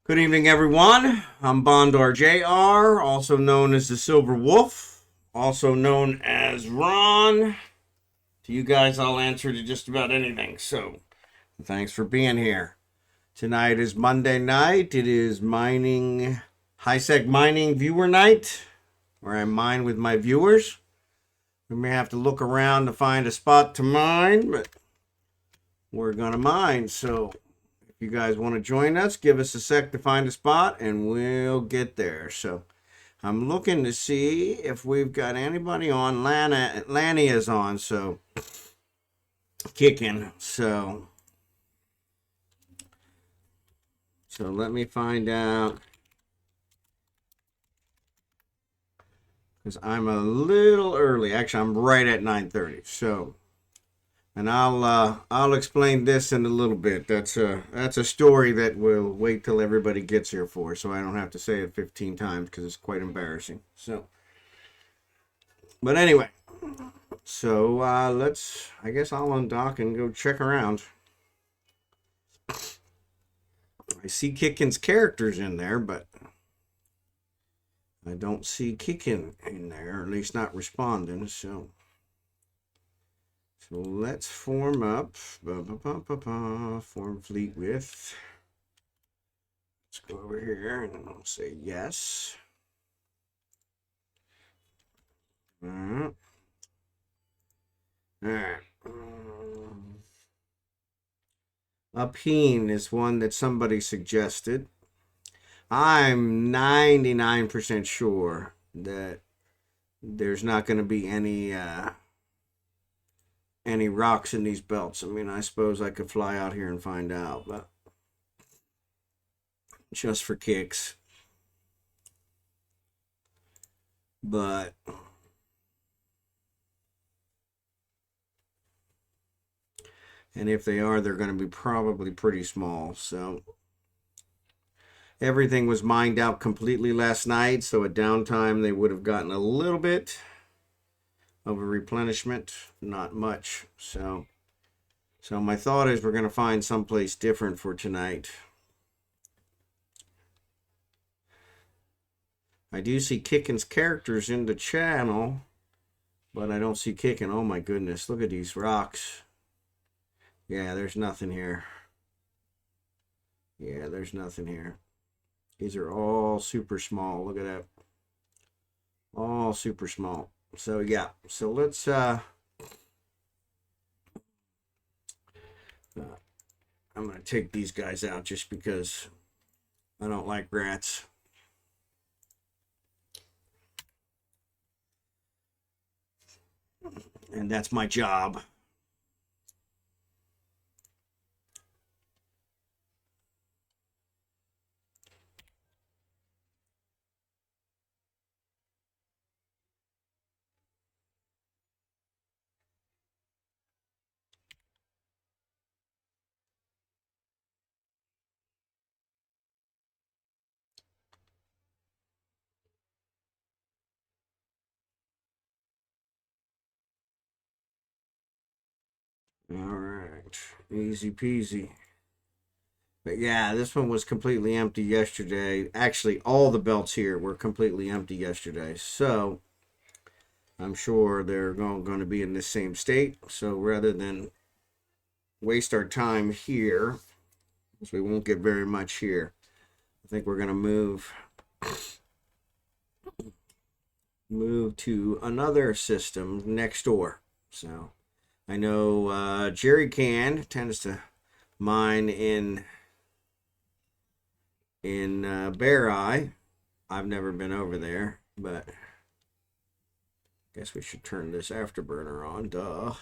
Good evening, everyone. I'm Bondar JR, also known as the Silver Wolf, also known as Ron. To you guys, I'll answer to just about anything. So, thanks for being here. Tonight is Monday night. It is high-sec mining viewer night, where I mine with my viewers. We may have to look around to find a spot to mine, but we're gonna mine. So, if you guys want to join us, give us a sec to find a spot and we'll get there. So I'm looking to see if we've got anybody on. Lanny is on, so kicking. So let me find out, because I'm a little early. Actually, I'm right at 9:30. So, and I'll explain this in a little bit. That's a story that we'll wait till everybody gets here for, so I don't have to say it 15 times because it's quite embarrassing. So, but anyway, so I guess I'll undock and go check around. I see Kickin's characters in there, but I don't see Kickin in there, or at least not responding. So let's form up. Form fleet with. Let's go over here and I'll say yes. All right. Upeen is one that somebody suggested. I'm 99% sure that there's not going to be any rocks in these belts. I mean, I suppose I could fly out here and find out, but just for kicks. But and if they are, they're going to be probably pretty small. So everything was mined out completely last night, so at downtime they would have gotten a little bit of a replenishment, not much. So my thought is we're going to find someplace different for tonight. I do see Kickin's characters in the channel, but I don't see Kickin. Oh my goodness, look at these rocks. Yeah, there's nothing here. Yeah, there's nothing here. These are all super small. Look at that. All super small. So yeah, so let's I'm gonna take these guys out just because I don't like rats. And that's my job. All right, easy peasy. But yeah, this one was completely empty yesterday. Actually, all the belts here were completely empty yesterday. So I'm sure they're going to be in the same state. So rather than waste our time here, because we won't get very much here, I think we're going to move to another system next door. So I know Jerry Can tends to mine in Bear Eye. I've never been over there, but I guess we should turn this afterburner on. Duh.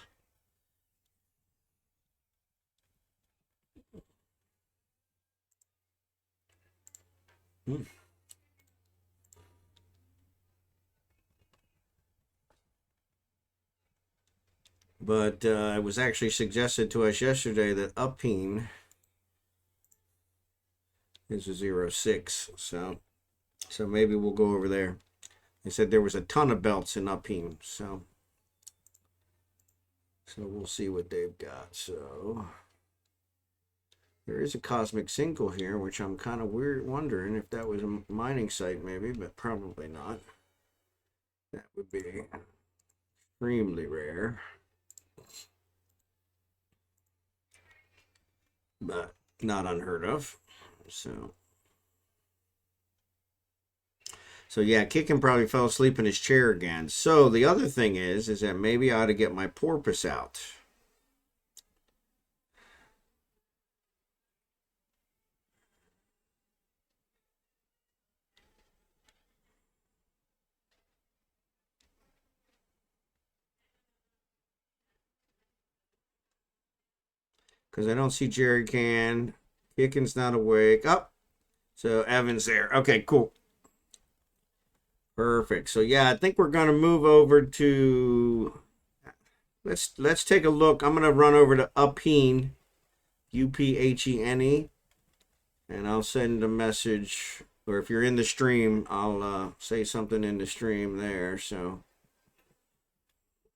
But it was actually suggested to us yesterday that Upeen is a 06, so maybe we'll go over there. They said there was a ton of belts in Upeen, so we'll see what they've got. So There is a cosmic single here, which I'm kind of wondering if that was a mining site maybe, but probably not. That would be extremely rare. But not unheard of. So yeah, Kickin probably fell asleep in his chair again. So the other thing is that maybe I ought to get my porpoise out. Because I don't see Jerry Can. Kickin's not awake. Oh, so Evan's there. Okay, cool. Perfect. So yeah, I think we're gonna move over to. Let's take a look. I'm gonna run over to Uphene, Uphene, and I'll send a message. Or if you're in the stream, I'll say something in the stream there. So,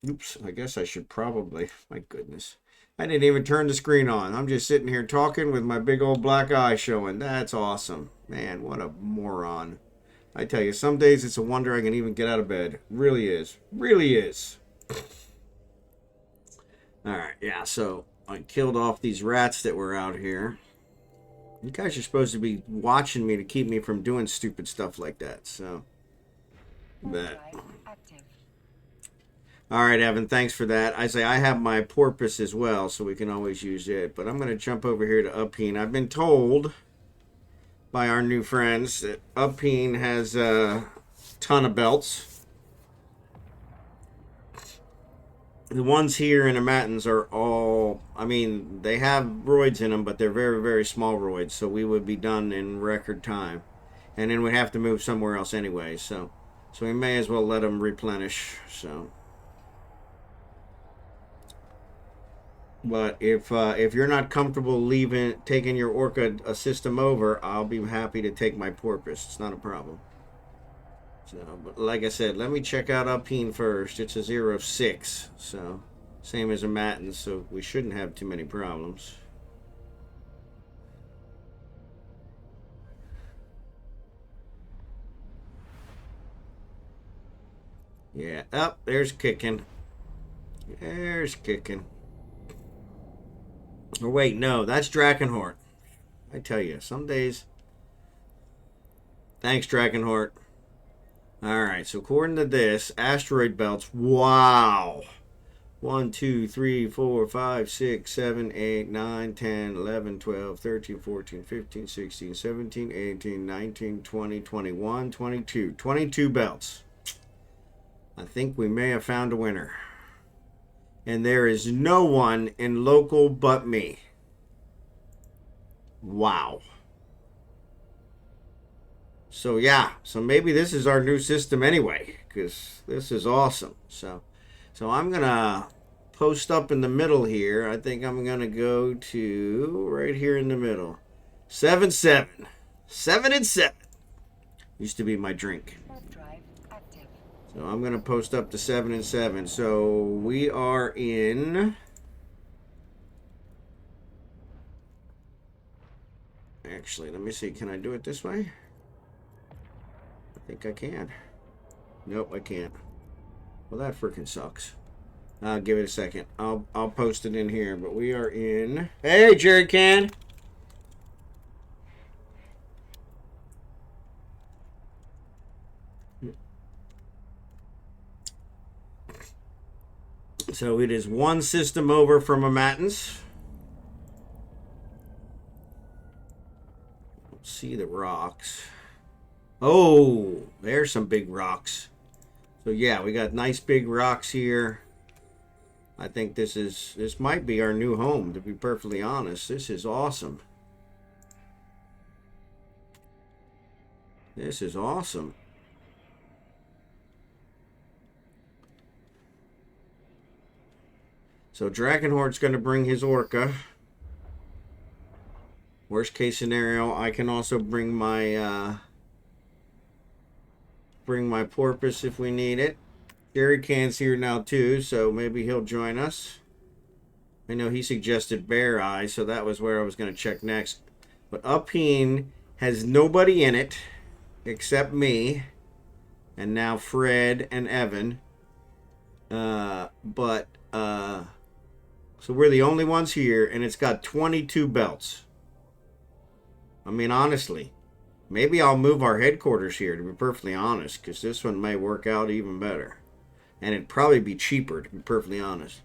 oops. I guess I should probably. My goodness. I didn't even turn the screen on. I'm just sitting here talking with my big old black eye showing. That's awesome. Man, what a moron. I tell you, some days it's a wonder I can even get out of bed. Really is. Really is. Alright, yeah, so I killed off these rats that were out here. You guys are supposed to be watching me to keep me from doing stupid stuff like that, so. But. Alright, Evan, thanks for that. I say I have my porpoise as well, so we can always use it. But I'm going to jump over here to Uphene. I've been told by our new friends that Uphene has a ton of belts. The ones here in the Matins are all, I mean, they have roids in them, but they're very, very small roids, so we would be done in record time. And then we'd have to move somewhere else anyway, so we may as well let them replenish, so. But if you're not comfortable taking your orca a system over, I'll be happy to take my porpoise. It's not a problem. So, but like I said, let me check out Uphene first. It's a 0-6, so same as a Matin, so we shouldn't have too many problems. Yeah, up there's Kickin. There's Kickin. Or wait, no, that's drachenhort. I tell you, some days. Thanks, drachenhort. Alright, so according to this, asteroid belts, wow. 1, 2, 3, 4, 5, 6, 7, 8, 9, 10, 11, 12, 13, 14, 15, 16, 17, 18, 19, 20, 21, 22. 22 belts. I think we may have found a winner. And there is no one in local but me. Wow. So yeah, so maybe this is our new system anyway, because this is awesome. So I'm gonna post up in the middle here. I think I'm gonna go to right here in the middle. 7-7. 7-7. Used to be my drink. So I'm gonna post up to 7-7. So we are in. Actually, let me see. Can I do it this way? I think I can. Nope, I can't. Well, that freaking sucks. I'll give it a second. I'll post it in here. But we are in. Hey, Jerry Can. So it is one system over from a Matins. Let's see the rocks. Oh, there's some big rocks. So yeah, we got nice big rocks here. I think this might be our new home, to be perfectly honest. This is awesome. This is awesome. So Drachenhort's going to bring his orca. Worst case scenario, I can also bring my porpoise if we need it. Jerry Can's here now too, so maybe he'll join us. I know he suggested Bear Eye, so that was where I was going to check next. But Upeen has nobody in it except me, and now Fred and Evan. So we're the only ones here, and it's got 22 belts. I mean, honestly, maybe I'll move our headquarters here, to be perfectly honest, because this one may work out even better. And it'd probably be cheaper, to be perfectly honest.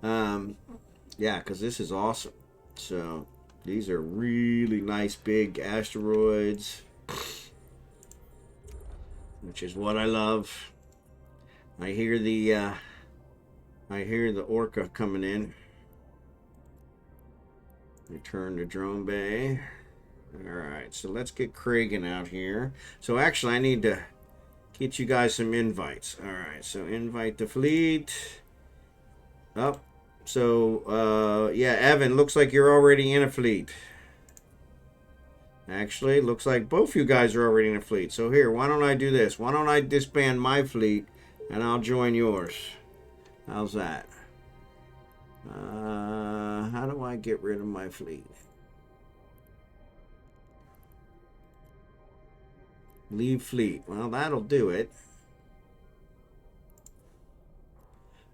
Yeah, because this is awesome. So, these are really nice big asteroids, which is what I love. I hear the orca coming in. Return to drone bay. Alright, so let's get Kragan out here. So actually I need to get you guys some invites. Alright, so invite the fleet. Up. So yeah, Evan, looks like you're already in a fleet. Actually, looks like both you guys are already in a fleet. So here, why don't I do this? Why don't I disband my fleet and I'll join yours? How's that? How do I get rid of my fleet? Leave fleet. Well, that'll do it.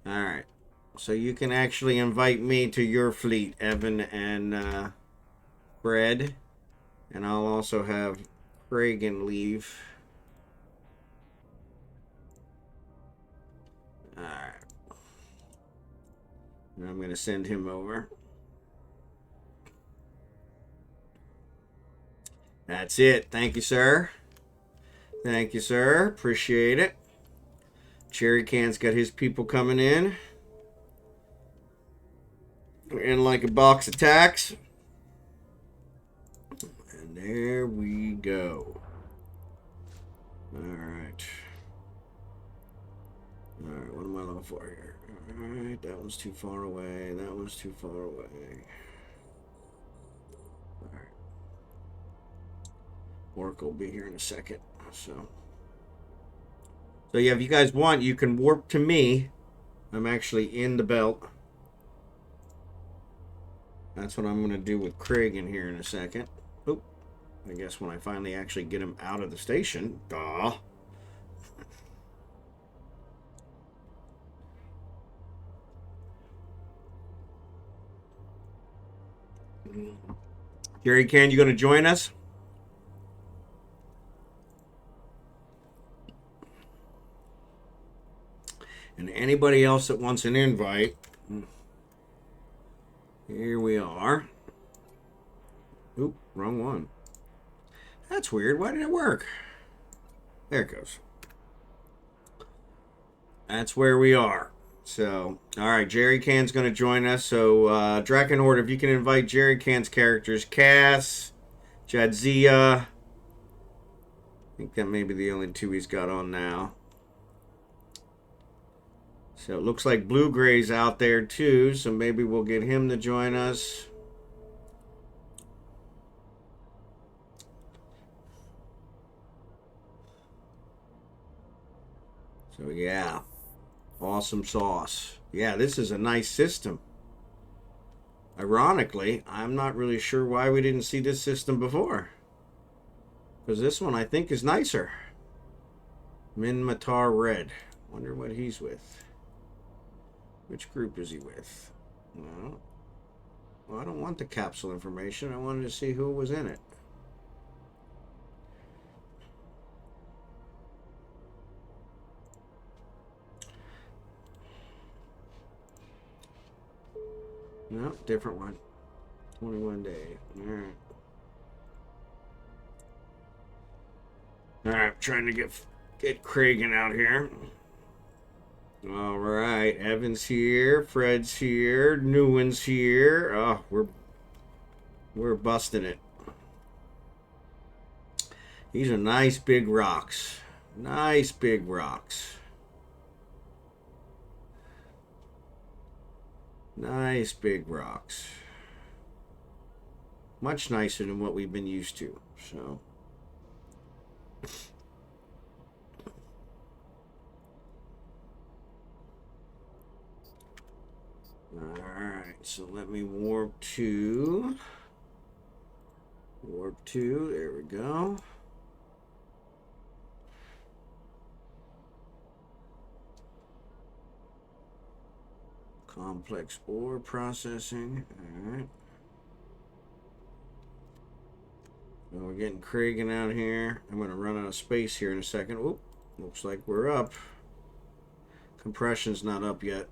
Alright. So you can actually invite me to your fleet, Evan and Fred. And I'll also have Kragan leave. Alright. And I'm going to send him over. That's it. Thank you, sir. Thank you, sir. Appreciate it. Cherry Can's got his people coming in. We're in like a box of tacks. And there we go. Alright. Alright, what am I looking for here? Alright, that one's too far away. That one's too far away. Alright. Work will be here in a second. So yeah, if you guys want, you can warp to me. I'm actually in the belt. That's what I'm going to do with Kragan here in a second. Oop. I guess when I finally actually get him out of the station. Duh. Jerry Can, you going to join us? And anybody else that wants an invite, here we are. Oop, wrong one. That's weird. Why did it work? There it goes. That's where we are. So, all right, Jerry Can's going to join us. So, Drachenhort, if you can invite Jerry Can's characters, Cass, Jadzia. I think that may be the only two he's got on now. So it looks like Blue Gray's out there too, so maybe we'll get him to join us. So yeah, awesome sauce. Yeah, this is a nice system. Ironically, I'm not really sure why we didn't see this system before. Because this one I think is nicer. Minmatar Red. Wonder what he's with. Which group is he with? Well, I don't want the capsule information. I wanted to see who was in it. No, different one. 21 day. Alright. Alright, trying to get Kragan out here. Alright, Evan's here, Fred's here, new one's here. Oh, we're busting it. These are nice big rocks. Nice big rocks. Nice big rocks. Much nicer than what we've been used to. So alright. so let me warp to. Warp 2, there we go. Complex ore processing. All right. Well, we're getting Kragan out here. I'm going to run out of space here in a second. Oop, looks like we're up. Compression's not up yet.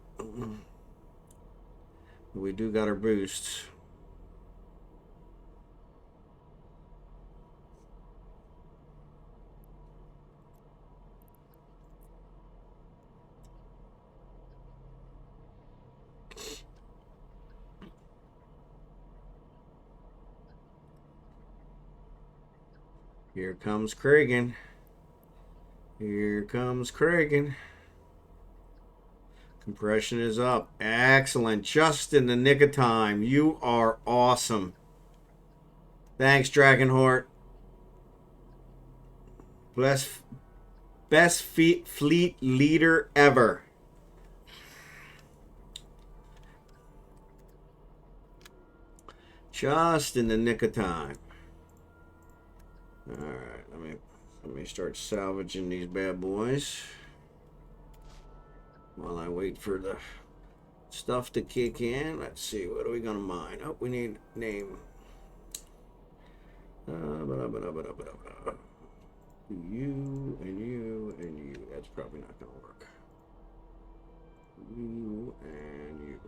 We do got our boosts. Here comes Kragan. Here comes Kragan. Compression is up. Excellent. Just in the nick of time. You are awesome. Thanks, drachenhort. Best fleet leader ever. Just in the nick of time. All right, let me start salvaging these bad boys while I wait for the stuff to kick in. Let's see, what are we gonna mine? Oh, we need name. You and you and you. That's probably not gonna work. You and you.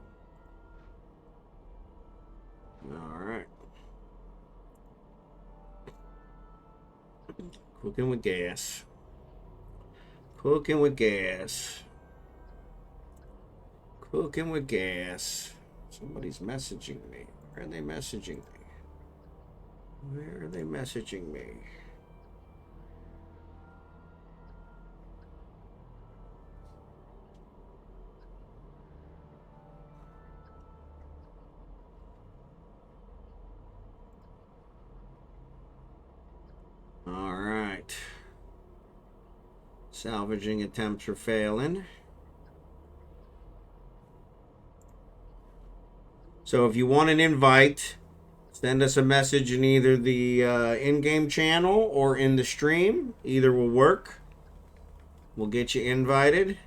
All right. Cooking with gas. Cooking with gas. Cooking with gas. Somebody's messaging me. Where are they messaging me? Where are they messaging me? All right. Salvaging attempts are failing. So if you want an invite, send us a message in either the in-game channel or in the stream. Either will work. We'll get you invited.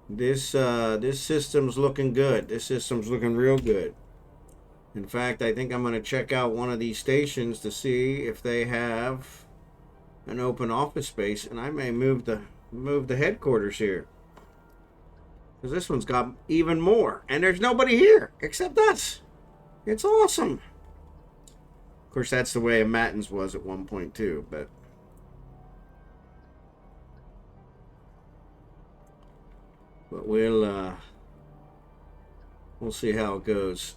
This system's looking good. This system's looking real good. In fact, I think I'm going to check out one of these stations to see if they have an open office space, and I may move the headquarters here. Because this one's got even more. And there's nobody here except us. It's awesome. Of course, that's the way a Matins was at 1.2, but... But we'll see how it goes.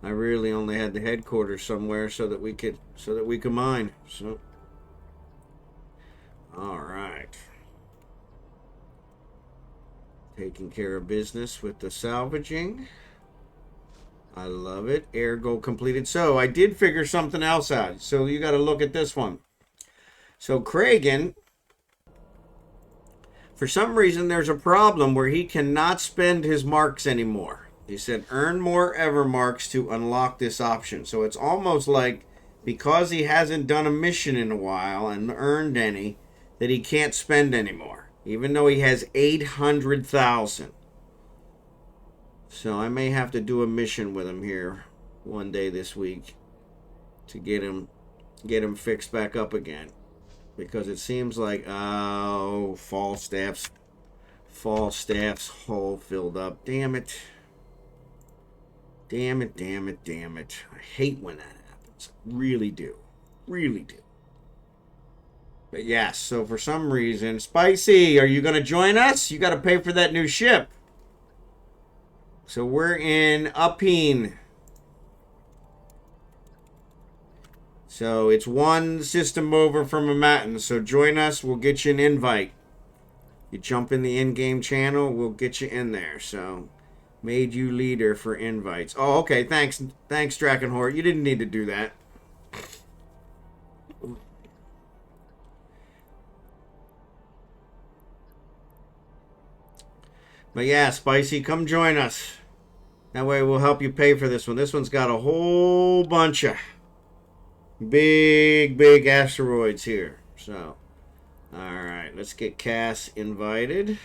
I really only had the headquarters somewhere so that we could mine. So, all right. Taking care of business with the salvaging. I love it. Air goal completed. So I did figure something else out. So you got to look at this one. So Kragan, for some reason, there's a problem where he cannot spend his marks anymore. He said, earn more ever marks to unlock this option. So it's almost like because he hasn't done a mission in a while and earned any, that he can't spend anymore, even though he has 800,000. So I may have to do a mission with him here one day this week to get him fixed back up again. Because it seems like, oh, Falstaff's hole filled up. Damn it. Damn it, damn it, damn it. I hate when that happens. Really do. Really do. But yes, so for some reason, Spicy, are you going to join us? You got to pay for that new ship. So we're in Upeen. So it's one system over from a Matin. So join us. We'll get you an invite. You jump in the in-game channel, we'll get you in there. So made you leader for invites. Oh, okay. Thanks, drachenhort. You didn't need to do that. But yeah, Spicy, come join us. That way we'll help you pay for this one. This one's got a whole bunch of big asteroids here. So, alright, let's get Cass invited.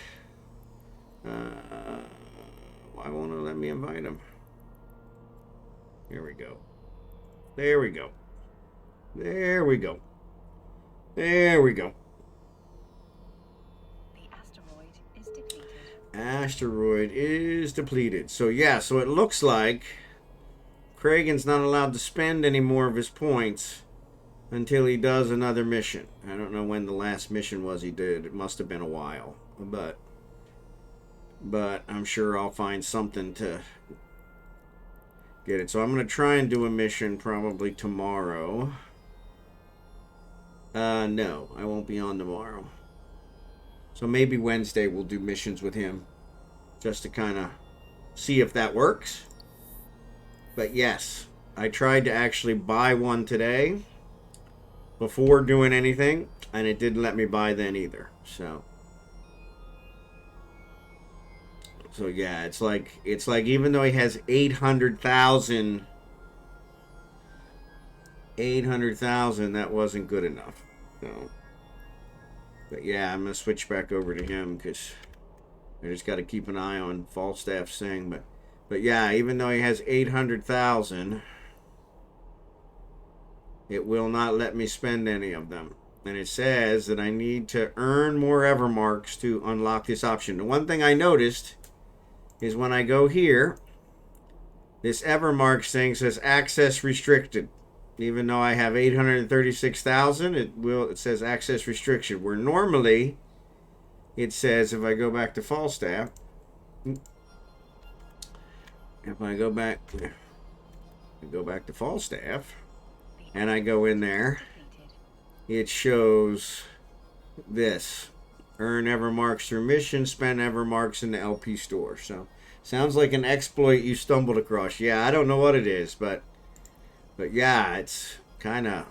Why won't it let me invite him? Here we go. There we go. There we go. There we go. The asteroid is depleted. Asteroid is depleted. So yeah, so it looks like Kragan's not allowed to spend any more of his points until he does another mission. I don't know when the last mission was he did. It must have been a while. But I'm sure I'll find something to get it. So I'm going to try and do a mission probably tomorrow. No, I won't be on tomorrow. So maybe Wednesday we'll do missions with him. Just to kind of see if that works. But yes, I tried to actually buy one today before doing anything, and it didn't let me buy then either. So yeah, it's like even though he has 800,000, that wasn't good enough. So, but yeah, I'm gonna switch back over to him because I just got to keep an eye on Falstaff's thing. But yeah, even though he has 800,000, it will not let me spend any of them. And it says that I need to earn more Evermarks to unlock this option. The one thing I noticed is when I go here, this Evermarks thing says access restricted. Even though I have 836,000, it says access restriction. Where normally it says, if I go back to Falstaff, if I go back to Falstaff, and I go in there, it shows this. Earn Evermarks through mission, spend Evermarks in the LP store. So, sounds like an exploit you stumbled across. Yeah, I don't know what it is, but yeah, it's kind of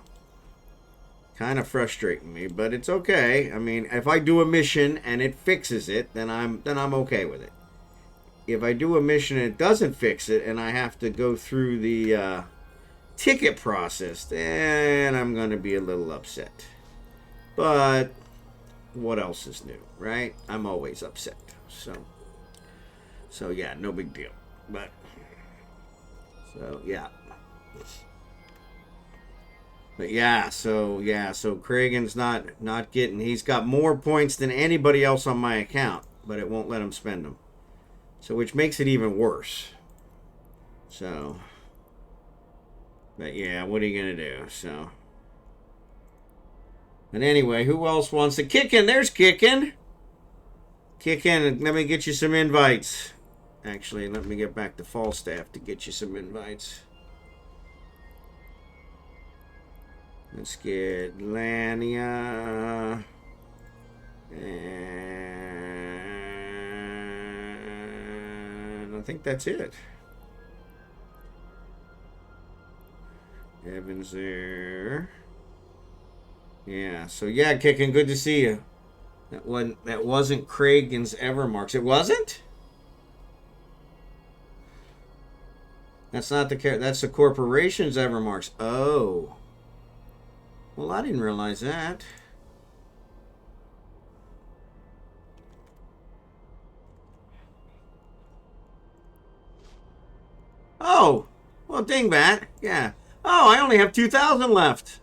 frustrating me, but it's okay. I mean, if I do a mission and it fixes it, then I'm okay with it. If I do a mission and it doesn't fix it, and I have to go through the ticket process, then I'm going to be a little upset. But what else is new, right? I'm always upset. So yeah, no big deal. But so yeah. But yeah, so Kragan's not getting. He's got more points than anybody else on my account, but it won't let him spend them. So which makes it even worse. So, but yeah, what are you gonna do? So, but anyway, who else wants to kick in? There's kicking. Kick in. Let me get you some invites. Actually, let me get back to Falstaff to get you some invites. Let's get Lania. And I think that's it. Evan's there. Yeah, so yeah, Kicking, good to see you. That wasn't Kragan's Evermarks. It wasn't? That's not that's the corporation's Evermarks. Oh. Well, I didn't realize that. Oh. Well, dingbat. Yeah. Oh, I only have 2,000 left.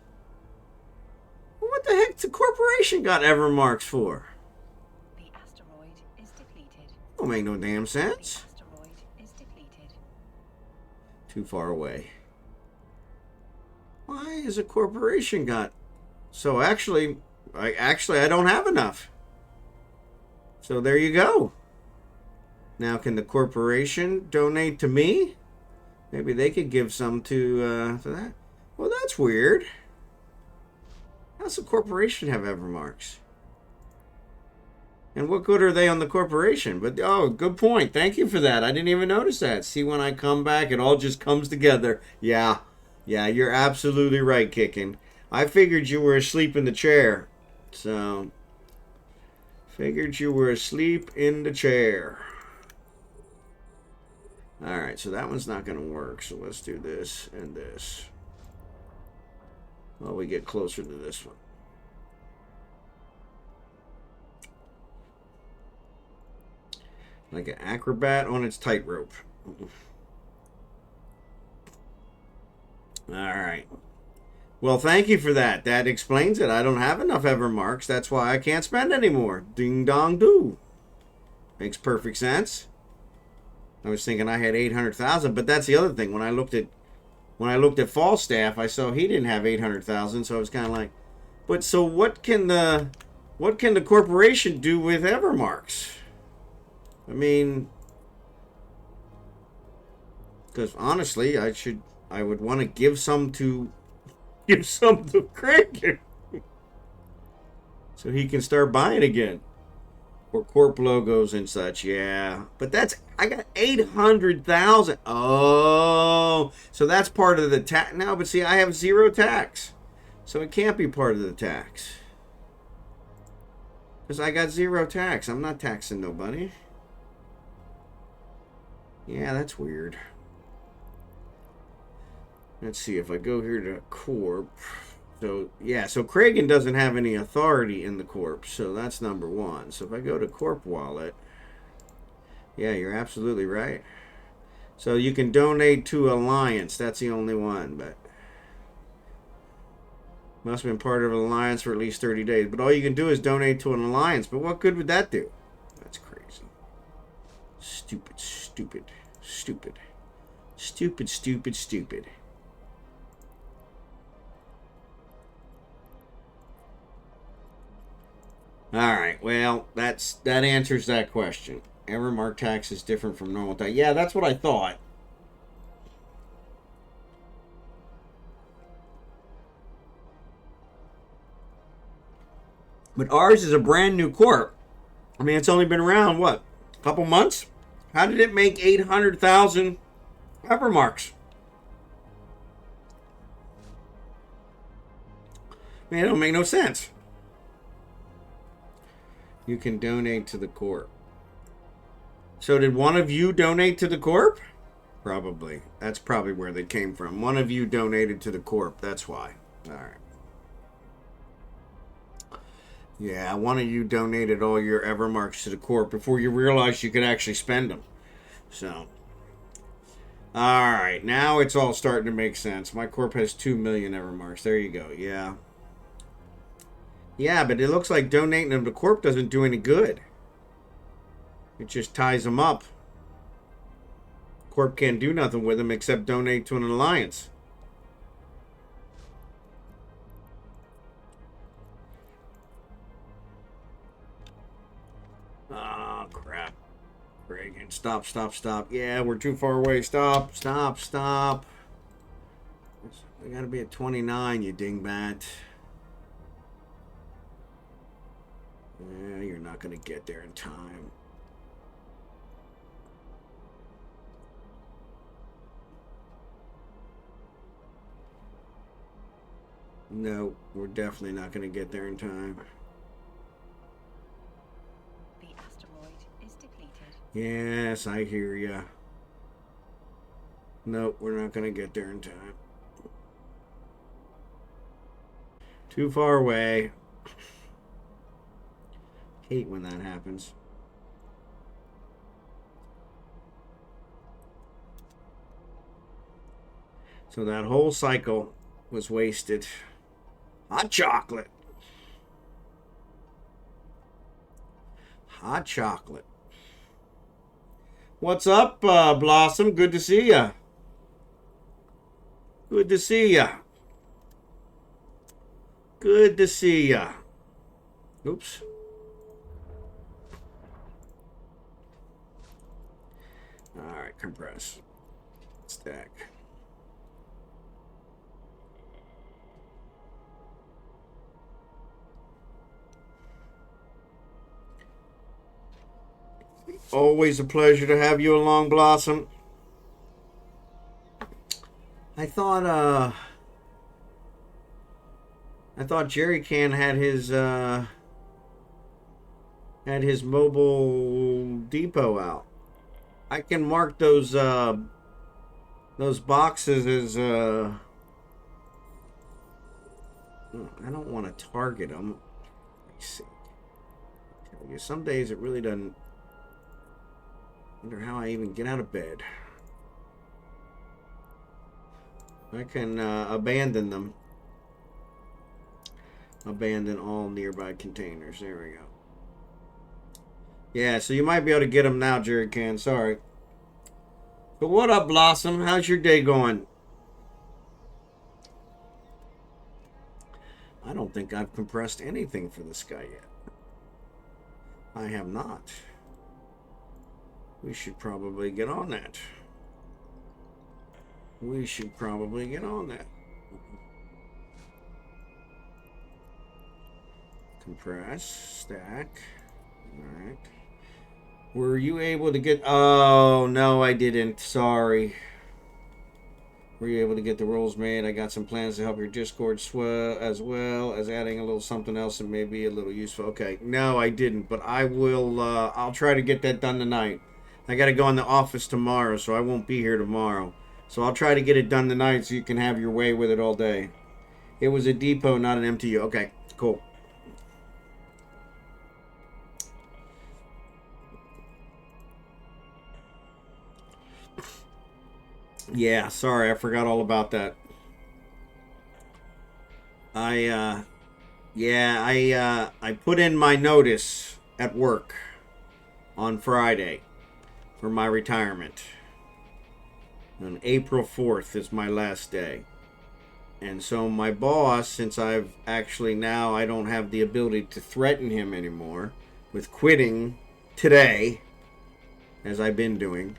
What the heck's the corporation got Evermarks for? The asteroid is depleted. Don't make no damn sense. The asteroid is depleted. Too far away. Why is a corporation got? So actually I don't have enough. So there you go. Now can the corporation donate to me? Maybe they could give some to that. Well, that's weird. How's the corporation have Evermarks? And what good are they on the corporation? But, oh, good point. Thank you for that. I didn't even notice that. See, when I come back, it all just comes together. Yeah. Yeah, you're absolutely right, Kicking. I figured you were asleep in the chair. So, figured you were asleep in the chair. Alright, so that one's not going to work. So let's do this and this. While we get closer to this one. Like an acrobat on its tightrope. Alright. Well, thank you for that. That explains it. I don't have enough Evermarks. That's why I can't spend anymore. Ding dong doo. Makes perfect sense. I was thinking I had 800,000, but that's the other thing. When I looked at Falstaff, I saw he didn't have 800,000, so I was kind of like, but so what can the corporation do with Evermarks? I mean, because honestly, I would want to give some to Craig so he can start buying again. Or corp logos and such, yeah. But I got 800,000. Oh, so that's part of the tax. No, but see, I have 0 tax. So it can't be part of the tax. Because I got 0 tax. I'm not taxing nobody. Yeah, that's weird. Let's see, if I go here to corp. So, yeah, so Kragan doesn't have any authority in the corp, so that's number 1. So if I go to corp wallet, yeah, you're absolutely right. So you can donate to Alliance, that's the only one, but must have been part of an alliance for at least 30 days. But all you can do is donate to an alliance, but what good would that do? That's crazy. Stupid, stupid, stupid. Stupid, stupid, stupid. Alright, well, that answers that question. Evermark tax is different from normal tax. Yeah, that's what I thought. But ours is a brand new corp. I mean, it's only been around, what, a couple months? How did it make 800,000 Evermarks? I mean, it don't make no sense. You can donate to the corp. So did one of you donate to the corp? Probably. That's probably where they came from. One of you donated to the corp. That's why. All right. Yeah, one of you donated all your Evermarks to the corp before you realized you could actually spend them. So. All right. Now it's all starting to make sense. My corp has 2 million Evermarks. There you go. Yeah. Yeah, but it looks like donating them to corp doesn't do any good. It just ties them up. Corp can't do nothing with them except donate to an alliance. Oh, crap. Reagan, stop, stop, stop. Yeah, we're too far away. Stop, stop, stop. We gotta be at 29, you dingbat. Yeah, you're not gonna get there in time. No, we're definitely not gonna get there in time. The asteroid is depleted. Yes, I hear ya. Nope, we're not gonna get there in time. Too far away. Hate when that happens. So that whole cycle was wasted. Hot chocolate. Hot chocolate. What's up, Blossom? Good to see ya. Good to see ya. Good to see ya. Oops. Alright, compress. Stack. Always a pleasure to have you along, Blossom. I thought Jerry Can had his mobile depot out. I can mark those boxes as I don't want to target them. Let me see. I tell you, some days it really doesn't. Wonder how I even get out of bed. I can abandon them. Abandon all nearby containers. There we go. Yeah, so you might be able to get them now, Jerry Can. Sorry. But what up, Blossom? How's your day going? I don't think I've compressed anything for this guy yet. I have not. We should probably get on that. We should probably get on that. Compress, stack. Alright. Were you able to get... Oh, no, I didn't. Sorry. Were you able to get the rolls made? I got some plans to help your Discord swell, as well as adding a little something else that may be a little useful. Okay, no, I didn't, but I will... I'll try to get that done tonight. I got to go in the office tomorrow, so I won't be here tomorrow. So I'll try to get it done tonight so you can have your way with it all day. It was a depot, not an MTU. Okay, cool. Yeah, sorry, I forgot all about that. I put in my notice at work on Friday for my retirement. And April 4th is my last day. And so my boss, since I've actually now I don't have the ability to threaten him anymore with quitting today, as I've been doing,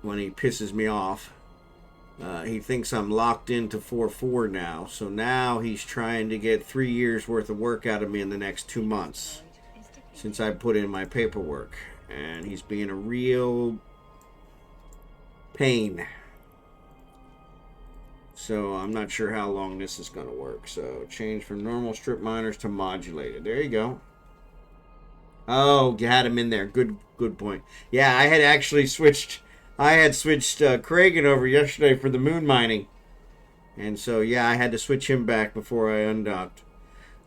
when he pisses me off, he thinks I'm locked into 4-4 now. So now he's trying to get 3 years worth of work out of me in the next 2 months since I put in my paperwork. And he's being a real pain. So I'm not sure how long this is going to work. So change from normal strip miners to modulated. There you go. Oh, you had him in there. Good point. Yeah, I had actually switched. I had switched Kragan over yesterday for the moon mining. And so, yeah, I had to switch him back before I undocked.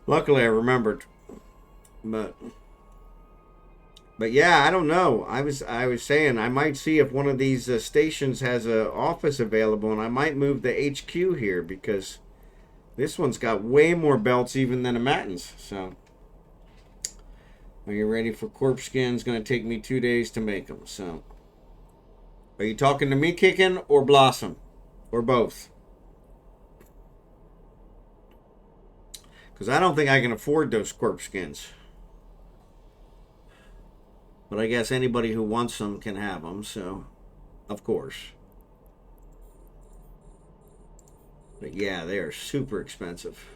Luckily, I remembered. But yeah, I don't know. I was saying I might see if one of these stations has an office available, and I might move the HQ here because this one's got way more belts even than a Matten's. So, are you ready for corpse skins? Going to take me 2 days to make them. So, are you talking to me, Kickin, or Blossom, or both? Because I don't think I can afford those corpse skins. But I guess anybody who wants them can have them, so, of course. But yeah, they are super expensive.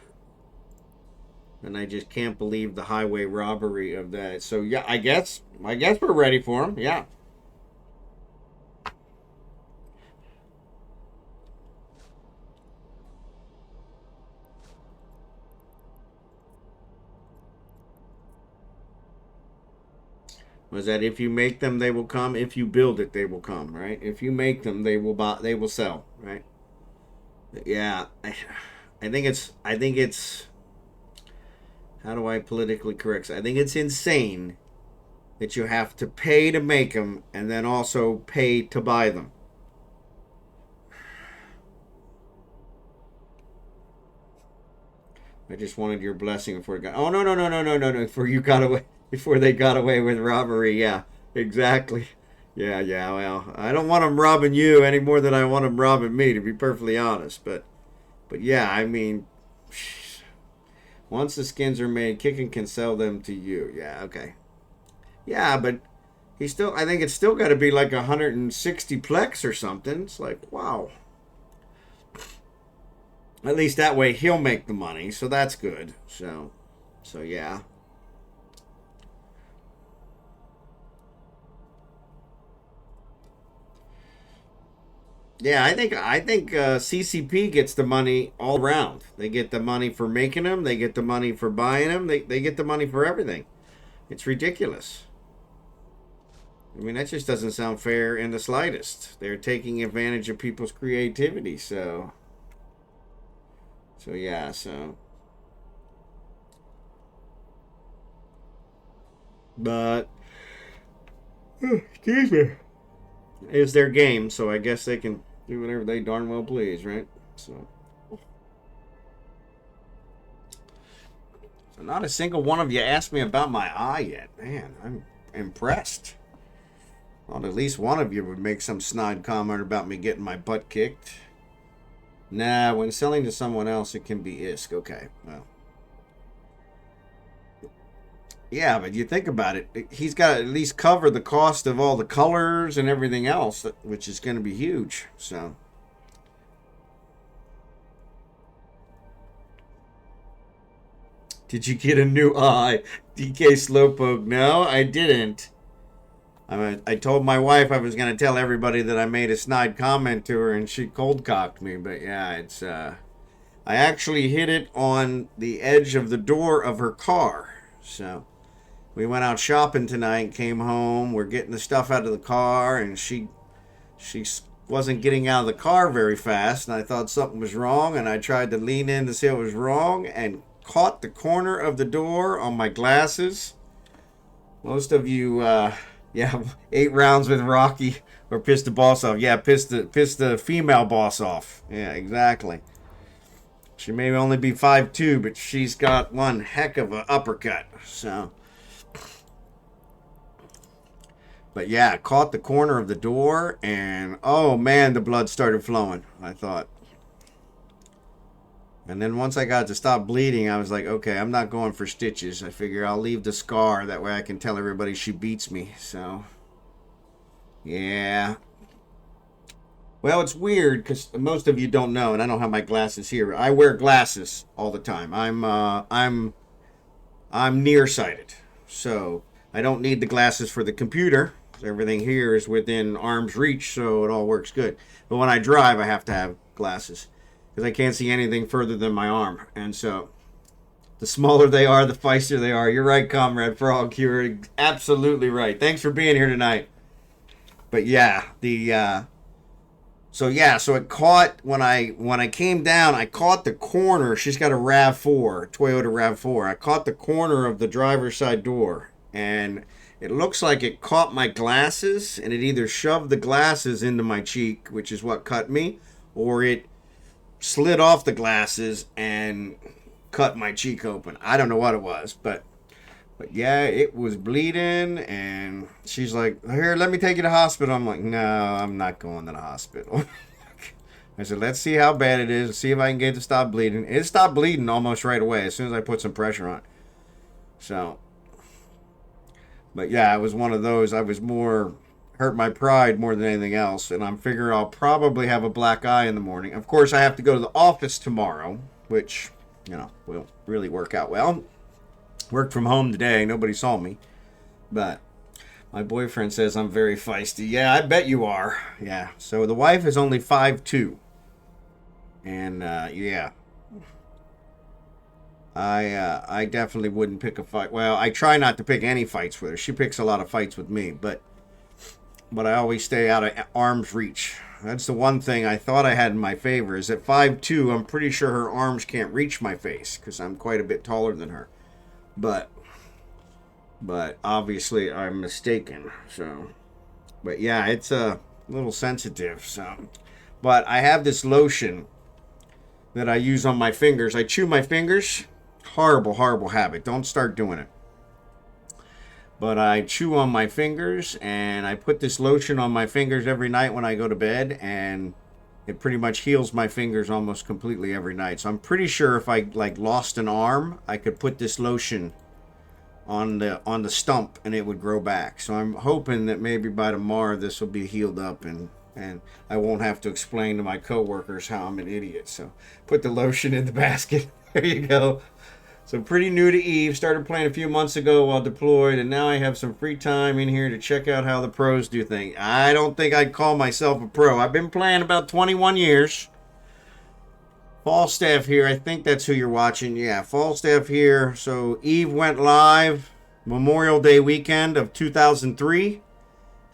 And I just can't believe the highway robbery of that. So yeah, I guess we're ready for them, yeah. Was that if you make them, they will come. If you build it, they will come, right? If you make them, they will buy. They will sell, right? Yeah, I think it's. How do I politically correct? I think it's insane that you have to pay to make them and then also pay to buy them. I just wanted your blessing before it got. Oh no! Before you got away. Before they got away with robbery, yeah, exactly. Yeah, well, I don't want them robbing you any more than I want them robbing me, to be perfectly honest. But yeah, I mean, once the skins are made, Kickin can sell them to you. Yeah, okay. Yeah, but I think it's still got to be like 160 plex or something. It's like, wow. At least that way he'll make the money, so that's good. So yeah. Yeah, I think CCP gets the money all around. They get the money for making them. They get the money for buying them. They get the money for everything. It's ridiculous. I mean, that just doesn't sound fair in the slightest. They're taking advantage of people's creativity, so yeah, so. But, excuse me, it's their game, so I guess they can do whatever they darn well please, right? So not a single one of you asked me about my eye yet. Man, I'm impressed. Well, at least one of you would make some snide comment about me getting my butt kicked. Nah, when selling to someone else, it can be ISK. Okay, well. Yeah, but you think about it, he's got to at least cover the cost of all the colors and everything else, which is going to be huge. So, did you get a new eye, dkslowpoke? No, I didn't. I told my wife I was going to tell everybody that I made a snide comment to her, and she cold-cocked me. But yeah, it's I actually hit it on the edge of the door of her car. So we went out shopping tonight, came home, we're getting the stuff out of the car, and she wasn't getting out of the car very fast, and I thought something was wrong, and I tried to lean in to see what was wrong, and caught the corner of the door on my glasses. Most of you, yeah, 8 rounds with Rocky, or pissed the boss off. Yeah, pissed the female boss off. Yeah, exactly. She may only be 5'2", but she's got one heck of an uppercut, so... But yeah, caught the corner of the door, and oh man, the blood started flowing, I thought. And then once I got to stop bleeding, I was like, okay, I'm not going for stitches. I figure I'll leave the scar, that way I can tell everybody she beats me, so. Yeah. Well, it's weird, because most of you don't know, and I don't have my glasses here. I wear glasses all the time. I'm nearsighted, so I don't need the glasses for the computer. Everything here is within arm's reach, so it all works good. But when I drive, I have to have glasses because I can't see anything further than my arm. And so the smaller they are, the feistier they are. You're right, Comrade Frog. You're absolutely right. Thanks for being here tonight. But yeah, so it caught when I came down, I caught the corner. She's got a RAV4, Toyota RAV4. I caught the corner of the driver's side door, and it looks like it caught my glasses, and it either shoved the glasses into my cheek, which is what cut me, or it slid off the glasses and cut my cheek open. I don't know what it was, but yeah, it was bleeding, and she's like, here, let me take you to the hospital. I'm like, no, I'm not going to the hospital. I said, let's see how bad it is, see if I can get it to stop bleeding. It stopped bleeding almost right away as soon as I put some pressure on it. So... But yeah, it was one of those. I was more hurt my pride more than anything else, and I'm figuring I'll probably have a black eye in the morning. Of course, I have to go to the office tomorrow, which, will really work out well. Worked from home today. Nobody saw me. But my boyfriend says I'm very feisty. Yeah, I bet you are. Yeah. So the wife is only 5'2". And, yeah. I definitely wouldn't pick a fight. Well, I try not to pick any fights with her. She picks a lot of fights with me, but I always stay out of arm's reach. That's the one thing I thought I had in my favor, is at 5'2", I'm pretty sure her arms can't reach my face because I'm quite a bit taller than her. But obviously I'm mistaken. So, but yeah, it's a little sensitive. So, but I have this lotion that I use on my fingers. I chew my fingers. Horrible habit. Don't start doing it. But I chew on my fingers, and I put this lotion on my fingers every night when I go to bed, and it pretty much heals my fingers almost completely every night. So I'm pretty sure if I lost an arm, I could put this lotion on the stump and it would grow back. So I'm hoping that maybe by tomorrow this will be healed up, and I won't have to explain to my coworkers how I'm an idiot. So put the lotion in the basket. There you go. So pretty new to Eve. Started playing a few months ago while deployed, and now I have some free time in here to check out how the pros do things. I don't think I'd call myself a pro. I've been playing about 21 years. Falstaff here. I think that's who you're watching. Yeah, Falstaff here. So Eve went live Memorial Day weekend of 2003.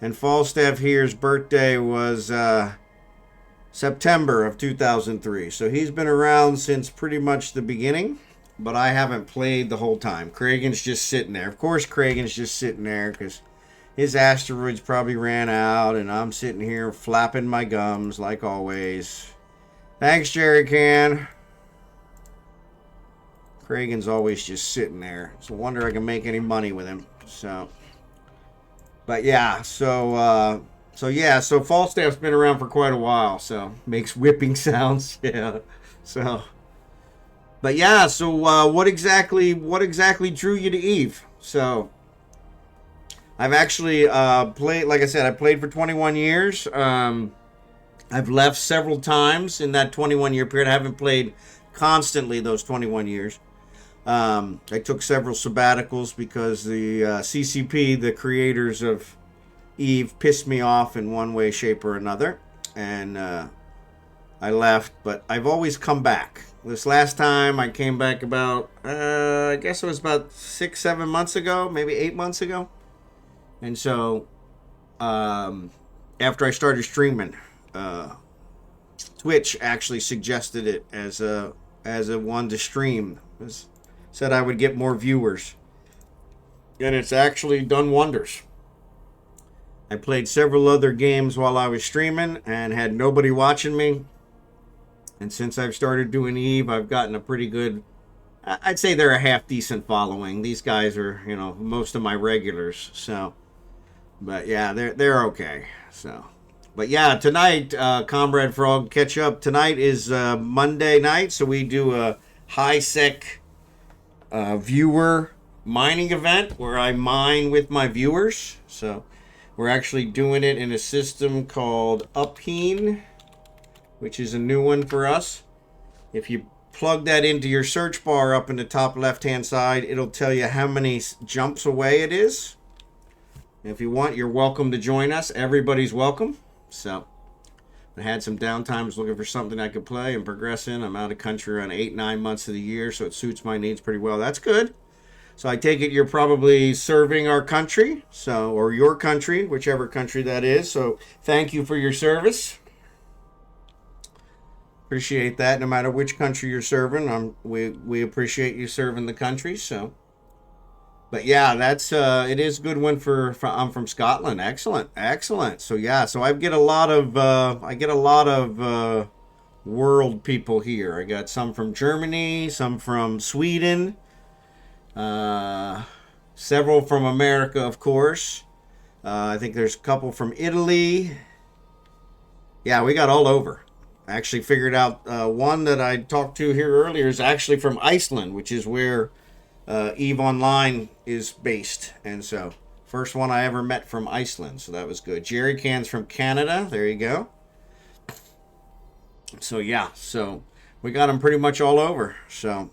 And Falstaff here's birthday was September of 2003. So he's been around since pretty much the beginning, but I haven't played the whole time. Kragan's just sitting there. Of course, Kragan's just sitting there because his asteroids probably ran out, and I'm sitting here flapping my gums like always. Thanks, Jerry Can. Kragan's always just sitting there. It's a wonder I can make any money with him. So, but yeah, so Falstaff's been around for quite a while, so makes whipping sounds. Yeah. So, but yeah, so what exactly drew you to Eve? So, I've actually played, like I said, I played for 21 years. I've left several times in that 21-year period. I haven't played constantly those 21 years. I took several sabbaticals because the CCP, the creators of Eve, pissed me off in one way, shape, or another. And I left, but I've always come back. This last time I came back about, I guess it was about 6-7 months ago, maybe 8 months ago. And so, after I started streaming, Twitch actually suggested it as a one to stream. Said I would get more viewers, and it's actually done wonders. I played several other games while I was streaming and had nobody watching me. And since I've started doing Eve, I've gotten a pretty good, I'd say they're a half decent following. These guys are, most of my regulars. So, but yeah, they're okay. So, but yeah, tonight, Comrade Frog, catch up. Tonight is Monday night, so we do a high sec viewer mining event where I mine with my viewers. So we're actually doing it in a system called Upheen, which is a new one for us. If you plug that into your search bar up in the top left hand side, it'll tell you how many jumps away it is. If you want, you're welcome to join us. Everybody's welcome. So I had some downtimes looking for something I could play and progress in. I'm out of country around 8-9 months of the year, so it suits my needs pretty well. That's good. So I take it you're probably serving our country, or your country, whichever country that is. So thank you for your service. Appreciate that. No matter which country you're serving, we appreciate you serving the country. So. But yeah, that's it is a good one for I'm from Scotland. Excellent. So yeah, so I get a lot of world people here. I got some from Germany, some from Sweden, several from America, of course. I think there's a couple from Italy. Yeah, we got all over. I actually figured out one that I talked to here earlier is actually from Iceland, which is where EveOnline is based. And so first one I ever met from Iceland, so that was good. Jerry Can's from Canada. There you go. So yeah, so we got them pretty much all over. So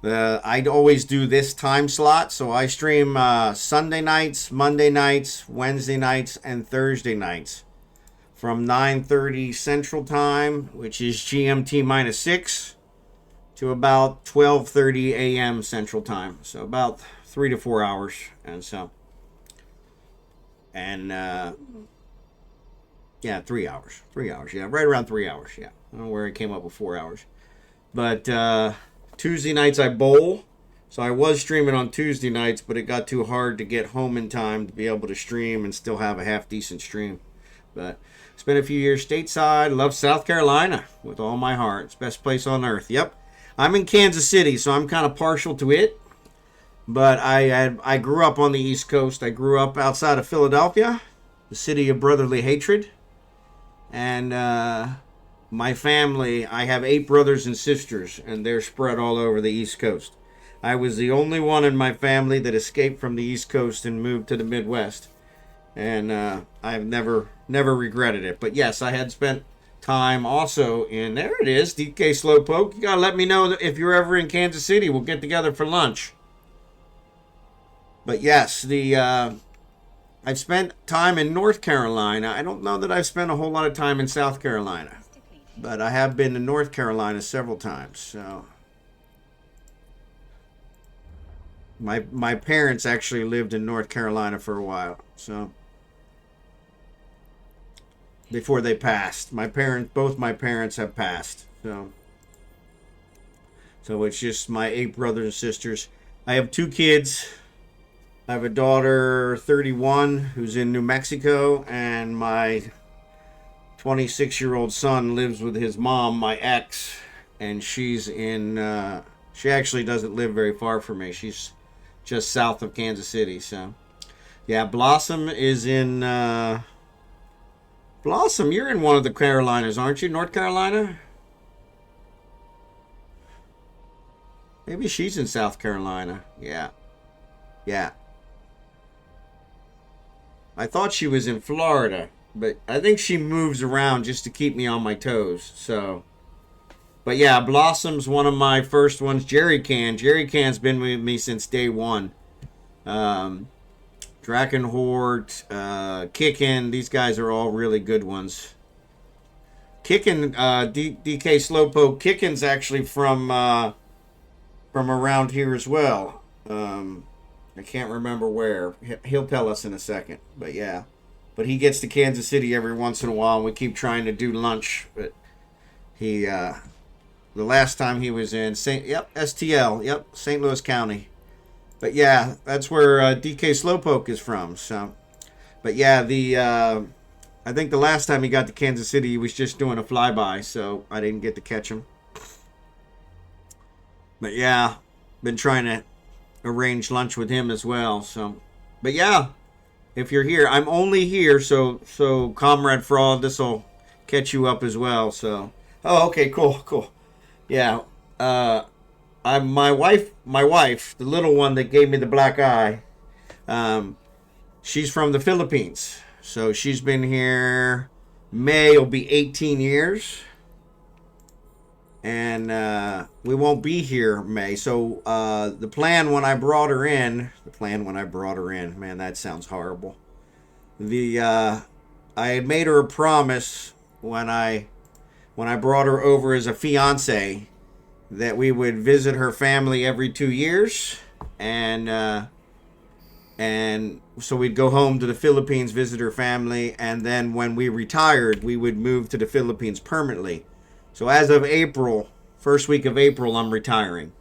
I'd always do this time slot, so I stream Sunday nights, Monday nights, Wednesday nights, and Thursday nights from 9:30 Central Time, which is GMT minus 6, to about 12:30 a.m. Central Time. So about 3 to 4 hours. Yeah, 3 hours. 3 hours, yeah. Right around 3 hours, yeah. I don't know where I came up with 4 hours. But Tuesday nights I bowl. So I was streaming on Tuesday nights, but it got too hard to get home in time to be able to stream and still have a half-decent stream. But spent a few years stateside. Love South Carolina with all my heart. It's the best place on earth. Yep. I'm in Kansas City, so I'm kind of partial to it. But I grew up on the East Coast. I grew up outside of Philadelphia, the city of brotherly hatred. And my family, I have 8 brothers and sisters, and they're spread all over the East Coast. I was the only one in my family that escaped from the East Coast and moved to the Midwest. And I've never regretted it. But yes, I had spent time also in, there it is, dkslowpoke. You gotta let me know if you're ever in Kansas City. We'll get together for lunch. But yes, I've spent time in North Carolina. I don't know that I've spent a whole lot of time in South Carolina, but I have been to North Carolina several times. So my parents actually lived in North Carolina for a while. So before they passed. Both my parents have passed. So it's just my 8 brothers and sisters. I have 2 kids. I have a daughter, 31, who's in New Mexico, and my 26-year-old son lives with his mom, my ex, and she's in, she actually doesn't live very far from me. She's just south of Kansas City, so. Yeah, Blossom is in, Blossom, you're in one of the Carolinas, aren't you? North Carolina? Maybe she's in South Carolina. Yeah. Yeah. I thought she was in Florida, but I think she moves around just to keep me on my toes. So, but yeah, Blossom's one of my first ones. Jerry Can's been with me since day one. Drachenhort, Kickin, these guys are all really good ones. Kickin, dkslowpoke, Kickin's actually from around here as well. I can't remember where. He'll tell us in a second. But yeah. But he gets to Kansas City every once in a while, and we keep trying to do lunch. But he, the last time he was in STL, St. Louis County. But yeah, that's where dkslowpoke is from. So, but yeah, I think the last time he got to Kansas City, he was just doing a flyby, so I didn't get to catch him. But yeah, been trying to arrange lunch with him as well. So, but yeah, if you're here, I'm only here so Comrade Fraud, this will catch you up as well. So, oh, okay, cool. Yeah, I'm my wife, the little one that gave me the black eye. She's from the Philippines, so she's been here. May will be 18 years. And we won't be here May. So the plan when I brought her in, man, that sounds horrible. I had made her a promise when I brought her over as a fiance that we would visit her family every 2 years, and so we'd go home to the Philippines, visit her family, and then when we retired, we would move to the Philippines permanently. So as of April, first week of April, I'm retiring.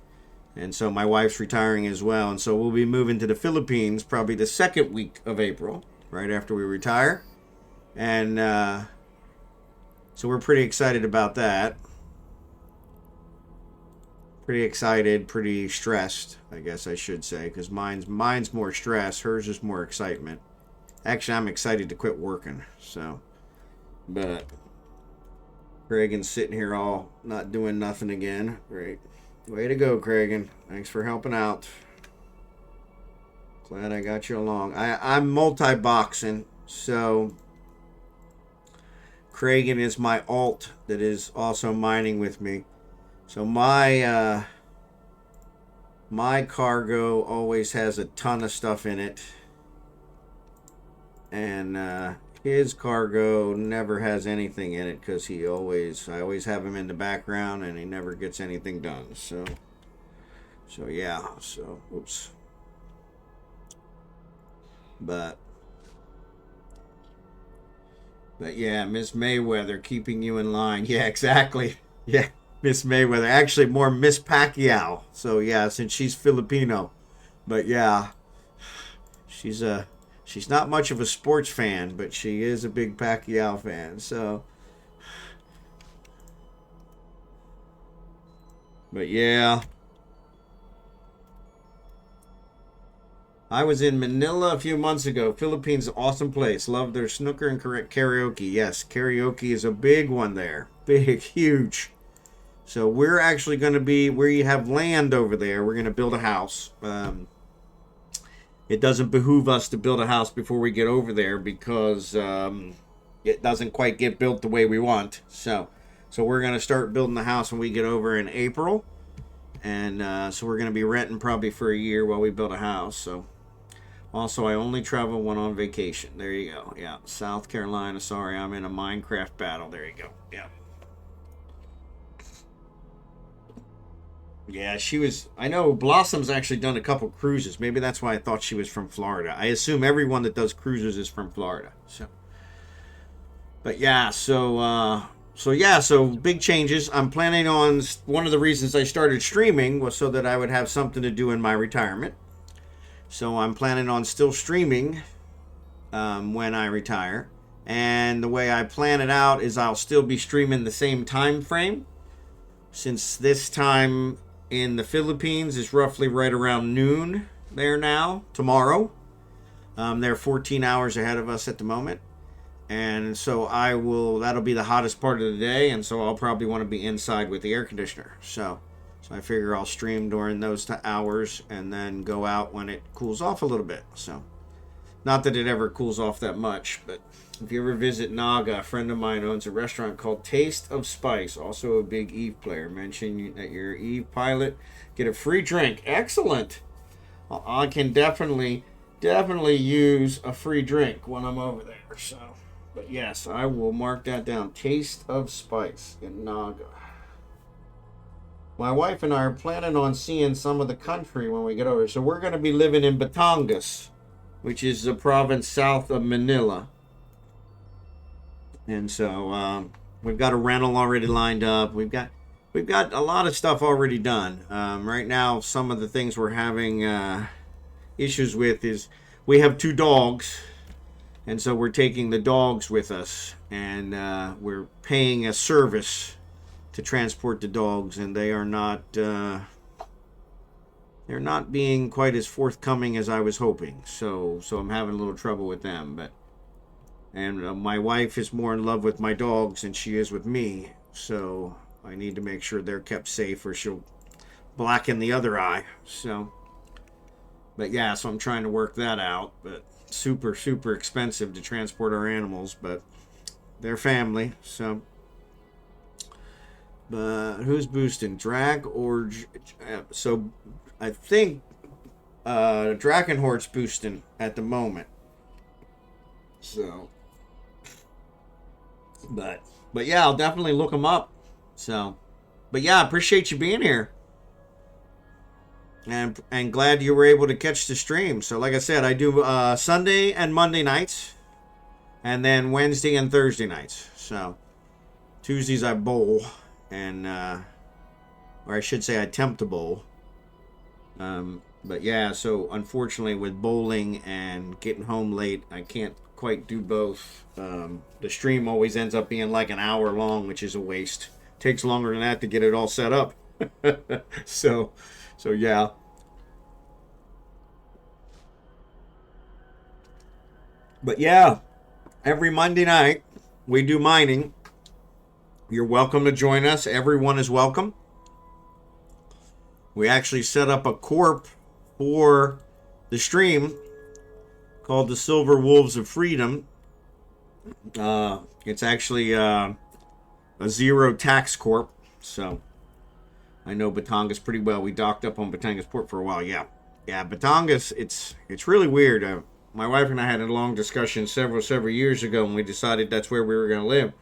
And so my wife's retiring as well. And so we'll be moving to the Philippines probably the second week of April, right after we retire. And so we're pretty excited about that. Pretty excited, pretty stressed, I guess I should say, because mine's more stress, hers is more excitement. Actually, I'm excited to quit working, so. But Cragen's sitting here all not doing nothing again. Great. Way to go, Cragen. Thanks for helping out. Glad I got you along. I'm multi-boxing, so Cragen is my alt that is also mining with me. So my cargo always has a ton of stuff in it. And his cargo never has anything in it because I always have him in the background and he never gets anything done. So yeah. So oops. But yeah, Miss Mayweather keeping you in line. Yeah, exactly. Yeah, Miss Mayweather. Actually, more Miss Pacquiao. So yeah, since she's Filipino. But yeah, she's not much of a sports fan, but she is a big Pacquiao fan. So, but yeah, I was in Manila a few months ago. Philippines, awesome place. Love their snooker and karaoke. Yes, karaoke is a big one there. Big, huge. So we're actually going to be, we have land over there. We're going to build a house. It doesn't behoove us to build a house before we get over there because it doesn't quite get built the way we want. So we're going to start building the house when we get over in April. And so we're going to be renting probably for a year while we build a house. So also, I only travel when on vacation. There you go. Yeah, South Carolina. Sorry, I'm in a Minecraft battle. There you go. Yeah. Yeah, she was. I know Blossom's actually done a couple cruises. Maybe that's why I thought she was from Florida. I assume everyone that does cruises is from Florida. So, But yeah, so big changes. I'm planning on, one of the reasons I started streaming was so that I would have something to do in my retirement. So I'm planning on still streaming when I retire. And the way I plan it out is I'll still be streaming the same time frame. Since this time in the Philippines is roughly right around noon there now, tomorrow. They're 14 hours ahead of us at the moment. And so that'll be the hottest part of the day. And so I'll probably want to be inside with the air conditioner. So I figure I'll stream during those hours and then go out when it cools off a little bit. So not that it ever cools off that much, but if you ever visit Naga, a friend of mine owns a restaurant called Taste of Spice, also a big Eve player. Mention that you're Eve pilot, get a free drink. Excellent. I can definitely use a free drink when I'm over there. So, but yes, I will mark that down. Taste of Spice in Naga. My wife and I are planning on seeing some of the country when we get over. So we're going to be living in Batangas, which is the province south of Manila. And so we've got a rental already lined up. We've got a lot of stuff already done. Right now, some of the things we're having issues with is we have 2 dogs, and so we're taking the dogs with us, and we're paying a service to transport the dogs, and they are not they're not being quite as forthcoming as I was hoping. So I'm having a little trouble with them, but. And my wife is more in love with my dogs than she is with me. So I need to make sure they're kept safe or she'll blacken the other eye. So, but yeah, so I'm trying to work that out. But super, super expensive to transport our animals. But they're family. So, but who's boosting? Drag or... So I think Drachenhort's boosting at the moment. So... But yeah, I'll definitely look them up. So, but yeah, I appreciate you being here. And glad you were able to catch the stream. So like I said, I do Sunday and Monday nights. And then Wednesday and Thursday nights. So, Tuesdays I bowl. And, or I should say I attempt to bowl. But yeah, so unfortunately with bowling and getting home late, I can't quite do both. The stream always ends up being like an hour long, which is a waste. Takes longer than that to get it all set up. so yeah. But yeah, every Monday night we do mining. You're welcome to join us. Everyone is welcome. We actually set up a corp for the stream called the Silver Wolves of Freedom. It's actually a zero tax corp. So I know Batangas pretty well. We docked up on Batangas port for a while. Yeah, Batangas. It's really weird. My wife and I had a long discussion several years ago, and we decided that's where we were going to live.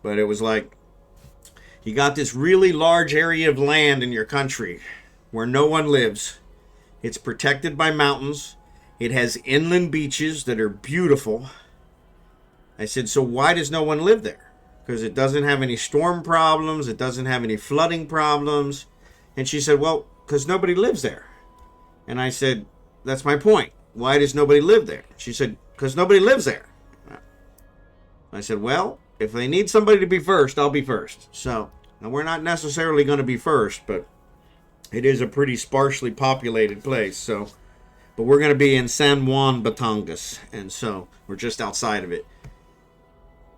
But it was like, you got this really large area of land in your country where no one lives. It's protected by mountains. It has inland beaches that are beautiful. I said, so why does no one live there? Because it doesn't have any storm problems. It doesn't have any flooding problems. And she said, well, because nobody lives there. And I said, that's my point. Why does nobody live there? She said, because nobody lives there. I said, well, if they need somebody to be first, I'll be first. So, now we're not necessarily going to be first, but it is a pretty sparsely populated place. So, but we're going to be in San Juan, Batangas. And so we're just outside of it.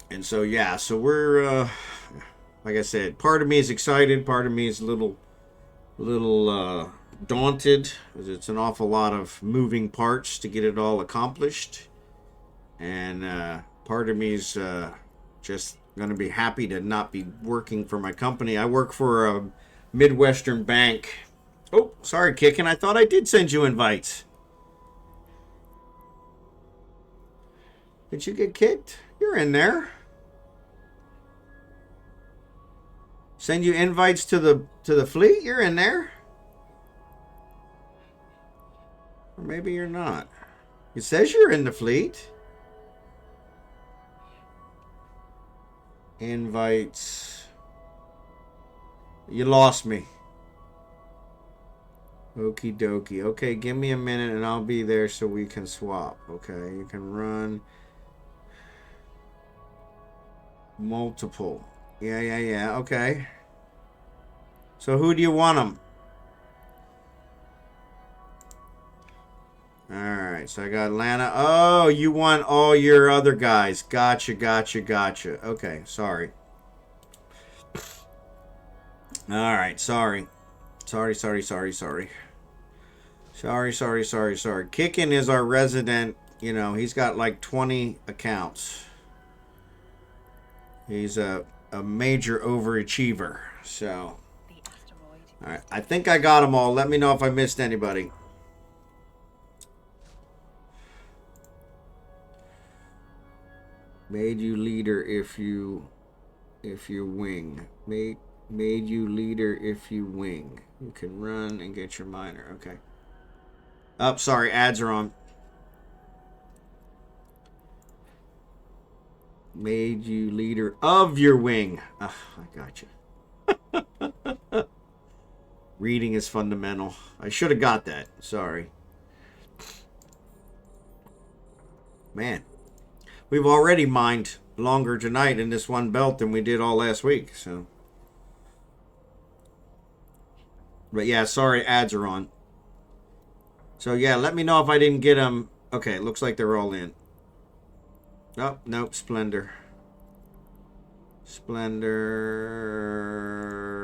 And so, yeah, so we're, like I said, part of me is excited. Part of me is a little daunted. Because it's an awful lot of moving parts to get it all accomplished. And part of me is just going to be happy to not be working for my company. I work for a Midwestern bank. Oh, sorry, Kickin. I thought I did send you invites. Did you get kicked? You're in there. Send you invites to the fleet? You're in there. Or maybe you're not. It says you're in the fleet. Invites. You lost me. Okie dokie. Okay, give me a minute and I'll be there so we can swap. Okay, you can run multiple. Yeah. Okay. So who do you want them? Alright, so I got Lana. Oh, you want all your other guys. Gotcha. Okay, sorry. Alright, sorry. Sorry. Kickin is our resident, you know, he's got like 20 accounts. He's a major overachiever, so. Alright, I think I got them all. Let me know if I missed anybody. Made you leader if you wing. Made you leader if you wing. You can run and get your miner. Okay. Oh, sorry, ads are on. Made you leader of your wing. Ah, I got you. Reading is fundamental. I should have got that. Sorry. Man. We've already mined longer tonight in this one belt than we did all last week, so. But yeah, sorry, ads are on. So yeah, let me know if I didn't get them. Okay, it looks like they're all in. Oh, nope, Splendor. Splendor.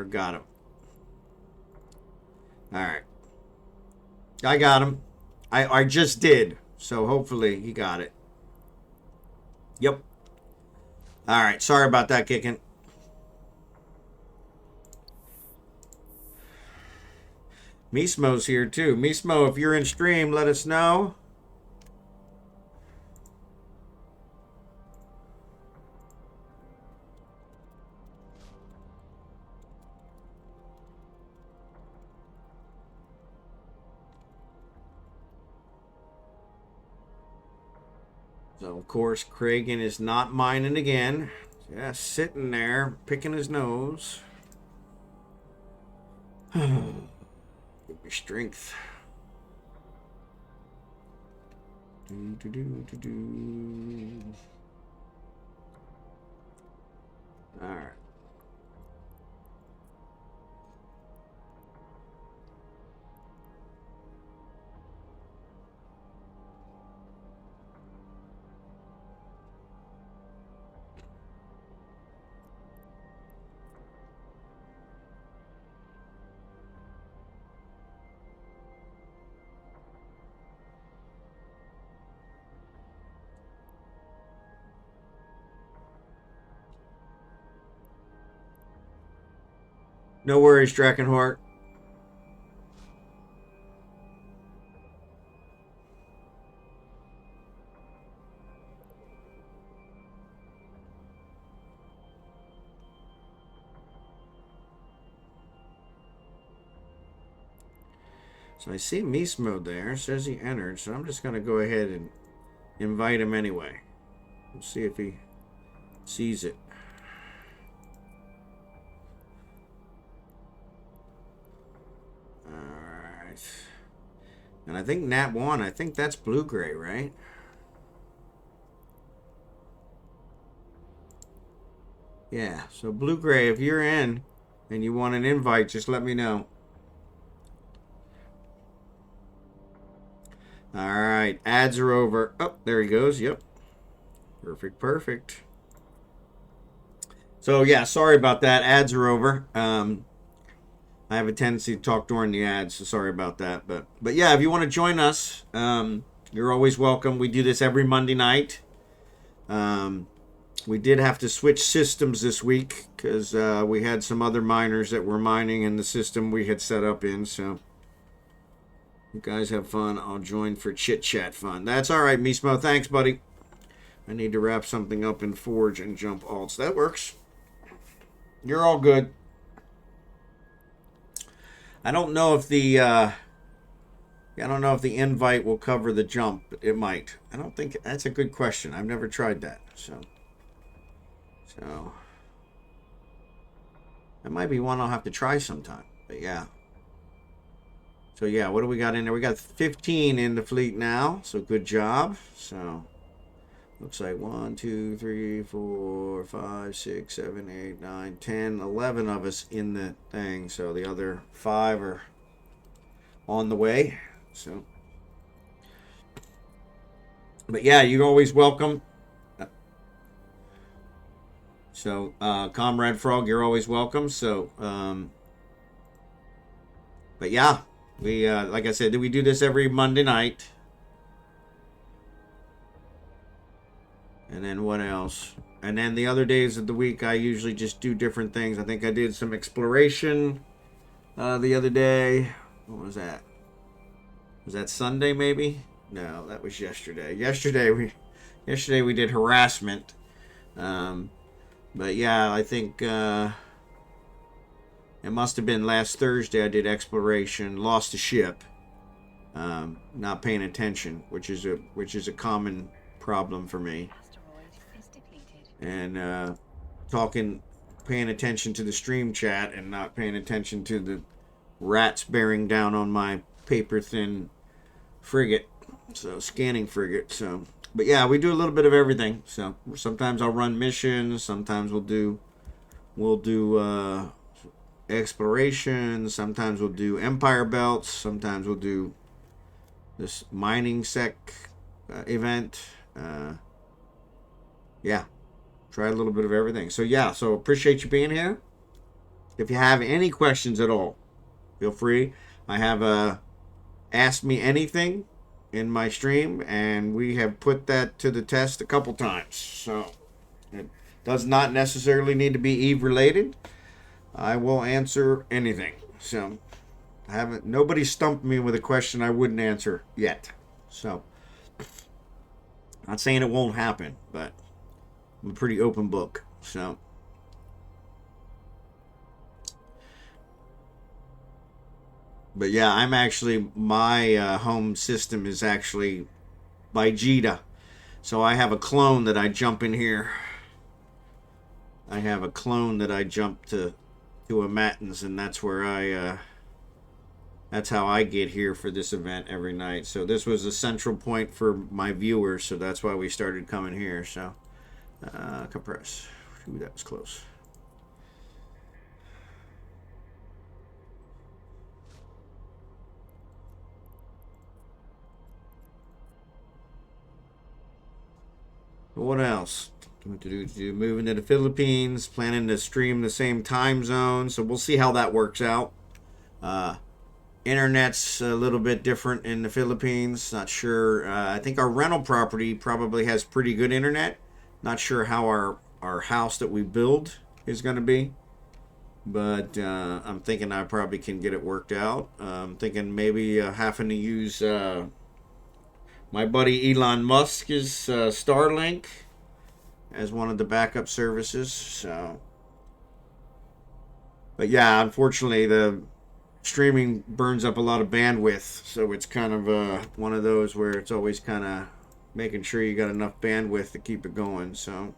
Got him. Alright. I got him. I just did, so hopefully he got it. Yep. Alright, sorry about that, Kickin. Mismo's here too. Mismo, if you're in stream, let us know. So, of course, Kragan is not mining again. Just sitting there, picking his nose. Give me strength. All right. No worries, Drachenhort. So I see Mismo there. It says he entered, so I'm just going to go ahead and invite him anyway. We'll see if he sees it. Alright. And I think Nat 1, I think that's Blue-Gray, right? Yeah, so Blue-Gray, if you're in and you want an invite, just let me know. Alright, ads are over. Oh, there he goes. Yep. Perfect. So, yeah, sorry about that. Ads are over. I have a tendency to talk during the ads, so sorry about that. But yeah, if you want to join us, you're always welcome. We do this every Monday night. We did have to switch systems this week because we had some other miners that were mining in the system we had set up in, so... You guys have fun. I'll join for chit-chat fun. That's all right, Mismo. Thanks, buddy. I need to wrap something up in Forge and jump alts. That works. You're all good. I don't know if the invite will cover the jump. It might. I don't think that's a good question. I've never tried that. So That might be one I'll have to try sometime. But yeah. So yeah, what do we got in there? We got 15 in the fleet now. So good job. So looks like 1, 2, 3, 4, 5, 6, 7, 8, 9, 10, 11 of us in the thing. So the other 5 are on the way. So, but yeah, you're always welcome. So, Comrade Frog, you're always welcome. So, but yeah, we, like I said, we do this every Monday night. And then what else? And then the other days of the week, I usually just do different things. I think I did some exploration the other day. What was that? Was that Sunday maybe? No, that was yesterday. Yesterday we did harassment. But yeah, I think it must have been last Thursday. I did exploration, lost a ship, not paying attention, which is a common problem for me. And paying attention to the stream chat and not paying attention to the rats bearing down on my paper thin frigate, so scanning frigate. So, but yeah, we do a little bit of everything. So sometimes I'll run missions, sometimes we'll do exploration, sometimes we'll do empire belts, sometimes we'll do this mining sec event. Yeah, try a little bit of everything. So yeah, so appreciate you being here. If you have any questions at all, feel free. I have Ask Me Anything in my stream, and we have put that to the test a couple times. So it does not necessarily need to be Eve related. I will answer anything. So nobody stumped me with a question I wouldn't answer yet. So not saying it won't happen, but I'm a pretty open book. So but yeah, I'm actually, my home system is actually by Jita. So I have a clone that I jump in here. I have a clone that I jump to a Matins, and that's where that's how I get here for this event every night. So this was a central point for my viewers, so that's why we started coming here. So, compress. Ooh, that was close. What else? Moving to the Philippines, planning to stream the same time zone, so we'll see how that works out. Internet's a little bit different in the Philippines. Not sure. I think our rental property probably has pretty good internet. Not sure how our house that we build is going to be, but I'm thinking I probably can get it worked out. I'm thinking maybe having to use my buddy Elon Musk's Starlink as one of the backup services. So, but yeah, unfortunately the streaming burns up a lot of bandwidth, so it's kind of one of those where it's always kind of making sure you got enough bandwidth to keep it going. So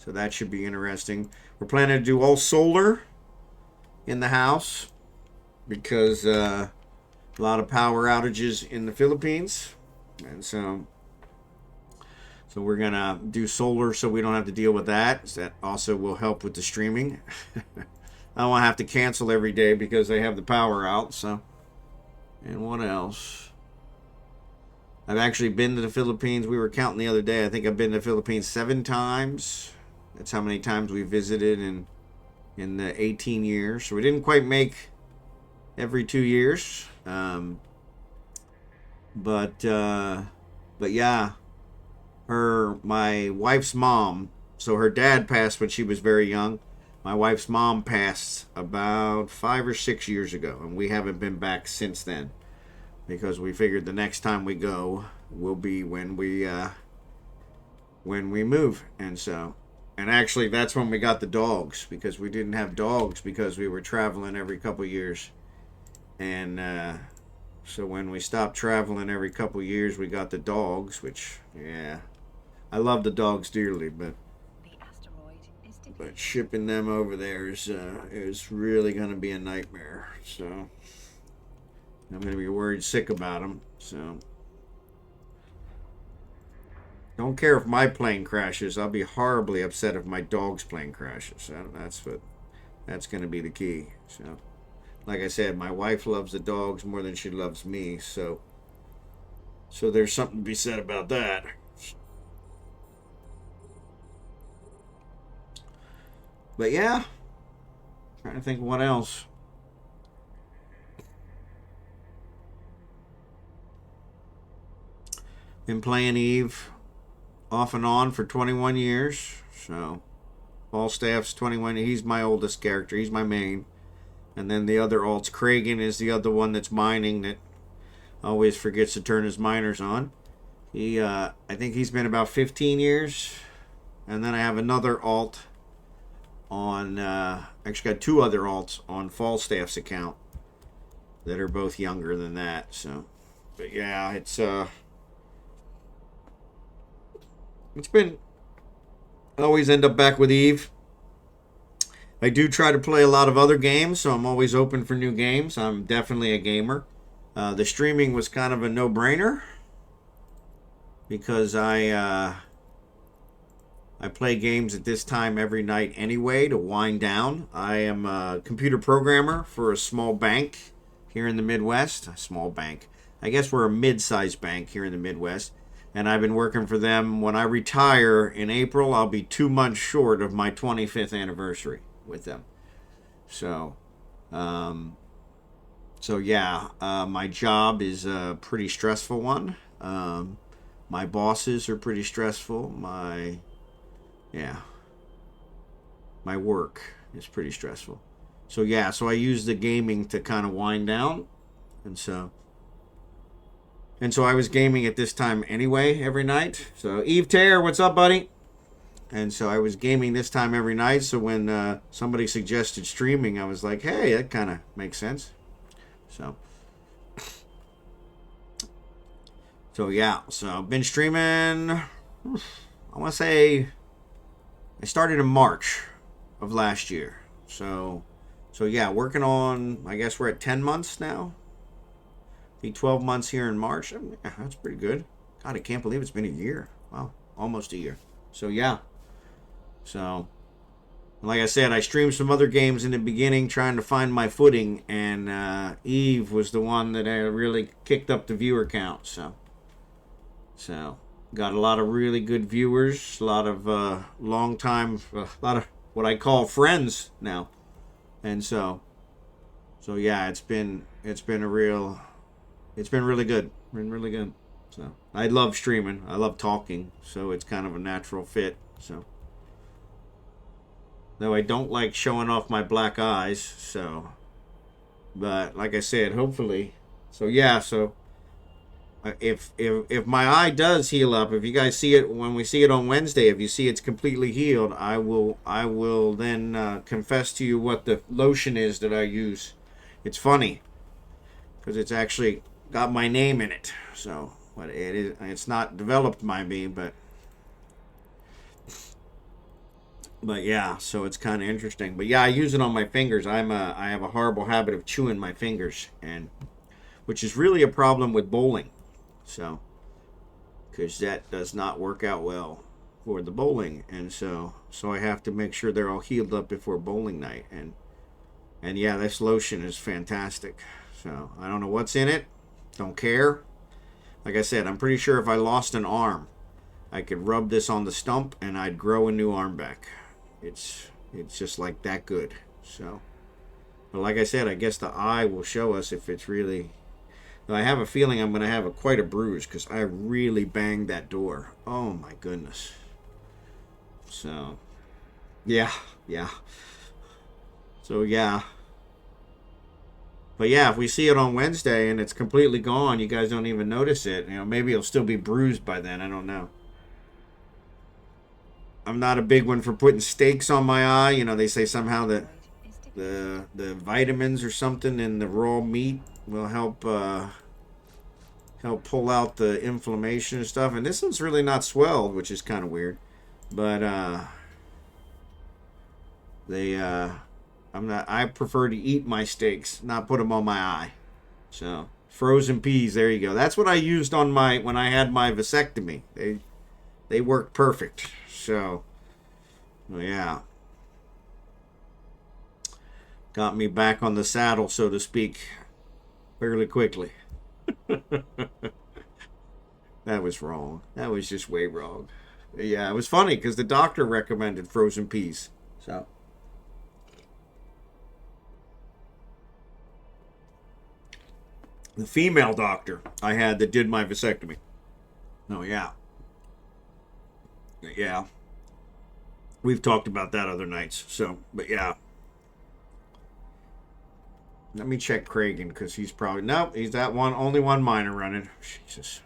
that should be interesting. We're planning to do all solar in the house because a lot of power outages in the Philippines, and so we're gonna do solar so we don't have to deal with that. That also will help with the streaming. I don't want to have to cancel every day because they have the power out. So, and what else? I've actually been to the Philippines. We were counting the other day. I think I've been to the Philippines 7 times. That's how many times we visited in the 18 years. So we didn't quite make every 2 years. But yeah, my wife's mom. So her dad passed when she was very young. My wife's mom passed about 5 or 6 years ago, and we haven't been back since then because we figured the next time we go will be when we move. And actually that's when we got the dogs, because we didn't have dogs because we were traveling every couple years. And so when we stopped traveling every couple years, we got the dogs, which, yeah, I love the dogs dearly, but But shipping them over there is really going to be a nightmare. So I'm going to be worried sick about them. So don't care if my plane crashes. I'll be horribly upset if my dog's plane crashes. That's going to be the key. So like I said, my wife loves the dogs more than she loves me. So there's something to be said about that. But yeah, trying to think what else. Been playing Eve off and on for 21 years. So Falstaff's 21. He's my oldest character. He's my main. And then the other alts, Kragan is the other one that's mining that always forgets to turn his miners on. I think he's been about 15 years. And then I have another alt on, actually got two other alts on Falstaff's account that are both younger than that. So, but yeah, it's been, I always end up back with Eve. I do try to play a lot of other games, so I'm always open for new games. I'm definitely a gamer. The streaming was kind of a no-brainer because I play games at this time every night anyway to wind down. I am a computer programmer for a small bank here in the Midwest. A small bank. I guess we're a mid-sized bank here in the Midwest. And I've been working for them. When I retire in April, I'll be 2 months short of my 25th anniversary with them. So, yeah, my job is a pretty stressful one. My bosses are pretty stressful. My work is pretty stressful. So yeah, so I use the gaming to kind of wind down. And so I was gaming at this time anyway every night. So EveTare, what's up, buddy? And so I was gaming this time every night. So when somebody suggested streaming, I was like, hey, that kind of makes sense. So yeah, so I've been streaming, I want to say I started in March of last year. So yeah, working on, I guess we're at 10 months now. Be 12 months here in March. Yeah, that's pretty good. God, I can't believe it's been a year. Wow, almost a year. So yeah. So, like I said, I streamed some other games in the beginning trying to find my footing, and Eve was the one that really kicked up the viewer count. So got a lot of really good viewers, a lot of a lot of what I call friends now. And so yeah, it's been really good. Been really good. So I love streaming. I love talking. So it's kind of a natural fit. So though I don't like showing off my black eyes. So, but like I said, hopefully. So yeah. So if my eye does heal up, if you guys see it when we see it on Wednesday, if you see it's completely healed, I will then confess to you what the lotion is that I use. It's funny because it's actually got my name in it. So, but it's not developed by me, but yeah, so it's kind of interesting. But yeah, I use it on my fingers. I have a horrible habit of chewing my fingers, and which is really a problem with bowling. So, because that does not work out well for the bowling, and so I have to make sure they're all healed up before bowling night. And yeah, this lotion is fantastic. So I don't know what's in it. Don't care. Like I said, I'm pretty sure if I lost an arm, I could rub this on the stump and I'd grow a new arm back. It's just like that good. So, but like I said, I guess the eye will show us if it's really. I have a feeling I'm going to have quite a bruise because I really banged that door. Oh my goodness. So, yeah. So yeah. But yeah, if we see it on Wednesday and it's completely gone, you guys don't even notice it. You know, maybe it'll still be bruised by then. I don't know. I'm not a big one for putting stakes on my eye. You know, they say somehow that the vitamins or something in the raw meat will help pull out the inflammation and stuff. And this one's really not swelled, which is kind of weird. But I prefer to eat my steaks, not put them on my eye. So frozen peas, there you go. That's what I used on when I had my vasectomy. They worked perfect. So yeah, got me back on the saddle, so to speak, fairly quickly. That was wrong. That was just way wrong. Yeah, it was funny because the doctor recommended frozen peas. So. The female doctor I had that did my vasectomy. Oh, yeah. Yeah. We've talked about that other nights. So, but yeah. Let me check Cragen because he's probably... Nope, he's that one. Only one miner running. Jesus.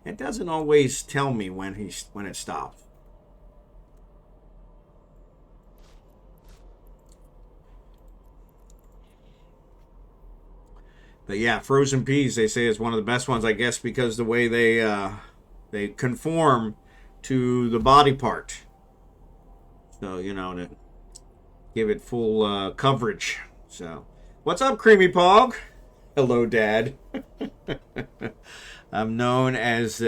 It doesn't always tell me when it stops. But yeah, frozen peas, they say, is one of the best ones, I guess, because the way they conform to the body part. So, you know, to give it full coverage. So, what's up, Creamypog? Hello, Dad. I'm known as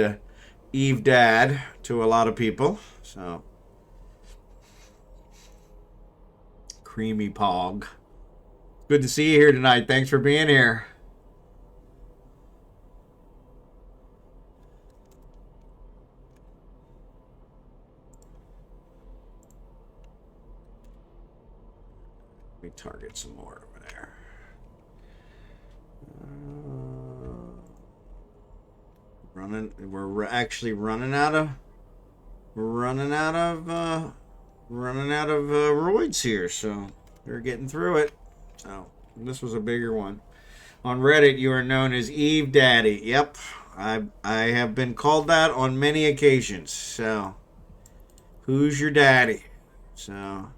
Eve Dad to a lot of people. So, Creamypog. Good to see you here tonight. Thanks for being here. Let me target some more over there. We're actually running out of roids here, so we're getting through it. So this was a bigger one. On Reddit, you are known as Eve Daddy. Yep, I have been called that on many occasions. So who's your daddy? So,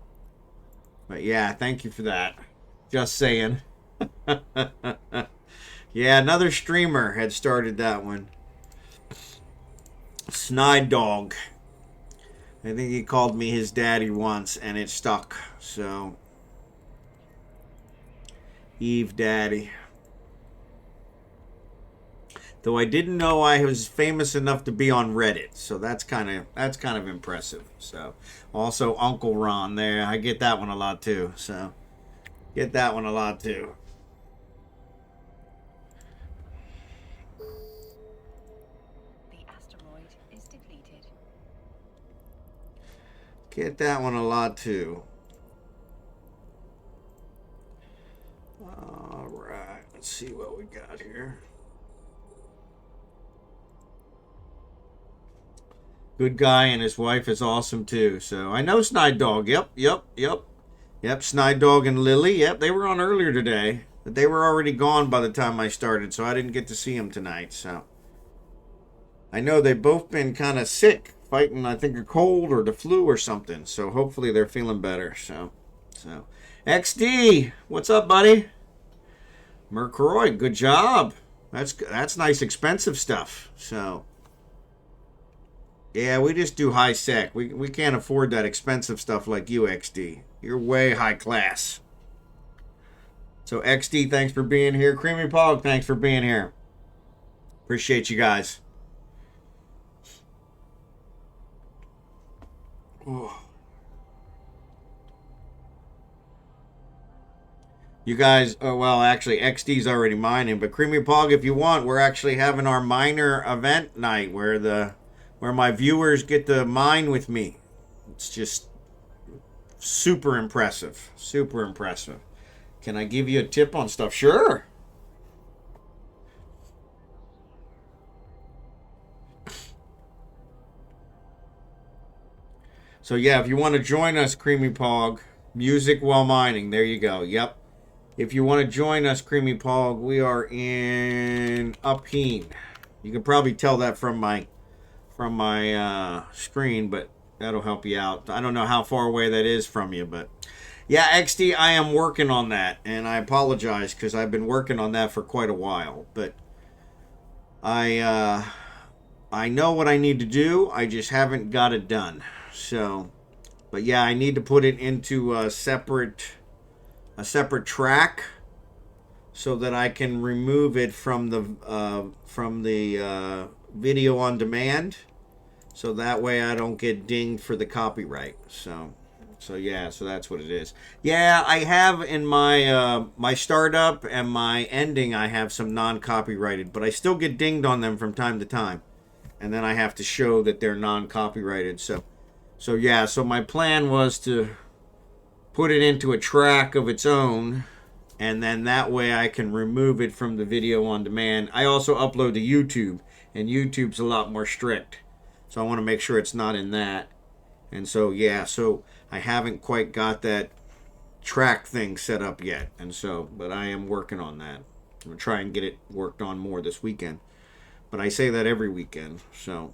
but yeah, thank you for that. Just saying. Yeah, another streamer had started that one. Snide Dog. I think he called me his daddy once, and it stuck. So, Eve Daddy. Though I didn't know I was famous enough to be on Reddit, so that's kind of impressive. So, also Uncle Ron there, I get that one a lot too. So, get that one a lot too. Get that one a lot too. All right, let's see what we got here. Good guy, and his wife is awesome too. So I know Snide Dog. Yep. Snide Dog and Lily. Yep, they were on earlier today, but they were already gone by the time I started, so I didn't get to see them tonight. So I know they've both been kind of sick, fighting, I think, a cold or the flu or something. So hopefully they're feeling better. So XD, what's up, buddy? Mercroy, good job. That's nice, expensive stuff. So yeah, we just do high sec. We can't afford that expensive stuff like you, XD. You're way high class. So XD, thanks for being here. Creamypog, thanks for being here. Appreciate you guys. Oh. You guys, well, actually, XD's already mining, but Creamypog, if you want, we're actually having our miner event night where my viewers get to mine with me. It's just super impressive. Super impressive. Can I give you a tip on stuff? Sure. So yeah, if you want to join us, Creamypog, music while mining. There you go. Yep. If you want to join us, Creamypog, we are in Upeen. You can probably tell that from my screen, but that'll help you out. I don't know how far away that is from you, but yeah, XD, I am working on that, and I apologize because I've been working on that for quite a while, but I know what I need to do. I just haven't got it done. So But yeah, I need to put it into a separate track so that I can remove it from the video on demand. So that way I don't get dinged for the copyright. So yeah, so that's what it is. Yeah, I have in my my startup and my ending, I have some non-copyrighted, but I still get dinged on them from time to time. And then I have to show that they're non-copyrighted. So yeah, so my plan was to put it into a track of its own, and then that way I can remove it from the video on demand. I also upload to YouTube, and YouTube's a lot more strict. So I want to make sure it's not in that. And so, yeah, so I haven't quite got that track thing set up yet. And so, but I am working on that. I'm going to try and get it worked on more this weekend. But I say that every weekend. So,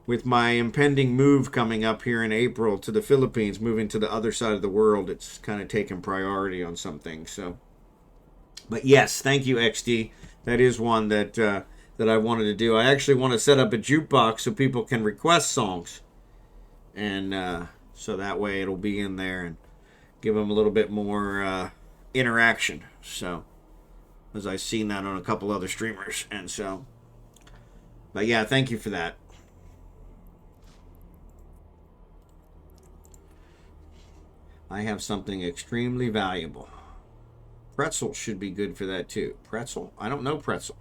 with my impending move coming up here in April to the Philippines, moving to the other side of the world, it's kind of taken priority on some things. So, but yes, thank you, XD. That is one that I wanted to do. I actually want to set up a jukebox so people can request songs, and so that way it'll be in there and give them a little bit more interaction. So, as I've seen that on a couple other streamers, and so, but yeah, thank you for that. I have something extremely valuable. Pretzel should be good for that too. Pretzel? I don't know pretzel.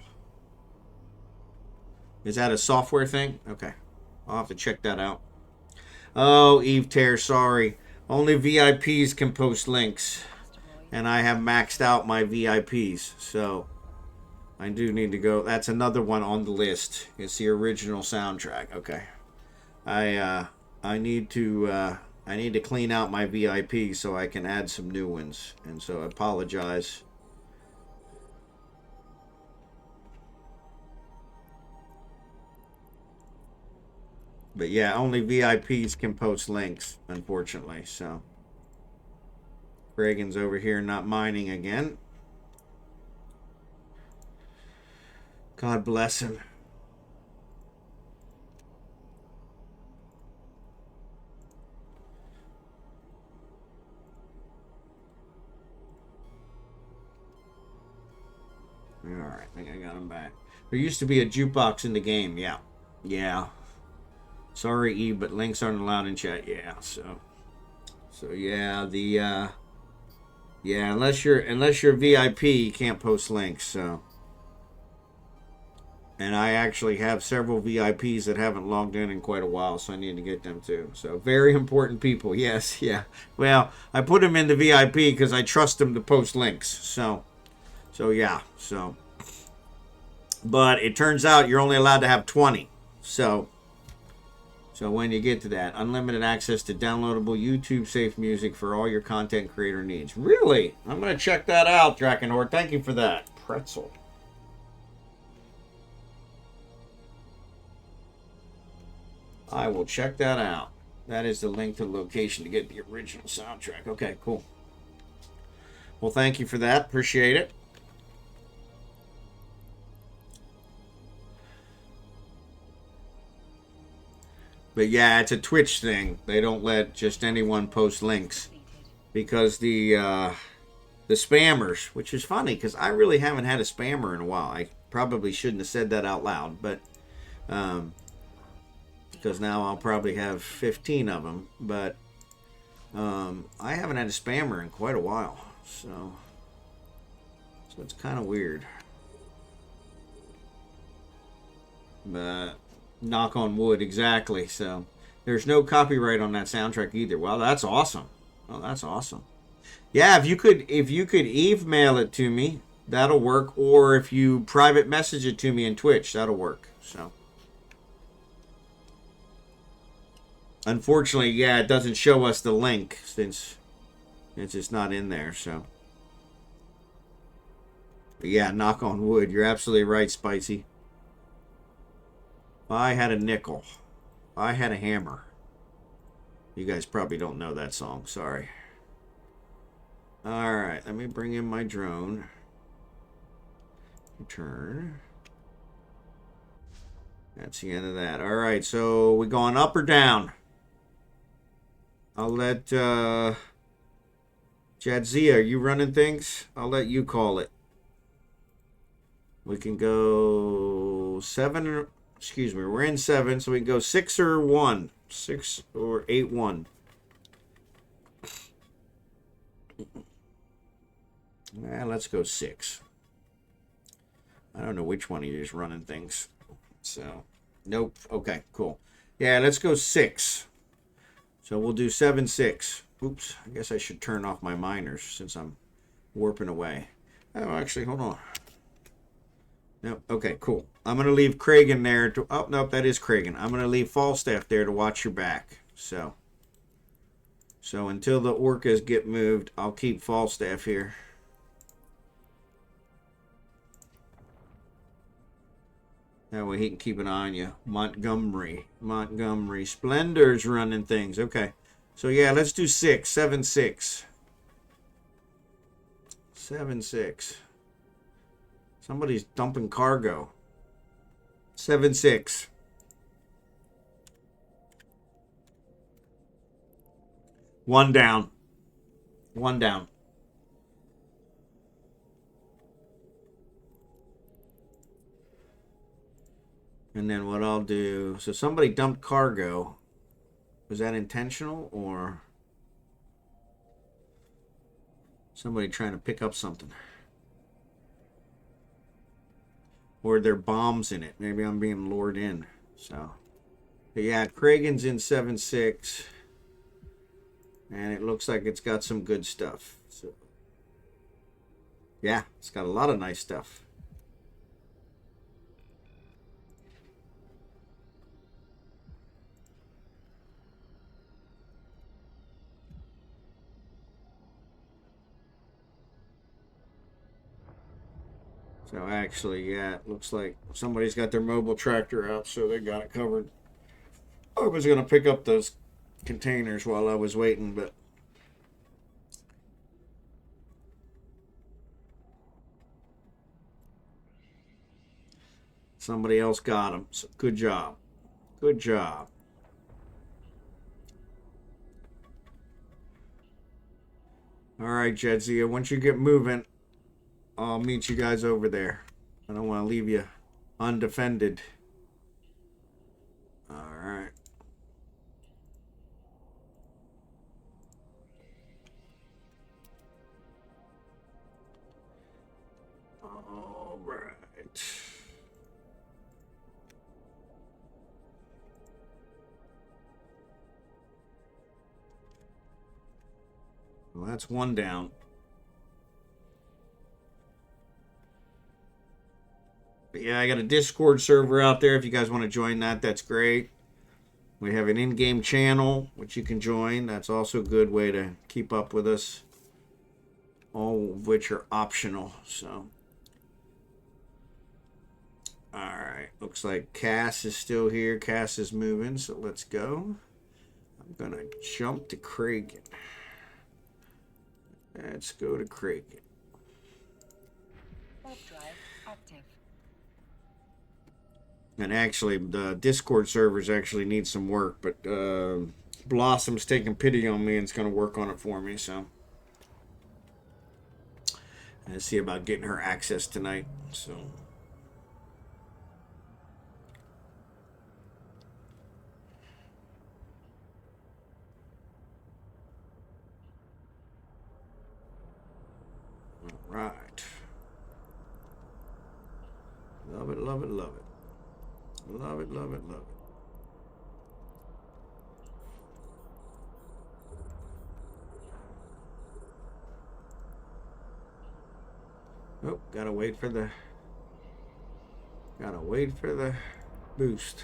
Is that a software thing? Okay. I'll have to check that out. Oh, EveTare, sorry. Only VIPs can post links. And I have maxed out my VIPs. So I do need to go. That's another one on the list. It's the original soundtrack. Okay. I need to clean out my VIP so I can add some new ones. And so I apologize. But yeah, only VIPs can post links, unfortunately. So Reagan's over here not mining again. God bless him. Alright, I think I got him back. There used to be a jukebox in the game, yeah. Yeah. Sorry, Eve, but links aren't allowed in chat. Yeah, so yeah, the yeah, unless you're VIP, you can't post links. So, and I actually have several VIPs that haven't logged in quite a while, so I need to get them too. So, very important people. Yes, yeah. Well, I put them in the VIP because I trust them to post links. So yeah. So, but it turns out you're only allowed to have 20. So when you get to that, unlimited access to downloadable YouTube-safe music for all your content creator needs. Really? I'm going to check that out, drachenhort. Thank you for that. Pretzel. I will check that out. That is the link to the location to get the original soundtrack. Okay, cool. Well, thank you for that. Appreciate it. But yeah, it's a Twitch thing. They don't let just anyone post links because the spammers, which is funny because I really haven't had a spammer in a while. I probably shouldn't have said that out loud, but because now I'll probably have 15 of them. But I haven't had a spammer in quite a while, so it's kind of weird. But knock on wood, exactly. So there's no copyright on that soundtrack either. Well, that's awesome. Oh, that's awesome. Yeah, if you could email it to me, that'll work. Or if you private message it to me in Twitch, that'll work. So unfortunately, yeah, it doesn't show us the link since it's not in there. So but yeah, knock on wood. You're absolutely right, Spicy. I had a nickel. I had a hammer. You guys probably don't know that song. Sorry. Alright, let me bring in my drone. Return. That's the end of that. Alright, so we going up or down? I'll let Jadzia, are you running things? I'll let you call it. We can go 7, excuse me, we're in 7, so we can go 6 or 1. 6 or 8-1. Let's go 6. I don't know which one of you is running things. So, nope. Okay, cool. Yeah, let's go 6. So we'll do 7-6. Oops, I guess I should turn off my miners since I'm warping away. Oh, actually, hold on. Nope. Okay, cool. I'm going to leave Kragan there to... Oh, nope, that is Kragan. I'm going to leave Falstaff there to watch your back. So until the orcas get moved, I'll keep Falstaff here. That way he can keep an eye on you. Montgomery. Splendor's running things. Okay. So, yeah, let's do 6. 7-6. 7-6. Somebody's dumping cargo. 7-6. One down. One down. And then what I'll do... So somebody dumped cargo. Was that intentional or... somebody trying to pick up something? Or there are bombs in it. Maybe I'm being lured in. So, but yeah, Kragan's in 7-6. And it looks like it's got some good stuff. So, yeah, it's got a lot of nice stuff. So actually, yeah, it looks like somebody's got their mobile tractor out, so they got it covered. I was going to pick up those containers while I was waiting, but... somebody else got them. So good job. Good job. All right, Jedzia, once you get moving, I'll meet you guys over there. I don't want to leave you undefended. All right. All right. Well, that's one down. But yeah, I got a Discord server out there. If you guys want to join that, that's great. We have an in-game channel, which you can join. That's also a good way to keep up with us. All of which are optional. So, all right. Looks like Cass is still here. Cass is moving, so let's go. I'm going to jump to Kragan. Let's go to Kragan. Warp drive active. And actually, the Discord servers actually need some work, but Blossom's taking pity on me and is going to work on it for me, so. Let's see about getting her access tonight, so. All right. Love it, love it, love it. Love it, love it, love it. Oh, gotta wait for the boost.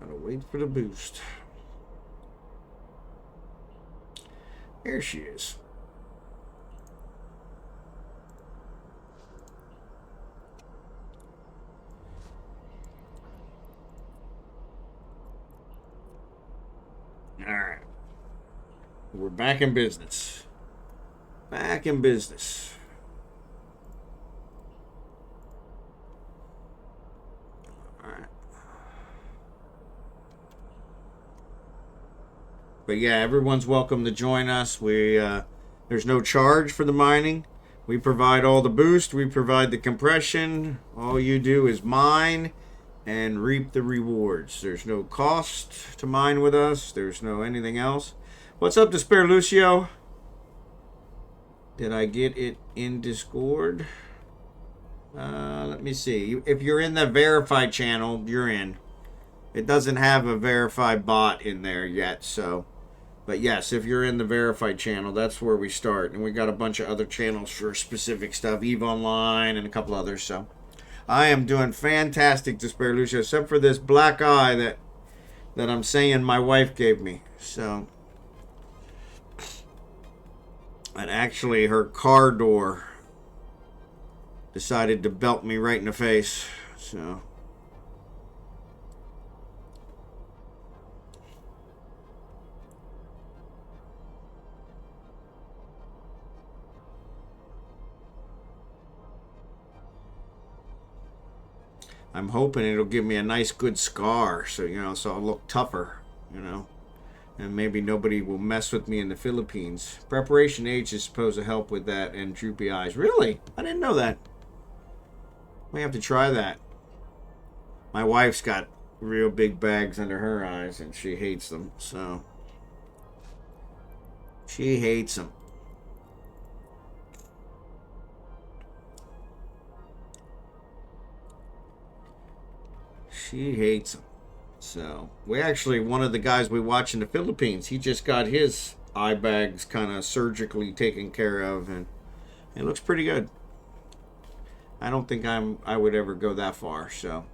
Gotta wait for the boost. There she is. All right. We're back in business. Back in business. But yeah, everyone's welcome to join us. There's no charge for the mining. We provide all the boost. We provide the compression. All you do is mine and reap the rewards. There's no cost to mine with us. There's no anything else. What's up, DespairLucio? Did I get it in Discord? Let me see. If you're in the verified channel, you're in. It doesn't have a verified bot in there yet, so. But yes, if you're in the verified channel, that's where we start. And we got a bunch of other channels for specific stuff, EveOnline and a couple others. So I am doing fantastic, DespairLucio, except for this black eye that I'm saying my wife gave me. So, and actually her car door decided to belt me right in the face. So. I'm hoping it'll give me a nice good scar, so so I'll look tougher, and maybe nobody will mess with me in the Philippines. Preparation H is supposed to help with that and droopy eyes. Really? I didn't know that. We have to try that. My wife's got real big bags under her eyes and she hates them, so she hates them. She hates them. So, one of the guys we watch in the Philippines, he just got his eye bags kind of surgically taken care of, and it looks pretty good. I don't think I would ever go that far, so.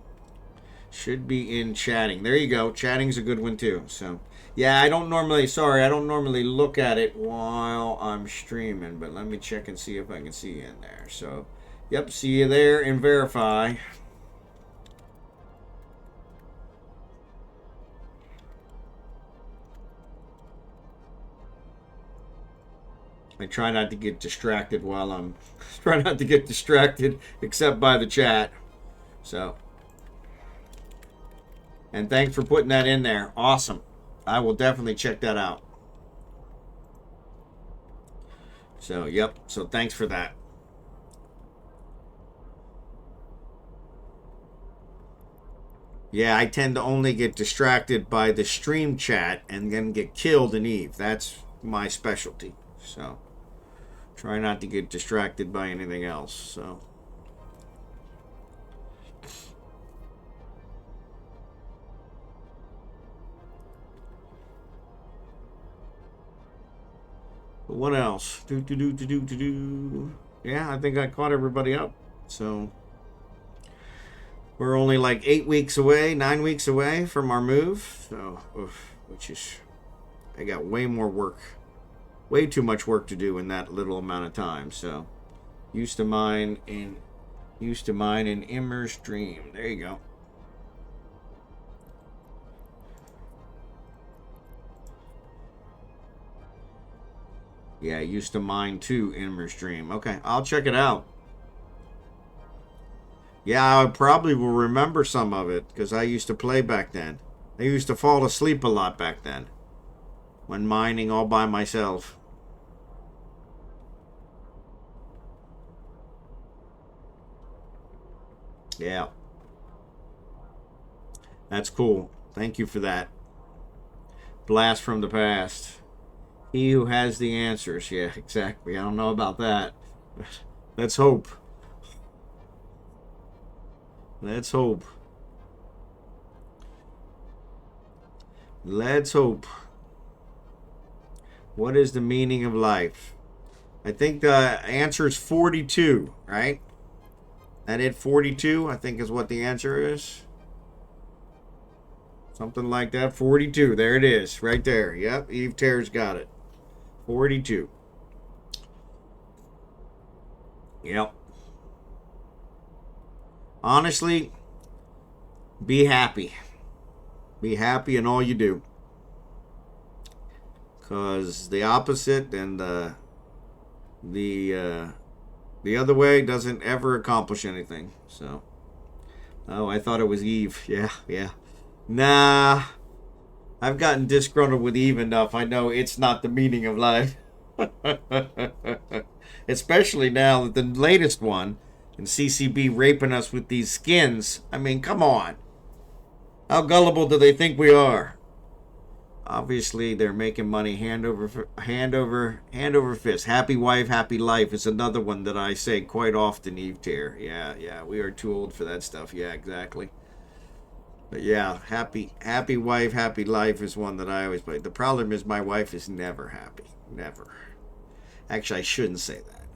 Should be in chatting. There you go. Chatting's a good one too. So, yeah, I don't normally look at it while I'm streaming, but let me check and see if I can see you in there. So, yep, see you there and verify. I try not to get distracted while I'm try not to get distracted except by the chat. So, and thanks for putting that in there. Awesome. I will definitely check that out. So, yep. So, thanks for that. Yeah, I tend to only get distracted by the stream chat and then get killed in Eve. That's my specialty. So, try not to get distracted by anything else. So, but what else? Yeah, I think I caught everybody up. So, we're only like 9 weeks away from our move. So, which is, I got way too much work to do in that little amount of time. So, used to mine in Immer's Dream. There you go. Yeah, used to mine too, Immer's Dream. Okay, I'll check it out. Yeah, I probably will remember some of it because I used to play back then. I used to fall asleep a lot back then when mining all by myself. Yeah. That's cool. Thank you for that. Blast from the past. He who has the answers. Yeah, exactly. I don't know about that. Let's hope. Let's hope. Let's hope. What is the meaning of life? I think the answer is 42, right? That it, 42, I think is what the answer is. Something like that. 42. There it is. Right there. Yep. EveTare's got it. 42. Yep. Honestly, be happy. Be happy in all you do. Because the opposite and the other way doesn't ever accomplish anything. So, oh, I thought it was Eve. Yeah. Nah. I've gotten disgruntled with Eve enough. I know it's not the meaning of life. Especially now that the latest one, and CCB raping us with these skins. I mean, come on. How gullible do they think we are? Obviously, they're making money hand over fist. Happy wife, happy life is another one that I say quite often. EveTare. Yeah, we are too old for that stuff. Yeah, exactly. But yeah, happy wife, happy life is one that I always play. The problem is my wife is never happy. Never. Actually, I shouldn't say that.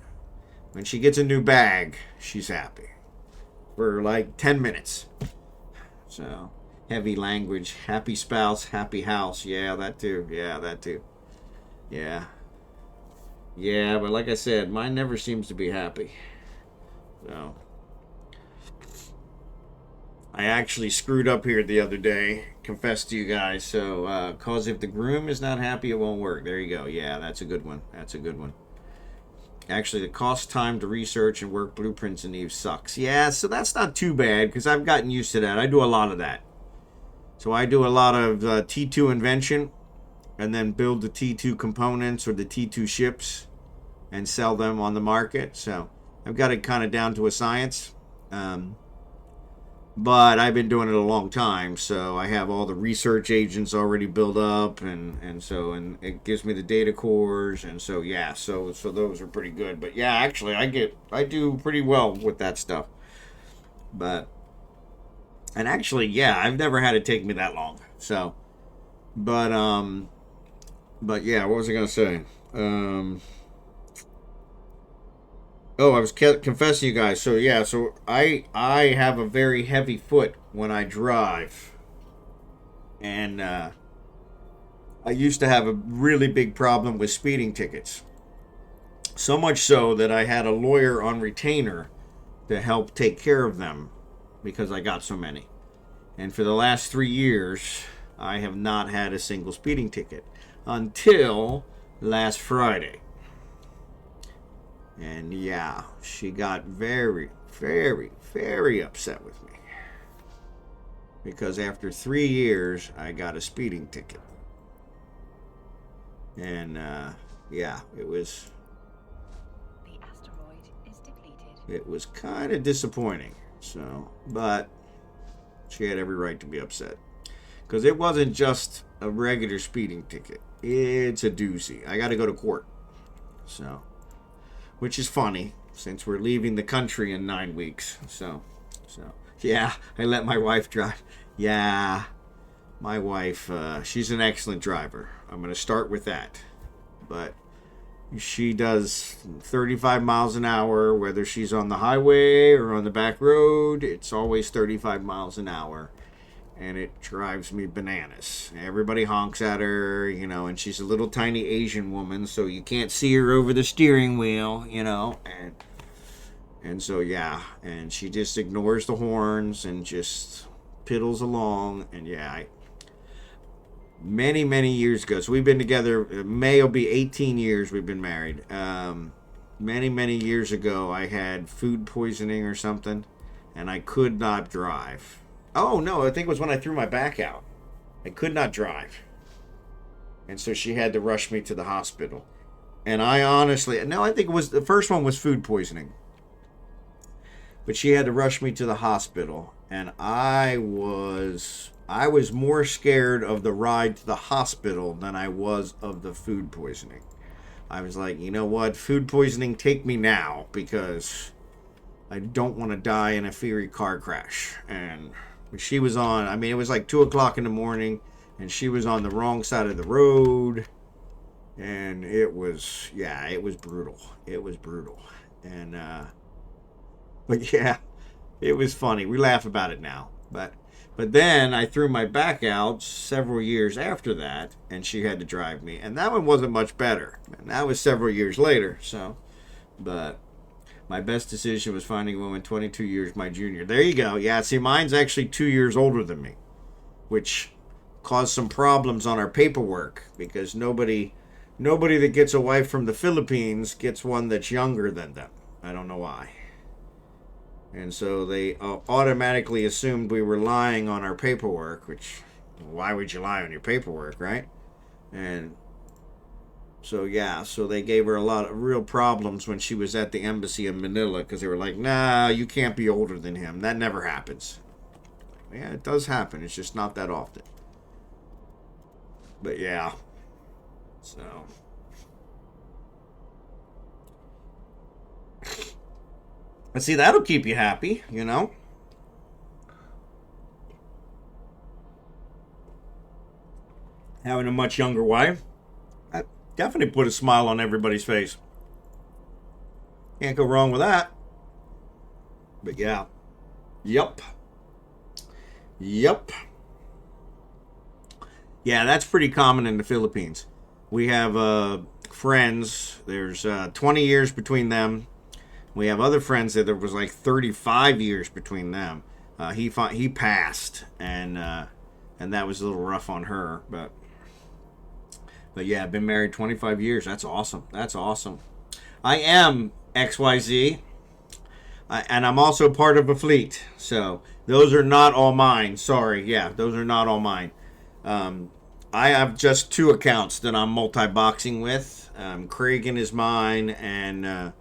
When she gets a new bag, she's happy. For like 10 minutes. So, heavy language. Happy spouse, happy house. Yeah, that too. Yeah. Yeah, but like I said, mine never seems to be happy. So, I actually screwed up here the other day. Confess to you guys. So, cause if the groom is not happy, it won't work. There you go. Yeah, that's a good one. Actually, the cost time to research and work blueprints in Eve sucks. Yeah, so that's not too bad because I've gotten used to that. I do a lot of that. So I do a lot of T2 invention and then build the T2 components or the T2 ships and sell them on the market. So I've got it kind of down to a science. But I've been doing it a long time, so I have all the research agents already built up, and it gives me the data cores, and so yeah, so those are pretty good. But yeah, actually, I do pretty well with that stuff. But yeah, I've never had it take me that long. So, but yeah, what was I gonna say? Oh, I was confessing you guys. So yeah, so I have a very heavy foot when I drive, and I used to have a really big problem with speeding tickets. So much so that I had a lawyer on retainer to help take care of them because I got so many. And for the last 3 years, I have not had a single speeding ticket until last Friday. And yeah, she got very, very, very upset with me. Because after 3 years, I got a speeding ticket. And yeah, it was... The asteroid is depleted. It was kind of disappointing. So, but she had every right to be upset. Because it wasn't just a regular speeding ticket. It's a doozy. I got to go to court. So... Which is funny, since we're leaving the country in 9 weeks. So, yeah, I let my wife drive. Yeah, my wife, she's an excellent driver. I'm going to start with that. But she does 35 miles an hour, whether she's on the highway or on the back road. It's always 35 miles an hour. And it drives me bananas. Everybody honks at her, and she's a little tiny Asian woman, so you can't see her over the steering wheel, and so yeah, and she just ignores the horns and just piddles along, and yeah, many years ago, so we've been together, May will be 18 years we've been married. Many years ago, I had food poisoning or something, and I could not drive. Oh, no, I think it was when I threw my back out. I could not drive. And so she had to rush me to the hospital. And I honestly... No, I think it was... The first one was food poisoning. But she had to rush me to the hospital. And I was more scared of the ride to the hospital than I was of the food poisoning. I was like, you know what? Food poisoning, take me now. Because I don't want to die in a fiery car crash. And... She was on, it was like 2 o'clock in the morning, and she was on the wrong side of the road, and it was brutal. It was brutal. And, but yeah, it was funny. We laugh about it now. But then I threw my back out several years after that, and she had to drive me. And that one wasn't much better. And that was several years later, so, but... My best decision was finding a woman 22 years my junior. There you go. Yeah, see, mine's actually 2 years older than me, which caused some problems on our paperwork because nobody that gets a wife from the Philippines gets one that's younger than them. I don't know why. And so they automatically assumed we were lying on our paperwork, which, why would you lie on your paperwork, right? And so, yeah, so they gave her a lot of real problems when she was at the embassy in Manila because they were like, nah, you can't be older than him. That never happens. Yeah, it does happen. It's just not that often. But, yeah. So. And see, that'll keep you happy, you know? Having a much younger wife. That definitely put a smile on everybody's face. Can't go wrong with that. But yeah. Yep. Yep. Yeah, that's pretty common in the Philippines. We have friends. There's 20 years between them. We have other friends that there was like 35 years between them. He passed, and that was a little rough on her. But yeah, I've been married 25 years. That's awesome. That's awesome. I am XYZ, and I'm also part of a fleet. So those are not all mine. Sorry. Yeah, those are not all mine. I have just 2 accounts that I'm multi-boxing with. Kragan is mine, and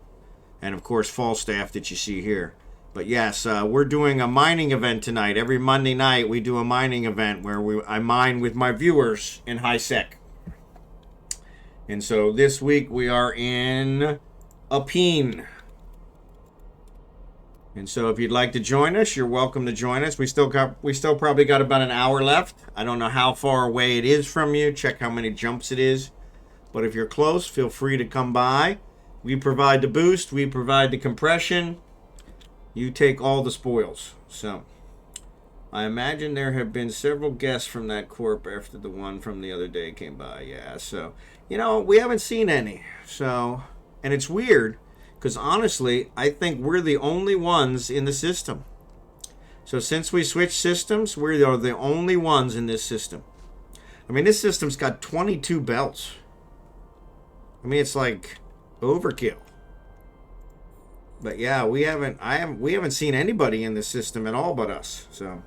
of course Falstaff that you see here. But yes, we're doing a mining event tonight. Every Monday night we do a mining event where I mine with my viewers in high sec. And so this week we are in Apeen. And so if you'd like to join us, you're welcome to join us. We still probably got about an hour left. I don't know how far away it is from you. Check how many jumps it is. But if you're close, feel free to come by. We provide the boost. We provide the compression. You take all the spoils. So I imagine there have been several guests from that corp after the one from the other day came by. Yeah, so, you know, we haven't seen any. So, and it's weird because honestly, I think we're the only ones in the system. So since we switched systems, we are the only ones in this system. I mean, this system's got 22 belts. I mean, it's like overkill. But yeah, we haven't seen anybody in the system at all but us. So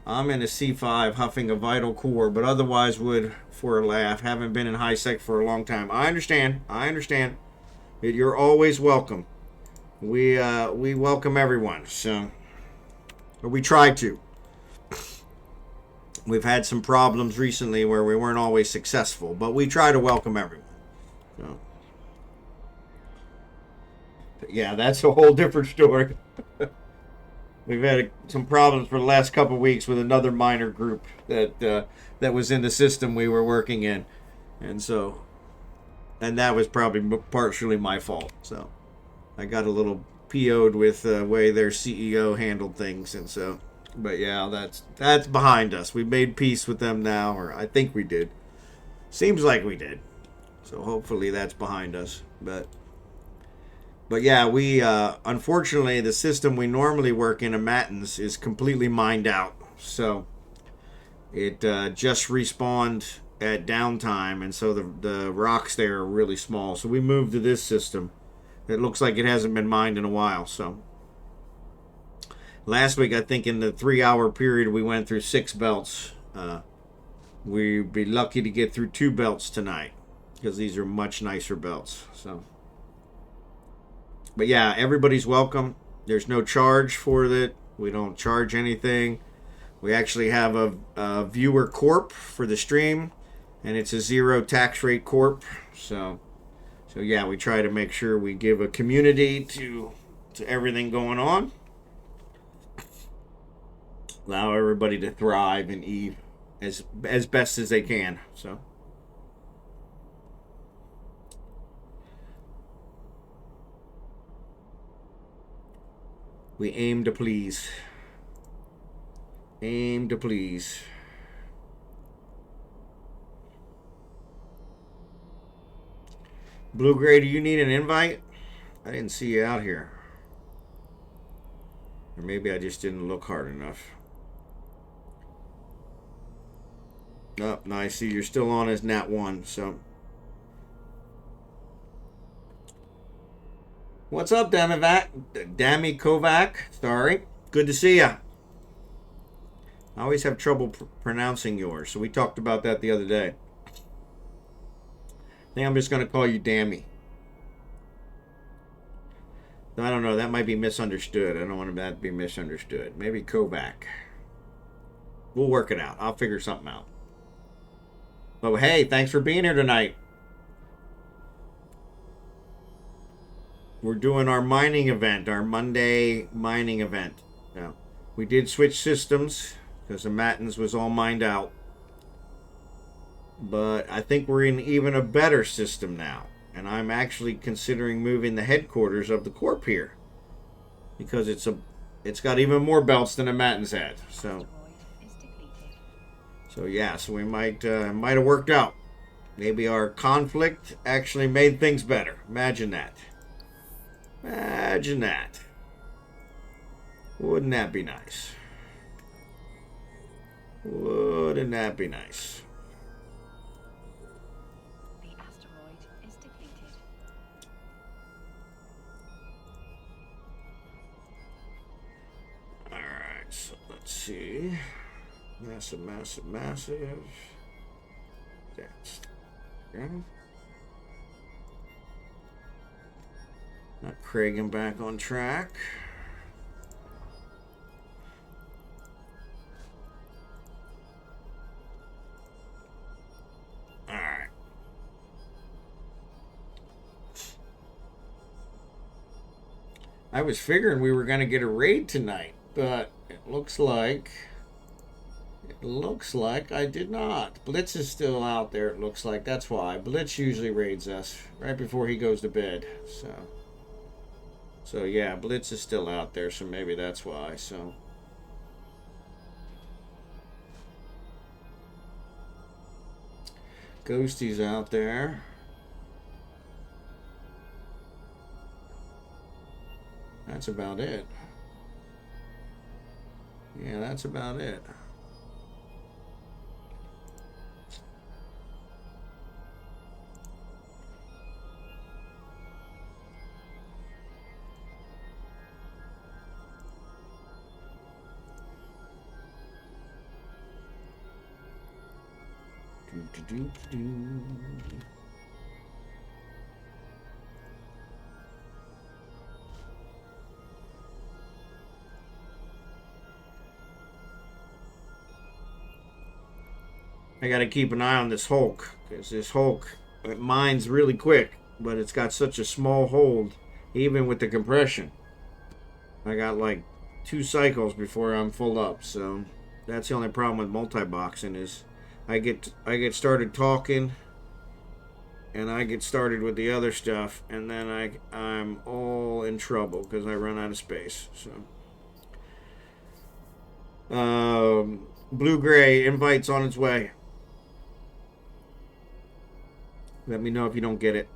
I'm in a C5 huffing a vital core, but otherwise would for a laugh. Haven't been in high sec for a long time. I understand. You're always welcome. We welcome everyone. So, or we try to. We've had some problems recently where we weren't always successful, but we try to welcome everyone. So, yeah, that's a whole different story. We've had some problems for the last couple of weeks with another minor group that was in the system we were working in, and that was probably partially my fault. So I got a little PO'd with the way their CEO handled things, and so. But yeah, that's behind us. We made peace with them now, or I think we did. Seems like we did. So hopefully that's behind us. But yeah, we unfortunately the system we normally work in Matins is completely mined out. So it just respawned at downtime, and so the rocks there are really small. So we moved to this system. It looks like it hasn't been mined in a while. So last week, I think in the 3-hour period, we went through 6 belts. We'd be lucky to get through 2 belts tonight because these are much nicer belts. So. But yeah, everybody's welcome. There's no charge for it. We don't charge anything. We actually have a viewer corp for the stream, and it's a 0 tax rate corp. So yeah, we try to make sure we give a community to everything going on. Allow everybody to thrive in Eve as best as they can. So. We aim to please. Aim to please. Blue Gray, do you need an invite? I didn't see you out here. Or maybe I just didn't look hard enough. Oh, no, I see you're still on as Nat 1, so. What's up, damikovac? Sorry. Good to see ya. I always have trouble pronouncing yours, so we talked about that the other day. I think I'm just going to call you Dammy. I don't know, that might be misunderstood. I don't want that to be misunderstood. Maybe Kovac. We'll work it out. I'll figure something out. But hey, thanks for being here tonight. We're doing our mining event, our Monday mining event. Now, we did switch systems because the Matins was all mined out. But I think we're in even a better system now. And I'm actually considering moving the headquarters of the Corp here. Because it's got even more belts than the Matins had. So yeah, so we might have worked out. Maybe our conflict actually made things better. Imagine that. Imagine that. Wouldn't that be nice? Wouldn't that be nice? The asteroid is depleted. Alright, so let's see. Massive, massive, massive. That's... Yeah. Not Craig back on track. Alright. I was figuring we were going to get a raid tonight, but it looks like I did not. Blitz is still out there, it looks like. That's why. Blitz usually raids us right before he goes to bed. So yeah, Blitz is still out there, so maybe that's why. So Ghosty's out there. That's about it. Yeah, that's about it. I gotta keep an eye on this Hulk, because this Hulk, it mines really quick, but it's got such a small hold, even with the compression. I got like 2 cycles before I'm full up, so that's the only problem with multi-boxing is I get started talking, and I get started with the other stuff, and then I'm all in trouble because I run out of space. So, Blue-Gray invite's on its way. Let me know if you don't get it.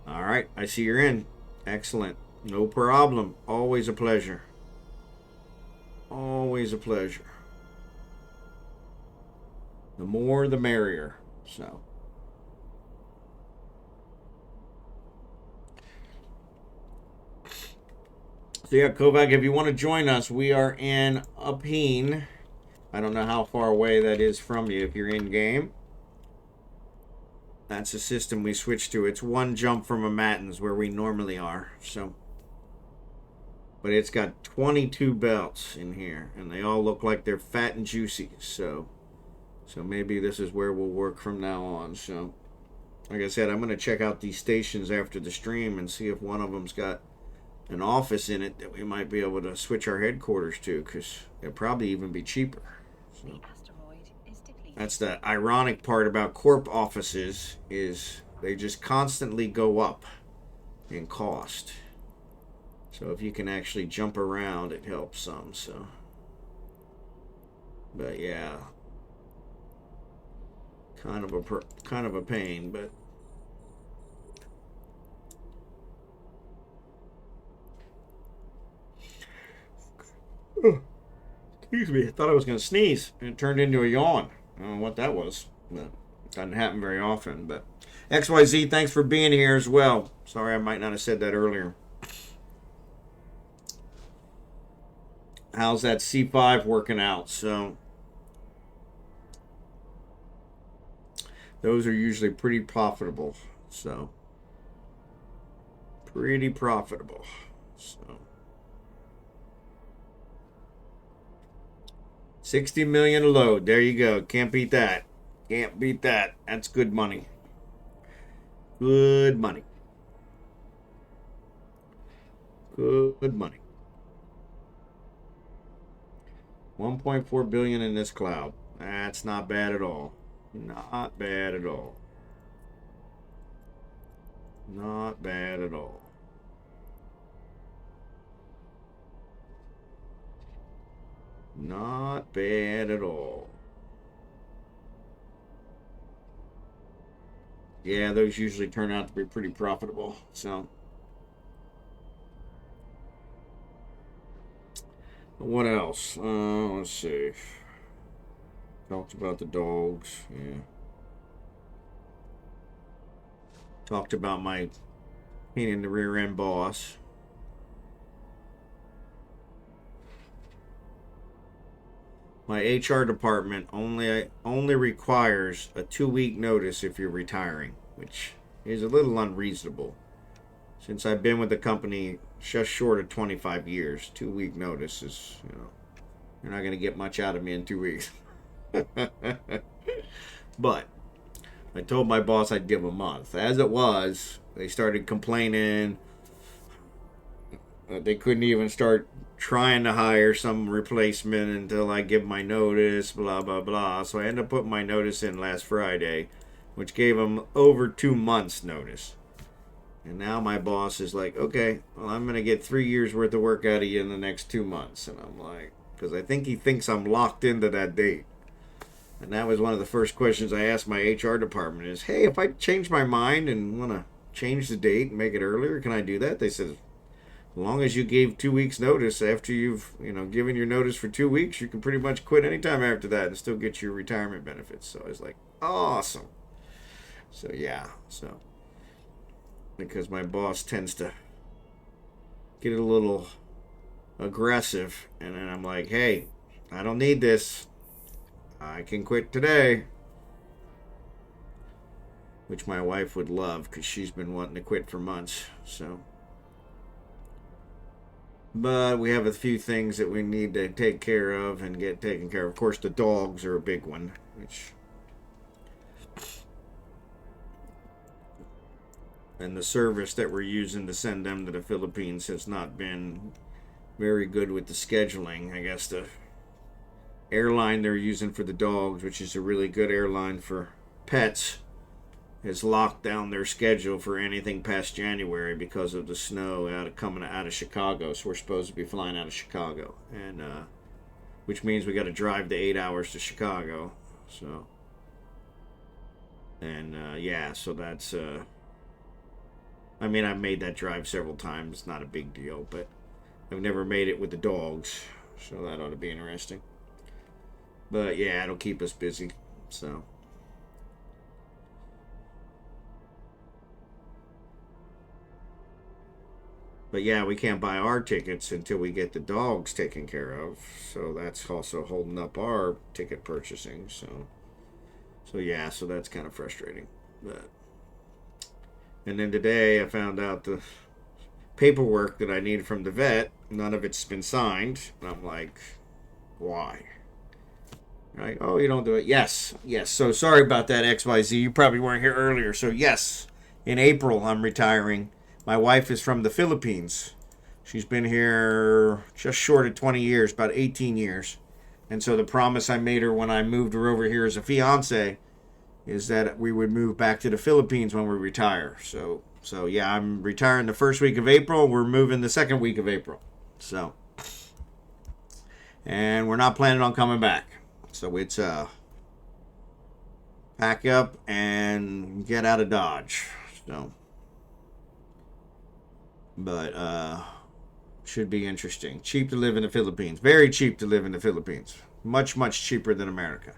All right, I see you're in. Excellent. No problem. Always a pleasure. Always a pleasure. The more, the merrier. So yeah, Kovac, if you want to join us, we are in Upeen. I don't know how far away that is from you if you're in game. That's the system we switched to. It's one jump from a Matins where we normally are. So, but it's got 22 belts in here, and they all look like they're fat and juicy. So maybe this is where we'll work from now on. So, like I said, I'm going to check out these stations after the stream and see if one of them's got an office in it that we might be able to switch our headquarters to, because it'll probably even be cheaper. So, The asteroid is depleted. that's the ironic part about corp offices, is they just constantly go up in cost. So if you can actually jump around, it helps some. So, but yeah, kind of a pain, but. Excuse me, I thought I was going to sneeze, and it turned into a yawn. I don't know what that was. But it doesn't happen very often. But XYZ, thanks for being here as well. Sorry I might not have said that earlier. how's that C5 working out? So those are usually pretty profitable. So pretty profitable. So 60 million a load. There you go. Can't beat that. Can't beat that. That's good money. Good money. Good money. 1.4 billion in this cloud. That's not bad at all. Not bad at all. Not bad at all. Not bad at all. Yeah, those usually turn out to be pretty profitable. So, what else? Let's see. Talked about the dogs. Yeah. Talked about my pain in the rear end boss. My HR department only requires a 2-week notice if you're retiring, which is a little unreasonable. Since I've been with the company just short of 25 years, 2-week notice is, you're not going to get much out of me in 2 weeks. But I told my boss I'd give a month. As it was, they started complaining. They couldn't even start trying to hire some replacement until I give my notice, blah, blah, blah. So I ended up putting my notice in last Friday, which gave them over 2 months notice. And now my boss is like, okay, well, I'm going to get 3 years worth of work out of you in the next 2 months. And I'm like, because I think he thinks I'm locked into that date. And that was one of the first questions I asked my HR department is, hey, if I change my mind and want to change the date and make it earlier, can I do that? They said, as long as you gave 2 weeks notice after you've, given your notice for 2 weeks, you can pretty much quit anytime after that and still get your retirement benefits. So I was like, awesome. So yeah, because my boss tends to get a little aggressive, and then I'm like, hey, I don't need this. I can quit today. Which my wife would love because she's been wanting to quit for months. So, but we have a few things that we need to take care of and get taken care of. Of course, the dogs are a big one, and the service that we're using to send them to the Philippines has not been very good with the scheduling. I guess the airline they're using for the dogs, which is a really good airline for pets, has locked down their schedule for anything past January because of the snow coming out of Chicago. So we're supposed to be flying out of Chicago, and which means we got to drive the 8 hours to Chicago. So, and yeah, so that's I mean, I've made that drive several times. It's not a big deal, but I've never made it with the dogs, so that ought to be interesting. But yeah, it'll keep us busy. So. But yeah, we can't buy our tickets until we get the dogs taken care of. So that's also holding up our ticket purchasing. So yeah, so that's kind of frustrating. And then today I found out the paperwork that I needed from the vet, none of it's been signed. And I'm like, why? Right? Oh, you don't do it. Yes. So sorry about that, XYZ. You probably weren't here earlier. So yes, in April I'm retiring. My wife is from the Philippines. She's been here just short of 20 years, about 18 years. And so the promise I made her when I moved her over here as a fiance is that we would move back to the Philippines when we retire. So yeah, I'm retiring the first week of April. We're moving the second week of April. So, and we're not planning on coming back. So it's pack up and get out of Dodge. So, but should be interesting. Cheap to live in the Philippines. Very cheap to live in the Philippines. Much cheaper than America.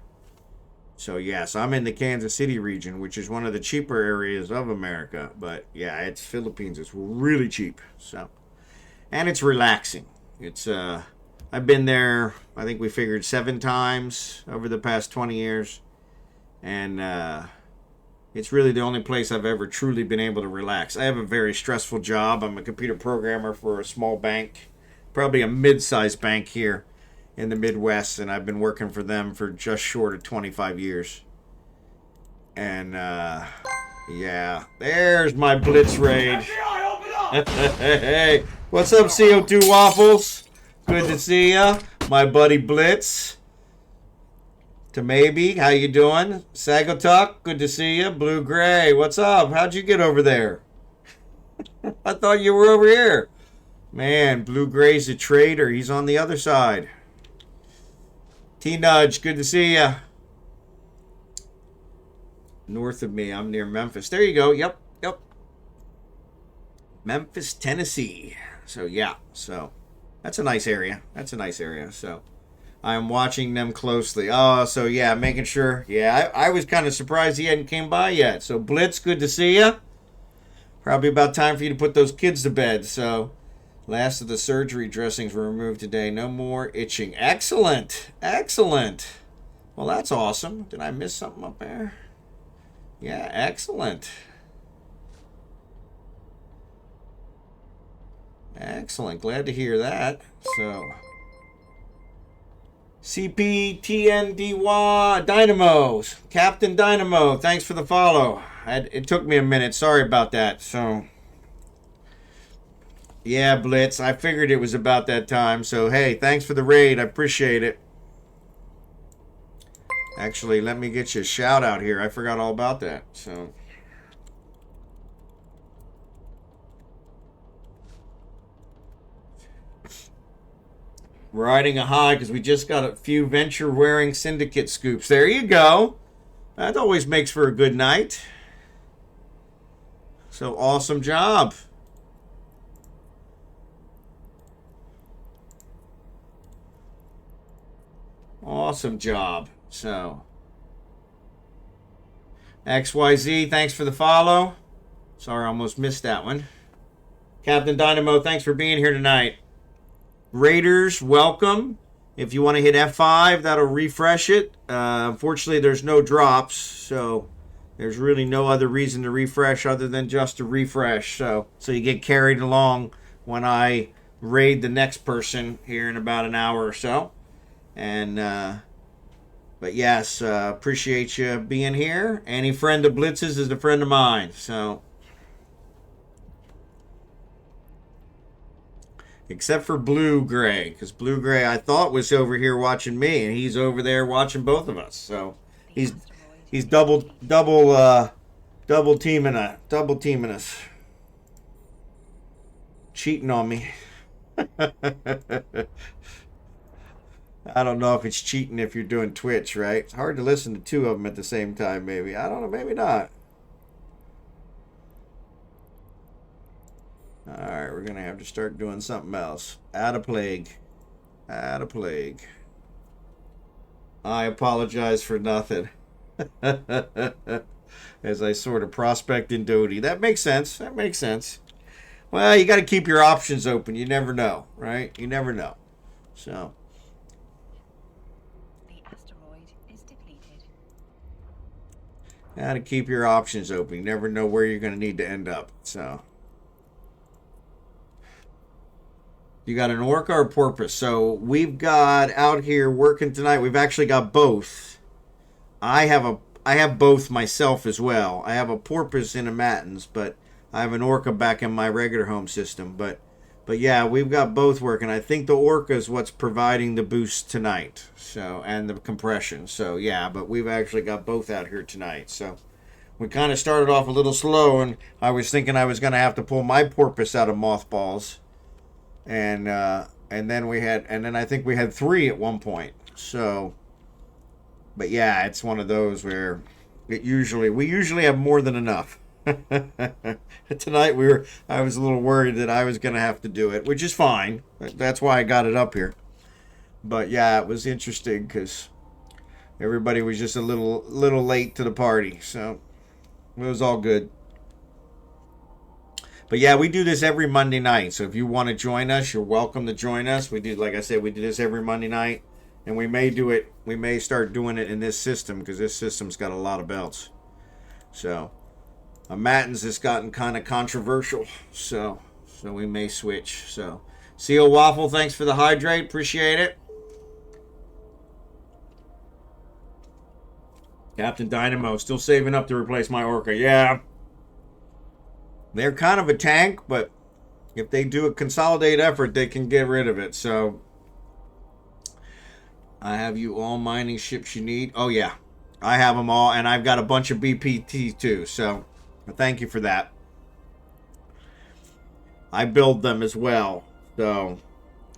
So yes, I'm in the Kansas City region, which is one of the cheaper areas of America. But yeah, it's Philippines. It's really cheap. So, and it's relaxing. It's I've been there, I think we figured 7 times over the past 20 years. And it's really the only place I've ever truly been able to relax. I have a very stressful job. I'm a computer programmer for a small bank, probably a mid-sized bank here in the Midwest, and I've been working for them for just short of 25 years. And yeah, there's my Blitz raid. Hey, what's up, CO2 Waffles? Good to see ya, my buddy Blitz. TehMabe, how you doing? Sagotuc, good to see you. Blue Gray, what's up? How'd you get over there? I thought you were over here. Man, Blue Gray's a traitor. He's on the other side. TTNuge, good to see ya. North of me, I'm near Memphis. There you go. Yep. Memphis, Tennessee. So yeah, so that's a nice area. So I'm watching them closely. Oh, so yeah, making sure. Yeah, I was kind of surprised he hadn't came by yet. So Blitz, good to see ya. Probably about time for you to put those kids to bed. So last of the surgery dressings were removed today. No more itching. Excellent. Well, that's awesome. Did I miss something up there? Yeah, excellent. Glad to hear that. So, CptnDynamo, CptnDynamo, thanks for the follow. It took me a minute. Sorry about that. So, yeah, Blitz, I figured it was about that time. So, hey, thanks for the raid. I appreciate it. Actually, let me get you a shout out here. I forgot all about that. So, riding a high because we just got a few venture wearing syndicate scoops. There you go. That always makes for a good night. So awesome job. Awesome job. So XYZ, thanks for the follow. Sorry, I almost missed that one. CptnDynamo, thanks for being here tonight. Raiders, welcome. If you want to hit F5, that'll refresh it. Unfortunately, there's no drops, so there's really no other reason to refresh other than just to refresh. So you get carried along when I raid the next person here in about an hour or so. And but yes, appreciate you being here. Any friend of Blitz's is a friend of mine. So, except for Blue Gray, because Blue Gray I thought was over here watching me, and he's over there watching both of us. So he's double teaming us, cheating on me. I don't know if it's cheating if you're doing Twitch, right? It's hard to listen to 2 of them at the same time, maybe. I don't know, maybe not. Alright, we're going to have to start doing something else. Add a plague. I apologize for nothing. As I sort of prospect in Doty. That makes sense. Well, you got to keep your options open. You never know, right? You never know. So... How to keep your options open. You never know where you're going to need to end up. So, you got an orca or porpoise? So we've got out here working tonight. We've actually got both. I have both myself as well. I have a porpoise in a matins, but I have an orca back in my regular home system. But yeah, we've got both working. I think the orca is what's providing the boost tonight. So, and the compression. So yeah, but we've actually got both out here tonight. So we kind of started off a little slow, and I was thinking I was going to have to pull my porpoise out of mothballs, and then I think we had 3 at one point. So, but yeah, it's one of those where we usually have more than enough. Tonight I was a little worried that I was going to have to do it, which is fine. That's why I got it up here. But yeah, it was interesting because everybody was just a little late to the party, so it was all good. But yeah, we do this every Monday night. So if you want to join us, you're welcome to join us. We do, like I said, we do this every Monday night. And we may do it, we may start doing it in this system because this system's got a lot of belts. So, Matins has gotten kind of controversial. So we may switch. So, CO Waffle, thanks for the hydrate. Appreciate it. CptnDynamo, still saving up to replace my Orca. Yeah. They're kind of a tank, but if they do a consolidated effort, they can get rid of it. So, I have you all mining ships you need. Oh, yeah. I have them all, and I've got a bunch of BPT too. So, thank you for that. I build them as well. So,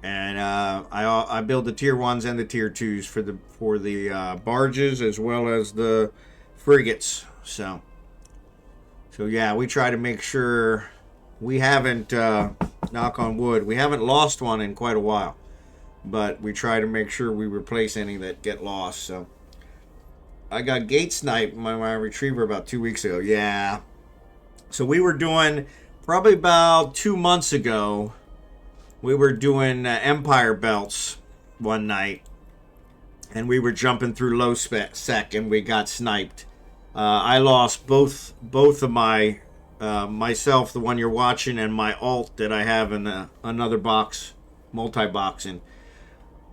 and I build the tier 1s and the tier 2s for the barges as well as the frigates. So yeah, we try to make sure we haven't, knock on wood, we haven't lost one in quite a while. But we try to make sure we replace any that get lost. So I got gate sniped my retriever about 2 weeks ago. Yeah. So we were doing, probably about 2 months ago, we were doing Empire belts one night. And we were jumping through low sec and we got sniped. I lost both of my, myself, the one you're watching, and my alt that I have in another box, multi-boxing.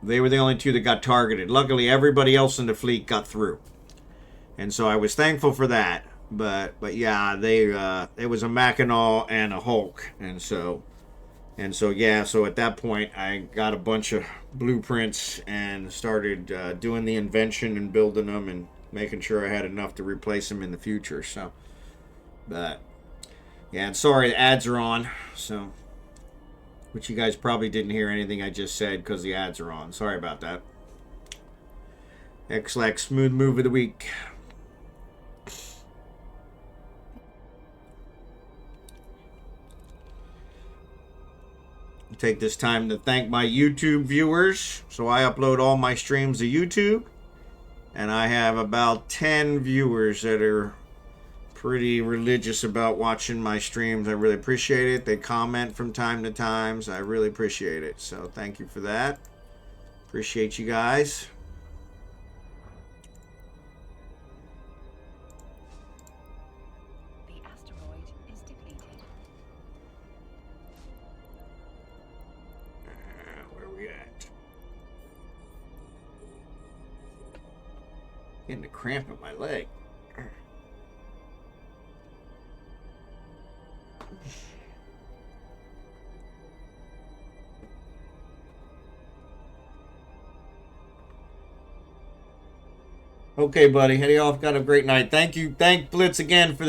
They were the only two that got targeted. Luckily, everybody else in the fleet got through. And so I was thankful for that. But yeah, it was a Mackinac and a Hulk. And so yeah, so at that point, I got a bunch of blueprints and started doing the invention and building them and making sure I had enough to replace them in the future. So, but yeah, and sorry, the ads are on. So, which you guys probably didn't hear anything I just said because the ads are on. Sorry about that. xLex, smooth move of the week. Take this time to thank my YouTube viewers. So I upload all my streams to YouTube. And I have about 10 viewers that are pretty religious about watching my streams. I really appreciate it. They comment from time to time. So I really appreciate it. So thank you for that. Appreciate you guys. The asteroid is depleted. Where are we at? Getting a cramp in my leg. Okay, buddy, heading off. Got a great night. Thank you. Thank Blitz again for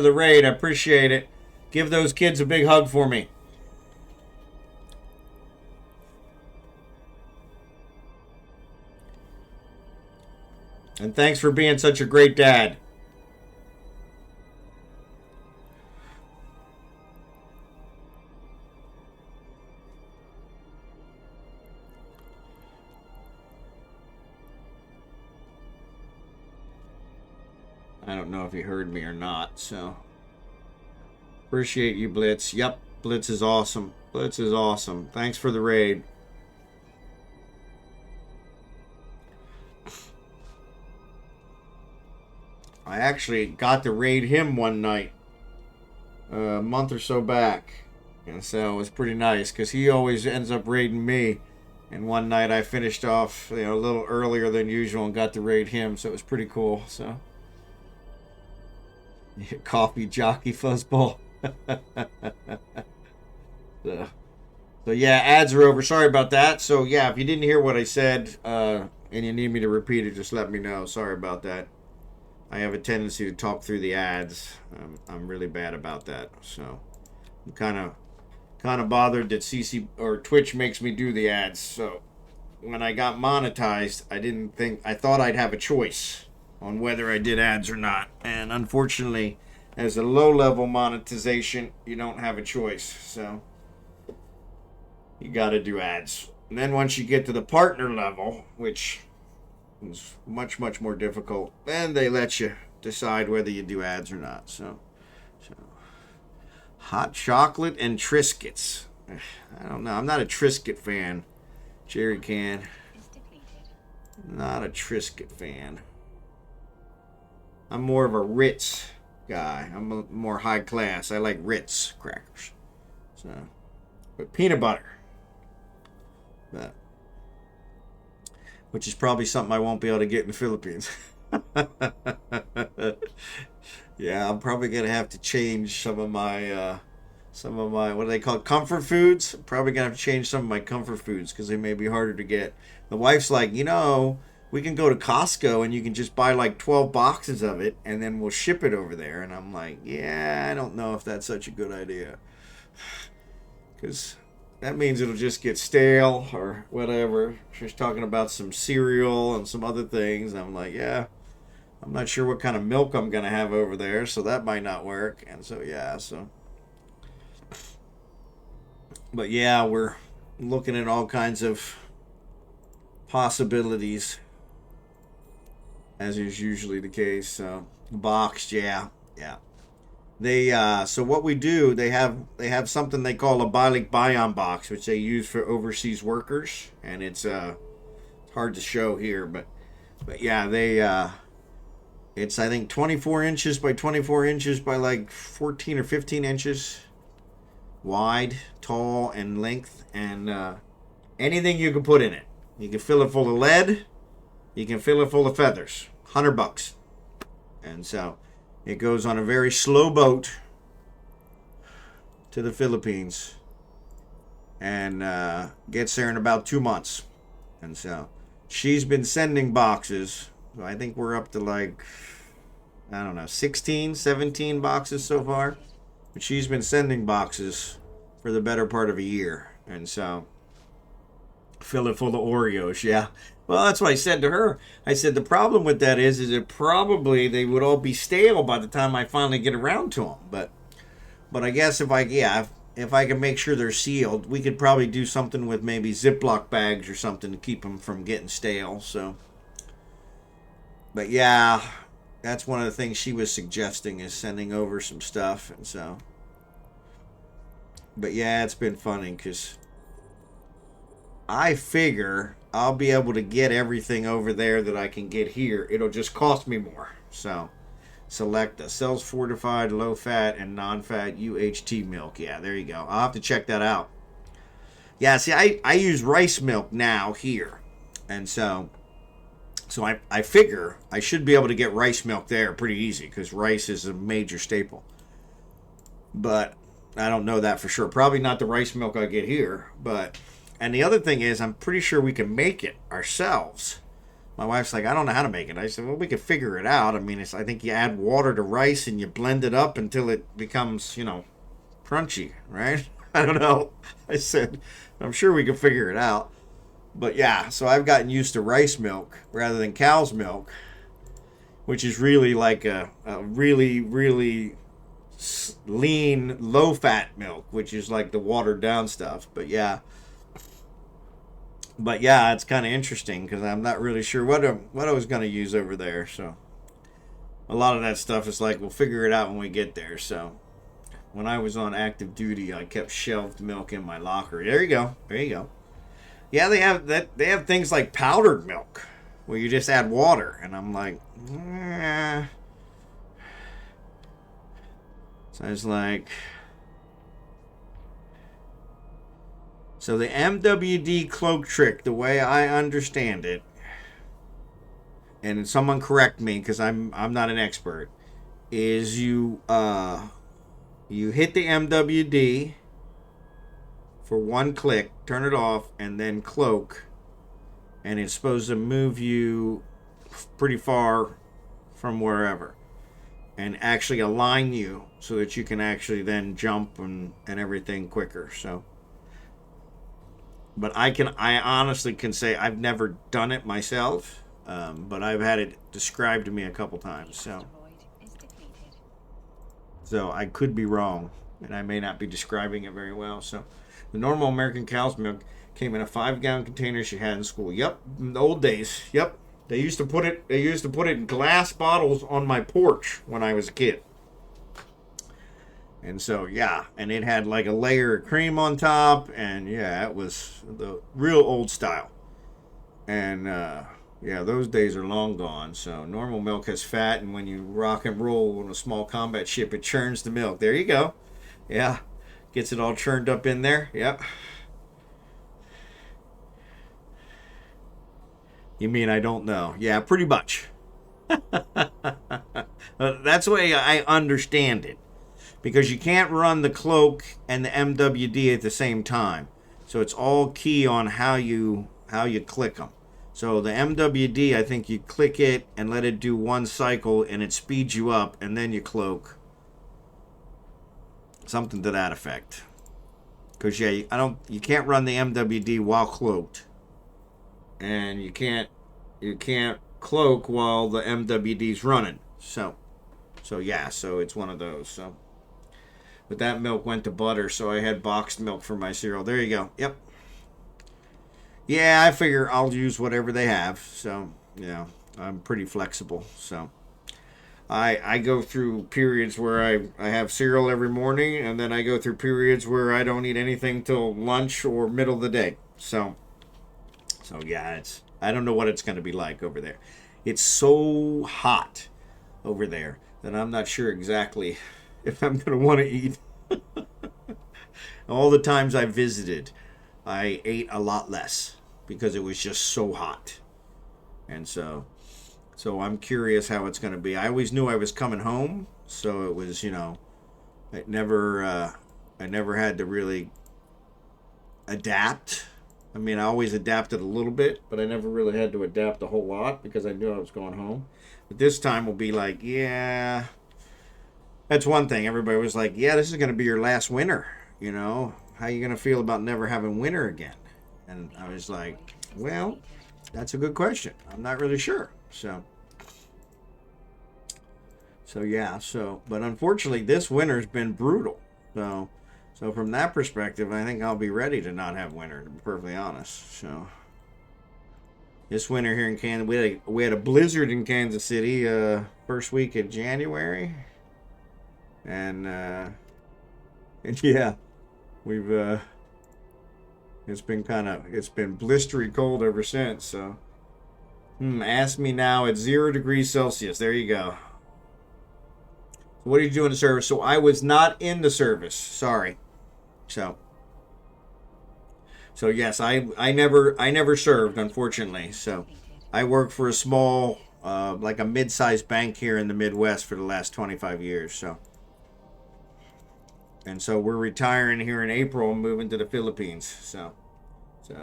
the raid. I appreciate it. Give those kids a big hug for me. And thanks for being such a great dad. I don't know if you heard me or not, so appreciate you, Blitz. Yep, Blitz is awesome. Blitz is awesome. Thanks for the raid. I actually got to raid him one night, a month or so back. And so it was pretty nice because he always ends up raiding me. And one night I finished off, a little earlier than usual and got to raid him. So it was pretty cool. So, coffee jockey fuzzball. So yeah, ads are over. Sorry about that. So yeah, if you didn't hear what I said and you need me to repeat it, just let me know. Sorry about that. I have a tendency to talk through the ads. I'm really bad about that. So I'm kind of bothered that CC or Twitch makes me do the ads. So when I got monetized, I thought I'd have a choice on whether I did ads or not. And unfortunately, as a low-level monetization, you don't have a choice. So you got to do ads. And then once you get to the partner level, which is much, much more difficult, then they let you decide whether you do ads or not. So Hot chocolate and Triscuits. I don't know. I'm not a Triscuit fan. Jerry can. Is depleted. Not a Triscuit fan. I'm more of a Ritz guy. I'm more high class. I like Ritz crackers. So, but peanut butter. But, which is probably something I won't be able to get in the Philippines. Yeah, I'm probably gonna have to change some of my what do they call it? Comfort foods. I'm probably gonna have to change some of my comfort foods because they may be harder to get. The wife's like, we can go to Costco and you can just buy like 12 boxes of it and then we'll ship it over there. And I'm like, yeah, I don't know if that's such a good idea, because that means it'll just get stale or whatever. She's talking about some cereal and some other things. And I'm like, yeah, I'm not sure what kind of milk I'm going to have over there, so that might not work. And so, yeah, so. But yeah, we're looking at all kinds of possibilities, as is usually the case. So, boxed, yeah. They so what we do, they have something they call a Bilik Bayan box, which they use for overseas workers, and it's hard to show here, but yeah, they it's I think 24 inches by 24 inches by like 14 or 15 inches wide, tall, and length, and anything you can put in it. You can fill it full of lead, you can fill it full of feathers. $100, and so it goes on a very slow boat to the Philippines and gets there in about 2 months. And so she's been sending boxes. So I think we're up to like, I don't know, 16, 17 boxes so far. But she's been sending boxes for the better part of a year. And so fill it full of Oreos, yeah. Well, that's what I said to her. I said, the problem with that is it probably they would all be stale by the time I finally get around to them. But I guess if I can make sure they're sealed, we could probably do something with maybe Ziploc bags or something to keep them from getting stale. So, but yeah, that's one of the things she was suggesting, is sending over some stuff. And so, but yeah, it's been funny because I figure I'll be able to get everything over there that I can get here. It'll just cost me more. So, select the cells fortified, low fat, and non-fat UHT milk. Yeah, there you go. I'll have to check that out. Yeah, see, I use rice milk now here. And so I figure I should be able to get rice milk there pretty easy, because rice is a major staple. But I don't know that for sure. Probably not the rice milk I get here, but... And the other thing is, I'm pretty sure we can make it ourselves. My wife's like, I don't know how to make it. I said, well, we could figure it out. I mean, I think you add water to rice and you blend it up until it becomes, crunchy, right? I don't know. I said, I'm sure we can figure it out. But yeah, so I've gotten used to rice milk rather than cow's milk, which is really like a really, really lean, low-fat milk, which is like the watered-down stuff. But yeah, it's kind of interesting because I'm not really sure what I was going to use over there. So a lot of that stuff is like, we'll figure it out when we get there. So when I was on active duty, I kept shelved milk in my locker. There you go. Yeah, they have things like powdered milk where you just add water, and I'm like, So I was like, so the MWD cloak trick, the way I understand it, and someone correct me because I'm not an expert, is you hit the MWD for one click, turn it off, and then cloak, and it's supposed to move you pretty far from wherever and actually align you so that you can actually then jump and everything quicker. So, but I honestly can say I've never done it myself, but I've had it described to me a couple times. So I could be wrong, and I may not be describing it very well. So the normal American cow's milk came in a 5-gallon container she had in school. Yep, in the old days. Yep, they used to put it in glass bottles on my porch when I was a kid. And so, yeah, and it had like a layer of cream on top, and yeah, it was the real old style. And yeah, those days are long gone. So normal milk has fat, and when you rock and roll on a small combat ship, it churns the milk. There you go. Yeah, gets it all churned up in there. Yep. You mean I don't know? Yeah, pretty much. That's the way I understand it. Because you can't run the cloak and the MWD at the same time. So it's all key on how you click them. So the MWD, I think you click it and let it do one cycle and it speeds you up, and then you cloak. Something to that effect. Because yeah, you can't run the MWD while cloaked. And you can't cloak while the MWD's running. So yeah, so it's one of those. So but that milk went to butter, so I had boxed milk for my cereal. There you go. Yep. Yeah, I figure I'll use whatever they have. So, yeah, I'm pretty flexible. So, I go through periods where I have cereal every morning, and then I go through periods where I don't eat anything till lunch or middle of the day. So yeah, I don't know what it's going to be like over there. It's so hot over there that I'm not sure exactly if I'm going to want to eat. All the times I visited, I ate a lot less because it was just so hot. And so I'm curious how it's going to be. I always knew I was coming home, so it was, I never had to really adapt. I mean, I always adapted a little bit, but I never really had to adapt a whole lot because I knew I was going home. But this time will be like, yeah, that's one thing. Everybody was like, yeah, this is going to be your last winter. How you going to feel about never having winter again? And I was like, well, that's a good question. I'm not really sure. So yeah, but unfortunately this winter's been brutal. So from that perspective, I think I'll be ready to not have winter, to be perfectly honest. So this winter here in Kansas, we had a blizzard in Kansas City first week of January. And yeah, we've it's been blistery cold ever since. So ask me now at 0 degrees Celsius. There you go. What did you do in the service? So I was not in the service. Sorry. So yes, I never served, unfortunately. So I worked for a small like a mid-sized bank here in the Midwest for the last 25 years. So we're retiring here in April and moving to the Philippines. So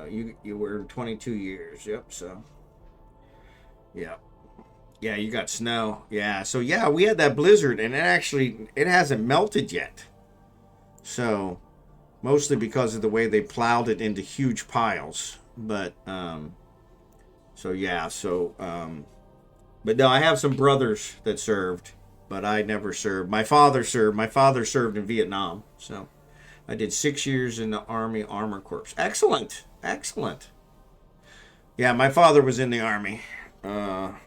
you were 22 years. Yep. So yeah. Yeah, you got snow. Yeah. So yeah, we had that blizzard, and it hasn't melted yet. So mostly because of the way they plowed it into huge piles. But so yeah. But no, I have some brothers that served, but I never served. My father served. My father served in Vietnam. So I did 6 years in the Army Armor Corps. Excellent. Yeah, my father was in the Army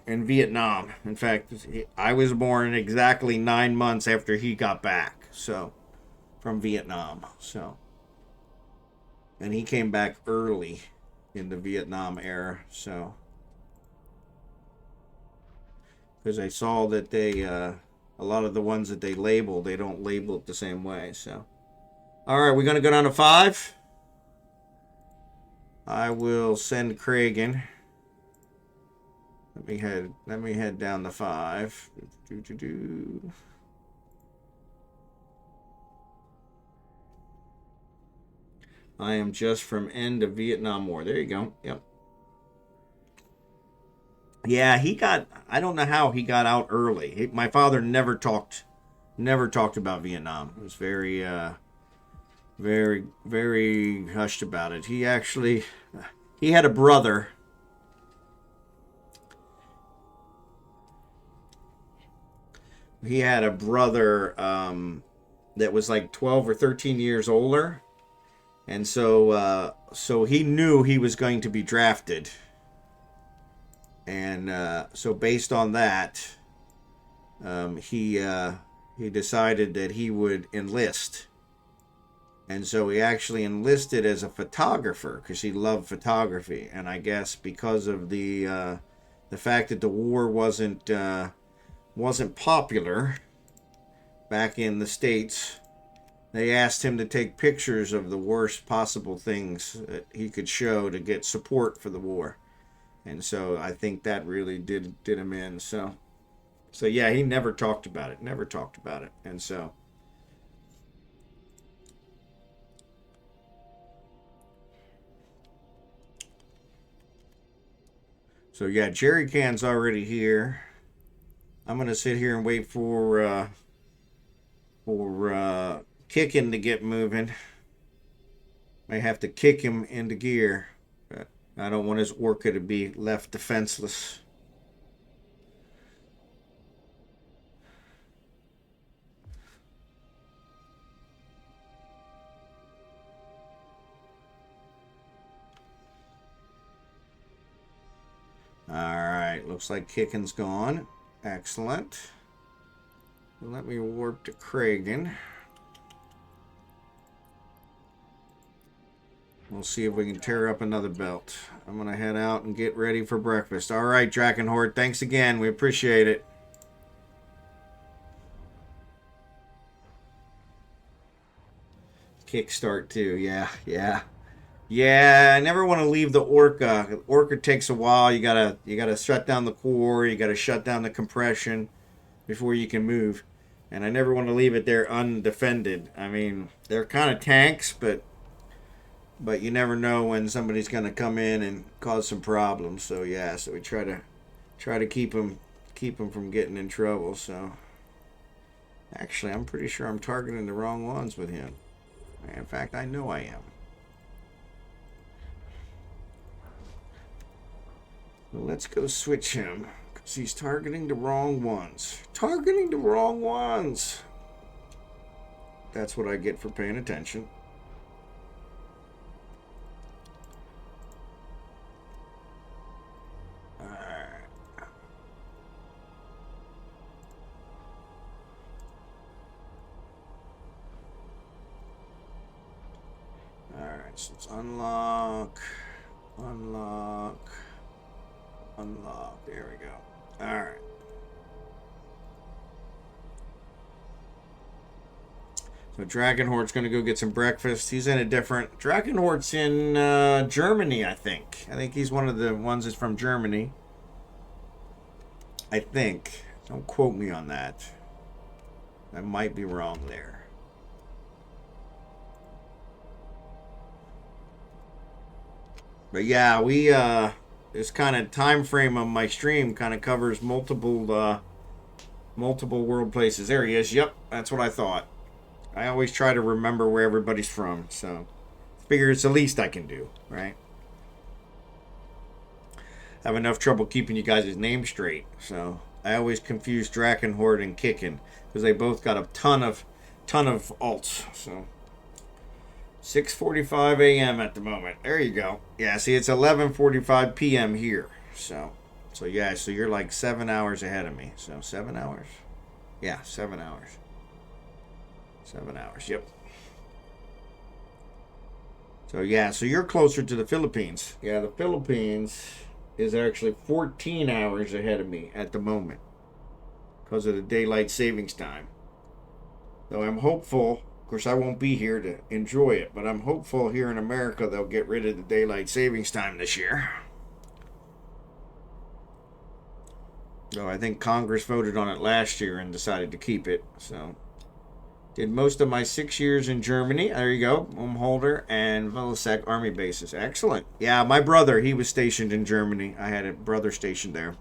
in Vietnam. In fact, I was born exactly 9 months after he got back. So from Vietnam. So and he came back early in the Vietnam era. So because I saw that they a lot of the ones that they don't label it the same way. So all right, we're gonna go down to 5. I will send Craig in. Let me head down to 5. I am just from end of Vietnam War. There you go. Yep. Yeah, I don't know how he got out early. My father never talked about Vietnam. It was very, very, very hushed about it. He had a brother. He had a brother that was like 12 or 13 years older. And so he knew he was going to be drafted. And so based on that, he he decided that he would enlist. And so he actually enlisted as a photographer because he loved photography. And I guess because of the fact that the war wasn't popular back in the States, they asked him to take pictures of the worst possible things that he could show to get support for the war. And so I think that really did him in. So yeah, he never talked about it. And so yeah, jerry can's already here. I'm gonna sit here and wait for Kickin to get moving. May have to kick him into gear, but I don't want his orca to be left defenseless. Alright, looks like Kickin's gone. Excellent. Let me warp to Kragan. We'll see if we can tear up another belt. I'm going to head out and get ready for breakfast. Alright, Drachenhort, thanks again. We appreciate it. Kickstart too, yeah. Yeah, I never want to leave the orca. The orca takes a while. You gotta shut down the core. You gotta shut down the compression before you can move. And I never want to leave it there undefended. I mean, they're kind of tanks, but you never know when somebody's gonna come in and cause some problems. So yeah, so we try to keep them from getting in trouble. So actually, I'm pretty sure I'm targeting the wrong ones with him. In fact, I know I am. Well, let's go switch him, because he's targeting the wrong ones. That's what I get for paying attention. Alright, so let's unlock. There we go. Alright. So Drachenhort's going to go get some breakfast. He's in a different... Drachenhort's in Germany, I think. I think he's one of the ones that's from Germany. I think. Don't quote me on that. I might be wrong there. But yeah, we... this kind of time frame on my stream kind of covers multiple world places. There he is. Yep, that's what I thought. I always try to remember where everybody's from, so figure it's the least I can do, right? I have enough trouble keeping you guys' names straight, so I always confuse Drachenhort and Kickin because they both got a ton of alts. So 6:45 a.m. at the moment. There you go. Yeah, see, it's 11:45 p.m. here. So yeah, so you're like 7 hours ahead of me. So 7 hours? Yeah, 7 hours. 7 hours, yep. So yeah, so you're closer to the Philippines. Yeah, the Philippines is actually 14 hours ahead of me at the moment because of the daylight savings time. Though I'm hopeful... Of course, I won't be here to enjoy it, but I'm hopeful here in America they'll get rid of the daylight savings time this year. Though I think Congress voted on it last year and decided to keep it. So, did most of my 6 years in Germany. There you go, Umholder and Villasek Army bases. Excellent. Yeah, my brother, he was stationed in Germany. I had a brother stationed there.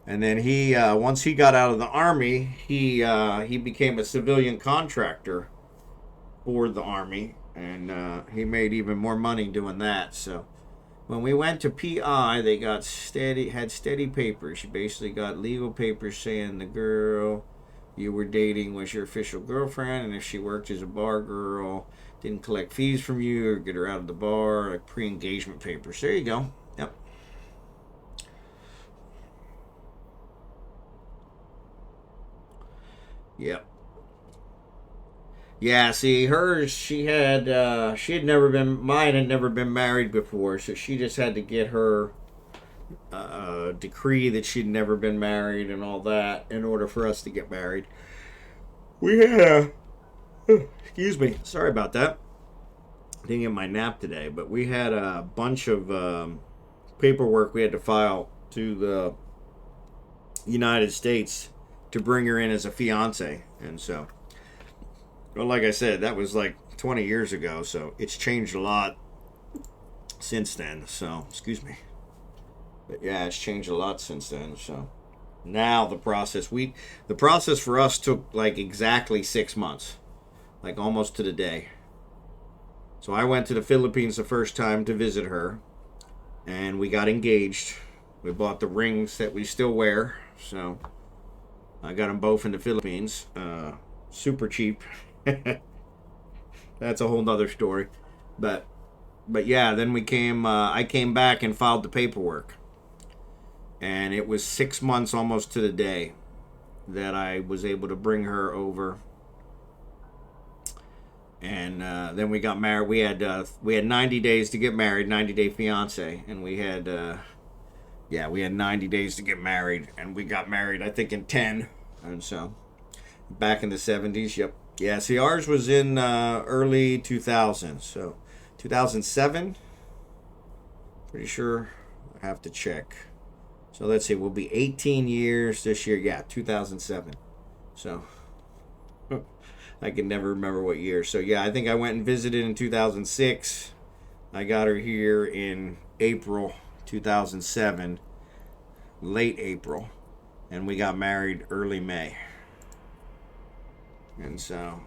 And then he, once he got out of the Army, he became a civilian contractor for the Army. And he made even more money doing that. So when we went to PI, they had steady papers. You basically got legal papers saying the girl you were dating was your official girlfriend. And if she worked as a bar girl, didn't collect fees from you or get her out of the bar, like pre-engagement papers. There you go. Yep. Yep. Yeah, see, hers, she had never been, mine had never been married before, so she just had to get her decree that she'd never been married and all that in order for us to get married. We had excuse me, sorry about that. Didn't get my nap today, but we had a bunch of paperwork we had to file to the United States to bring her in as a fiance, and so, well, like I said, that was like 20 years ago, so it's changed a lot since then. So, excuse me. But yeah, it's changed a lot since then. So now the process for us took like exactly 6 months, like almost to the day. So I went to the Philippines the first time to visit her, and we got engaged. We bought the rings that we still wear. So I got them both in the Philippines, super cheap. That's a whole nother story. But yeah, then I came back and filed the paperwork. And it was 6 months almost to the day that I was able to bring her over. And then we got married. We had 90 days to get married, 90-day fiance, and we had 90 days to get married, and we got married I think in 10. And so back in the 70s. Yep. Yeah, see, ours was in early 2000, so 2007. Pretty sure. I have to check. So let's see, we'll be 18 years this year. Yeah, 2007. So I can never remember what year. So yeah, I think I went and visited in 2006. I got her here in April 2007, late April, and we got married early May. And so,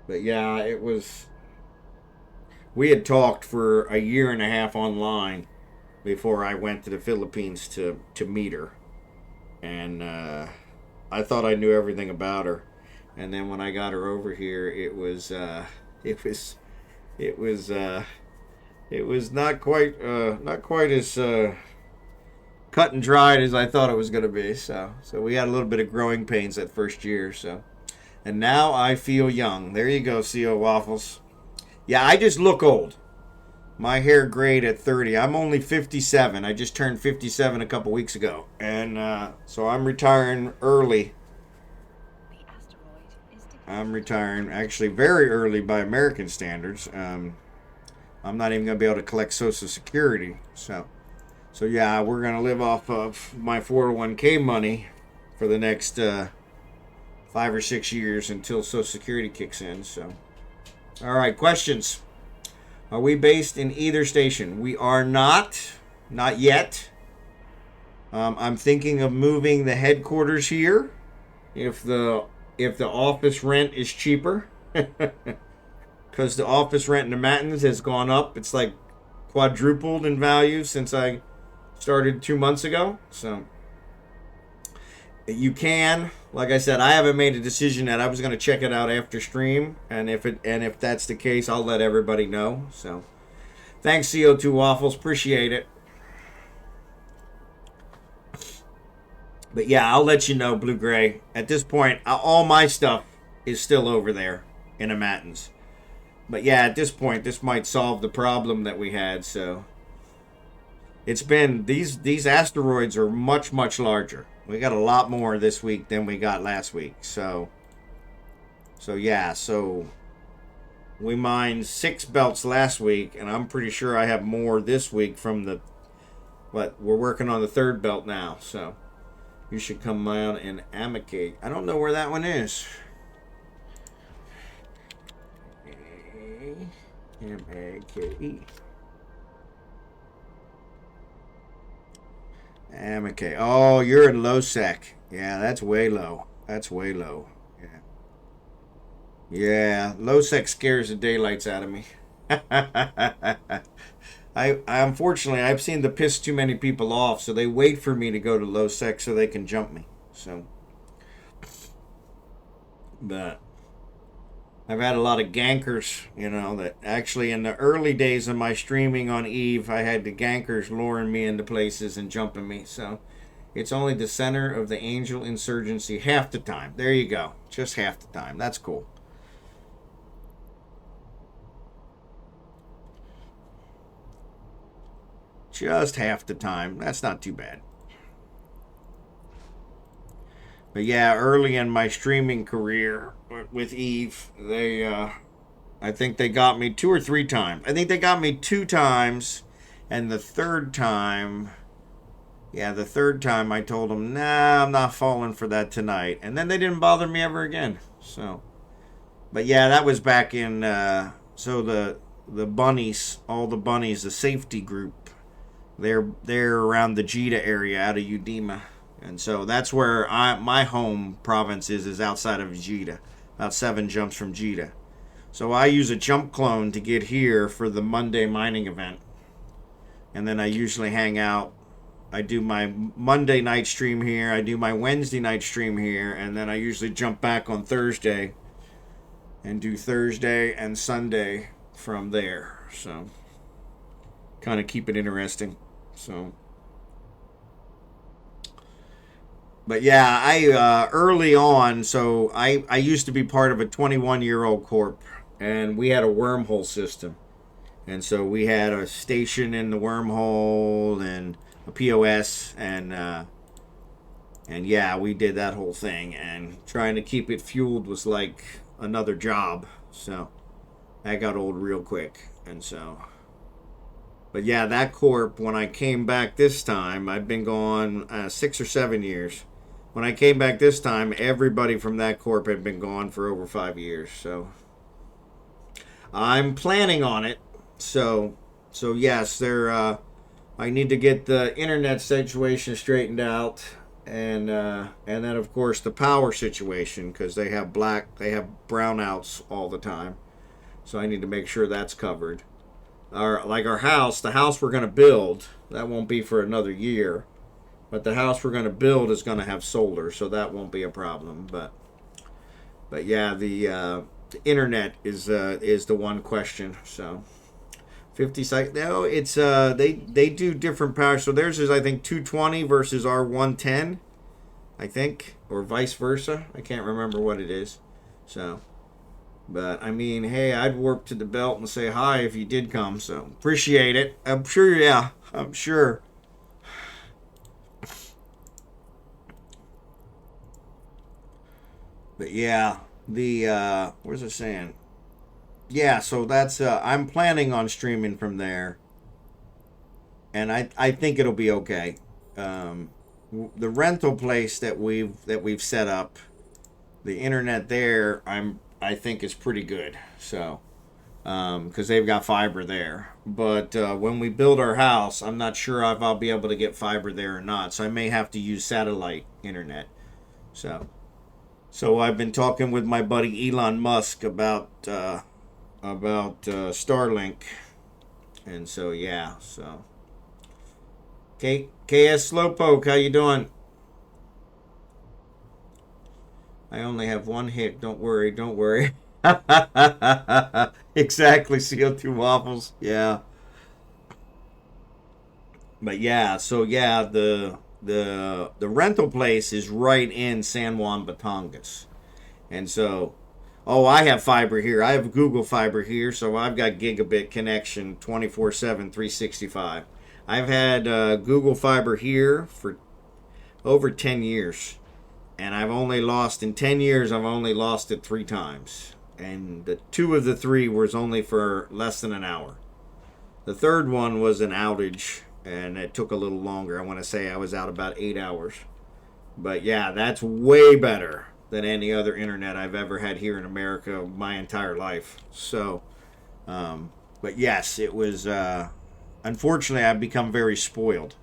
but yeah, it was, we had talked for a year and a half online before I went to the Philippines to meet her. And I thought I knew everything about her. And then when I got her over here, it was not quite as cut and dried as I thought it was going to be. So we had a little bit of growing pains that first year. So, and now I feel young. There you go, CO Waffles. Yeah, I just look old. My hair grayed at 30. I'm only 57. I just turned 57 a couple weeks ago. And so I'm retiring early. The asteroid is defeated. I'm retiring actually very early by American standards. I'm not even going to be able to collect Social Security. So yeah, we're going to live off of my 401k money for the next 5 or 6 years until Social Security kicks in. So, all right, questions. Are we based in either station? We are not yet. I'm thinking of moving the headquarters here if the office rent is cheaper, because the office rent in the Matins has gone up. It's like quadrupled in value since I started 2 months ago. So you can, like I said, I haven't made a decision yet. I was going to check it out after stream, and if that's the case, I'll let everybody know. So thanks, CO2 Waffles, appreciate it. But yeah, I'll let you know, Blue Gray. At this point, all my stuff is still over there in the Matins. But yeah, at this point, this might solve the problem that we had. So it's been, these asteroids are much, much larger. We got a lot more this week than we got last week. So yeah, so we mined 6 belts last week, and I'm pretty sure I have more this week from we're working on the 3rd belt now. So you should come out and Amicate. I don't know where that one is. M-A-K-E. Amicate. Oh, you're in low sec. Yeah, that's way low. That's way low. Yeah. Yeah, low sec scares the daylights out of me. I unfortunately, I've seen the piss too many people off, so they wait for me to go to low sec so they can jump me. So, but I've had a lot of gankers, that actually in the early days of my streaming on Eve, I had the gankers luring me into places and jumping me. So It's only the center of the angel insurgency half the time. There you go. Just half the time. That's cool. Just half the time. That's not too bad. But yeah, early in my streaming career with Eve, I think they got me 2 or 3 times. I think they got me 2 times, and the third time, I told them, nah, I'm not falling for that tonight. And then they didn't bother me ever again. So, but yeah, that was back in, so the bunnies, all the bunnies, the safety group, they're around the Jeddah area out of Udima. And so that's where my home province is outside of Jeddah, about 7 jumps from Jeddah. So I use a jump clone to get here for the Monday mining event. And then I usually hang out. I do my Monday night stream here. I do my Wednesday night stream here. And then I usually jump back on Thursday and do Thursday and Sunday from there. So kind of keep it interesting. So, but yeah, I early on, so I used to be part of a 21-year-old corp, and we had a wormhole system. And so we had a station in the wormhole and a POS, and yeah, we did that whole thing. And trying to keep it fueled was like another job. So that got old real quick. And so, but yeah, that corp, when I came back this time, I've been gone 6 or 7 years. When I came back this time, everybody from that corp had been gone for over 5 years. So I'm planning on it. So yes, I need to get the internet situation straightened out, and then of course the power situation, because they have brownouts all the time. So I need to make sure that's covered. Our house, the house we're going to build, that won't be for another year. But the house we're going to build is going to have solar, so that won't be a problem. But yeah, the internet is the one question. So 50 cycle. No, it's they do different power. So theirs is, I think, 220 versus our 110, I think, or vice versa. I can't remember what it is. So, but I mean, hey, I'd warp to the belt and say hi if you did come. So appreciate it. I'm sure. Yeah, I'm sure. But yeah, the where's it saying? Yeah, so that's I'm planning on streaming from there, and I think it'll be okay. The rental place that we've set up, the internet there, I think is pretty good. So, because they've got fiber there. But when we build our house, I'm not sure if I'll be able to get fiber there or not. So I may have to use satellite internet. So I've been talking with my buddy Elon Musk about Starlink, and so yeah. So Slowpoke, how you doing? I only have one hit. Don't worry. Exactly, CO2 waffles. Yeah. But yeah, so yeah, the rental place is right in San Juan Batangas. And so, oh, I have fiber here. I have Google fiber here, so I've got gigabit connection 24/7, 365. I've had Google fiber here for over 10 years. And in 10 years, I've only lost it 3 times. And the 2 of the 3 was only for less than an hour. The third one was an outage, and it took a little longer. I want to say I was out about 8 hours. But yeah, that's way better than any other internet I've ever had here in America my entire life. So, but yes, it was, unfortunately, I've become very spoiled.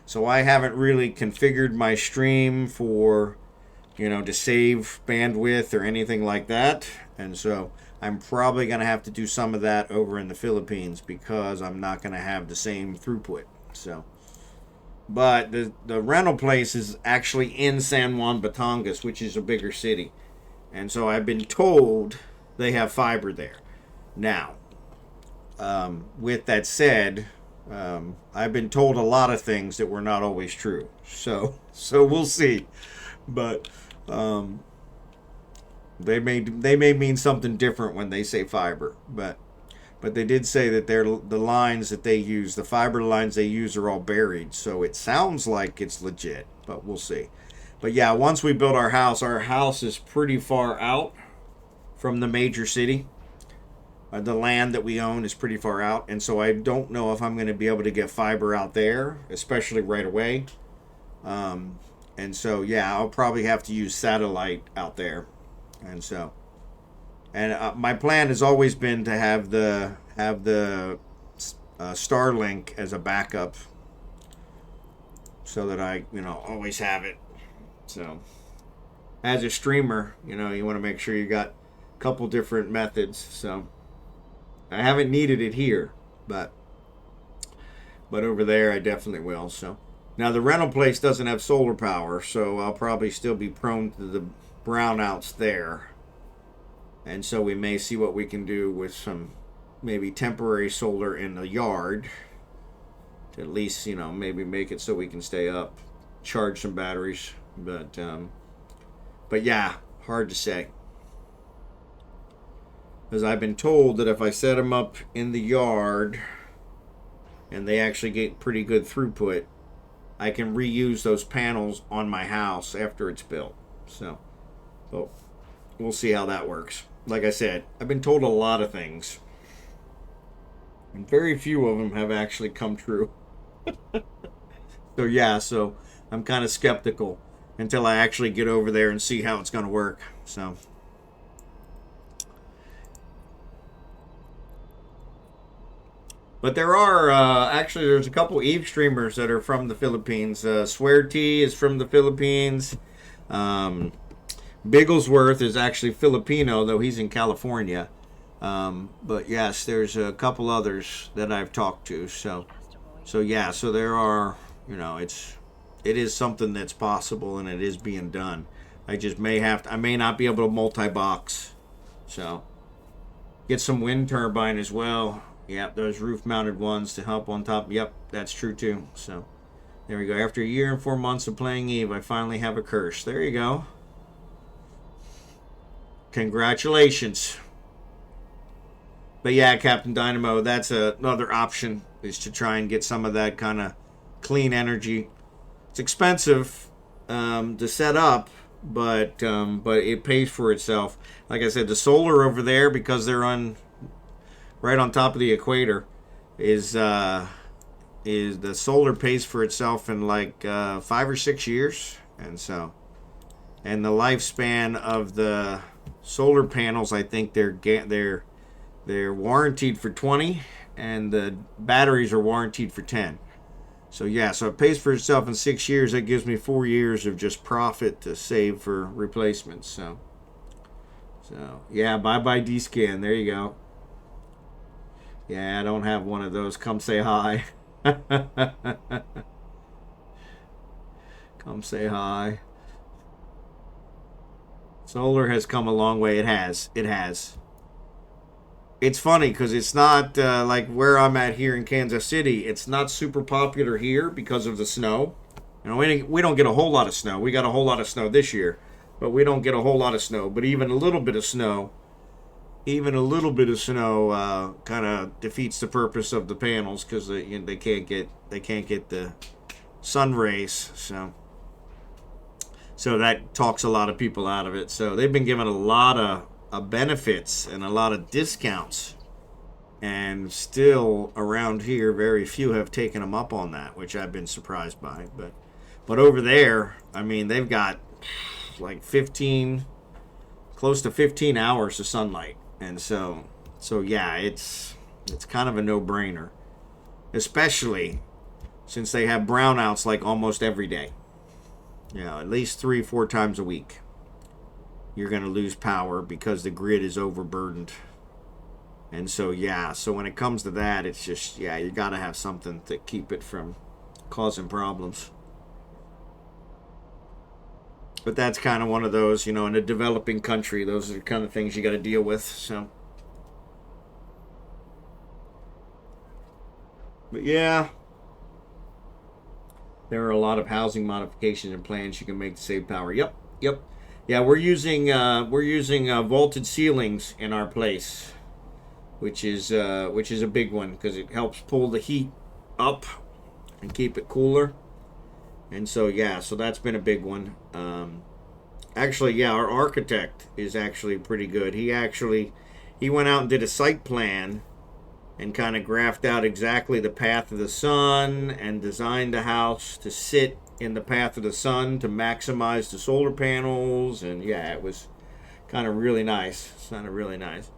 So I haven't really configured my stream for, to save bandwidth or anything like that. And so I'm probably going to have to do some of that over in the Philippines, because I'm not going to have the same throughput. So, but the rental place is actually in San Juan Batangas, which is a bigger city. And so I've been told they have fiber there. Now, with that said, I've been told a lot of things that were not always true. So we'll see. But they may mean something different when they say fiber. But they did say that the lines that they use, the fiber lines they use, are all buried. So it sounds like it's legit, but we'll see. But yeah, once we build our house is pretty far out from the major city. The land that we own is pretty far out, and so I don't know if I'm going to be able to get fiber out there, especially right away. And so yeah, I'll probably have to use satellite out there. And so, my plan has always been to have the Starlink as a backup, so that I always have it. So as a streamer, you want to make sure you got a couple different methods. So I haven't needed it here, but over there I definitely will. So now the rental place doesn't have solar power, so I'll probably still be prone to the brownouts there. And so we may see what we can do with some maybe temporary solar in the yard to at least, maybe make it so we can stay up, charge some batteries. But yeah, hard to say. Because I've been told that if I set them up in the yard and they actually get pretty good throughput, I can reuse those panels on my house after it's built. So, well, we'll see how that works. Like I said, I've been told a lot of things, and very few of them have actually come true. So I'm kind of skeptical until I actually get over there and see how it's going to work. So. But there are, actually, there's a couple Eve streamers that are from the Philippines. Swearty is from the Philippines. Bigglesworth is actually Filipino, though he's in California. But yes, there's a couple others that I've talked to. So yeah, so there are, it is something that's possible, and it is being done. I just I may not be able to multi-box. So get some wind turbine as well. Yep, those roof-mounted ones to help on top. Yep, that's true too. So there we go. After a year and 4 months of playing Eve, I finally have a curse. There you go. Congratulations. But yeah, CptnDynamo, that's another option, is to try and get some of that kind of clean energy. It's expensive to set up, but it pays for itself. Like I said, the solar over there, because they're right on top of the equator, is the solar pays for itself in like 5 or 6 years. And so, and the lifespan of the solar panels, I think they're warranted for 20, and the batteries are warranted for 10. So yeah, so it pays for itself in 6 years. That gives me 4 years of just profit to save for replacements. So yeah, bye D-Scan. There you go. Yeah, I don't have one of those. Come say hi. Come say hi. Solar has come a long way. It has. It's funny because it's not like where I'm at here in Kansas City. It's not super popular here because of the snow. We don't get a whole lot of snow. We got a whole lot of snow this year, but we don't get a whole lot of snow. But even a little bit of snow kind of defeats the purpose of the panels, because they can't get the sun rays. So that talks a lot of people out of it. So they've been given a lot of benefits and a lot of discounts, and still around here very few have taken them up on that, which I've been surprised by. But over there, I mean, they've got like close to 15 hours of sunlight. And so yeah, it's kind of a no-brainer, especially since they have brownouts like almost every day. At least 3-4 times a week. You're going to lose power because the grid is overburdened. And so yeah, so when it comes to that, it's just, yeah, you got to have something to keep it from causing problems. But that's kind of one of those, in a developing country, those are the kind of things you got to deal with. So But yeah, there are a lot of housing modifications and plans you can make to save power. Yep, yep. Yeah, we're using vaulted ceilings in our place, which is a big one because it helps pull the heat up and keep it cooler. And so yeah, so that's been a big one. Actually, yeah, our architect is actually pretty good. He went out and did a site plan and kind of graphed out exactly the path of the sun and designed the house to sit in the path of the sun to maximize the solar panels. And yeah, it was kind of really nice. Sounded really nice.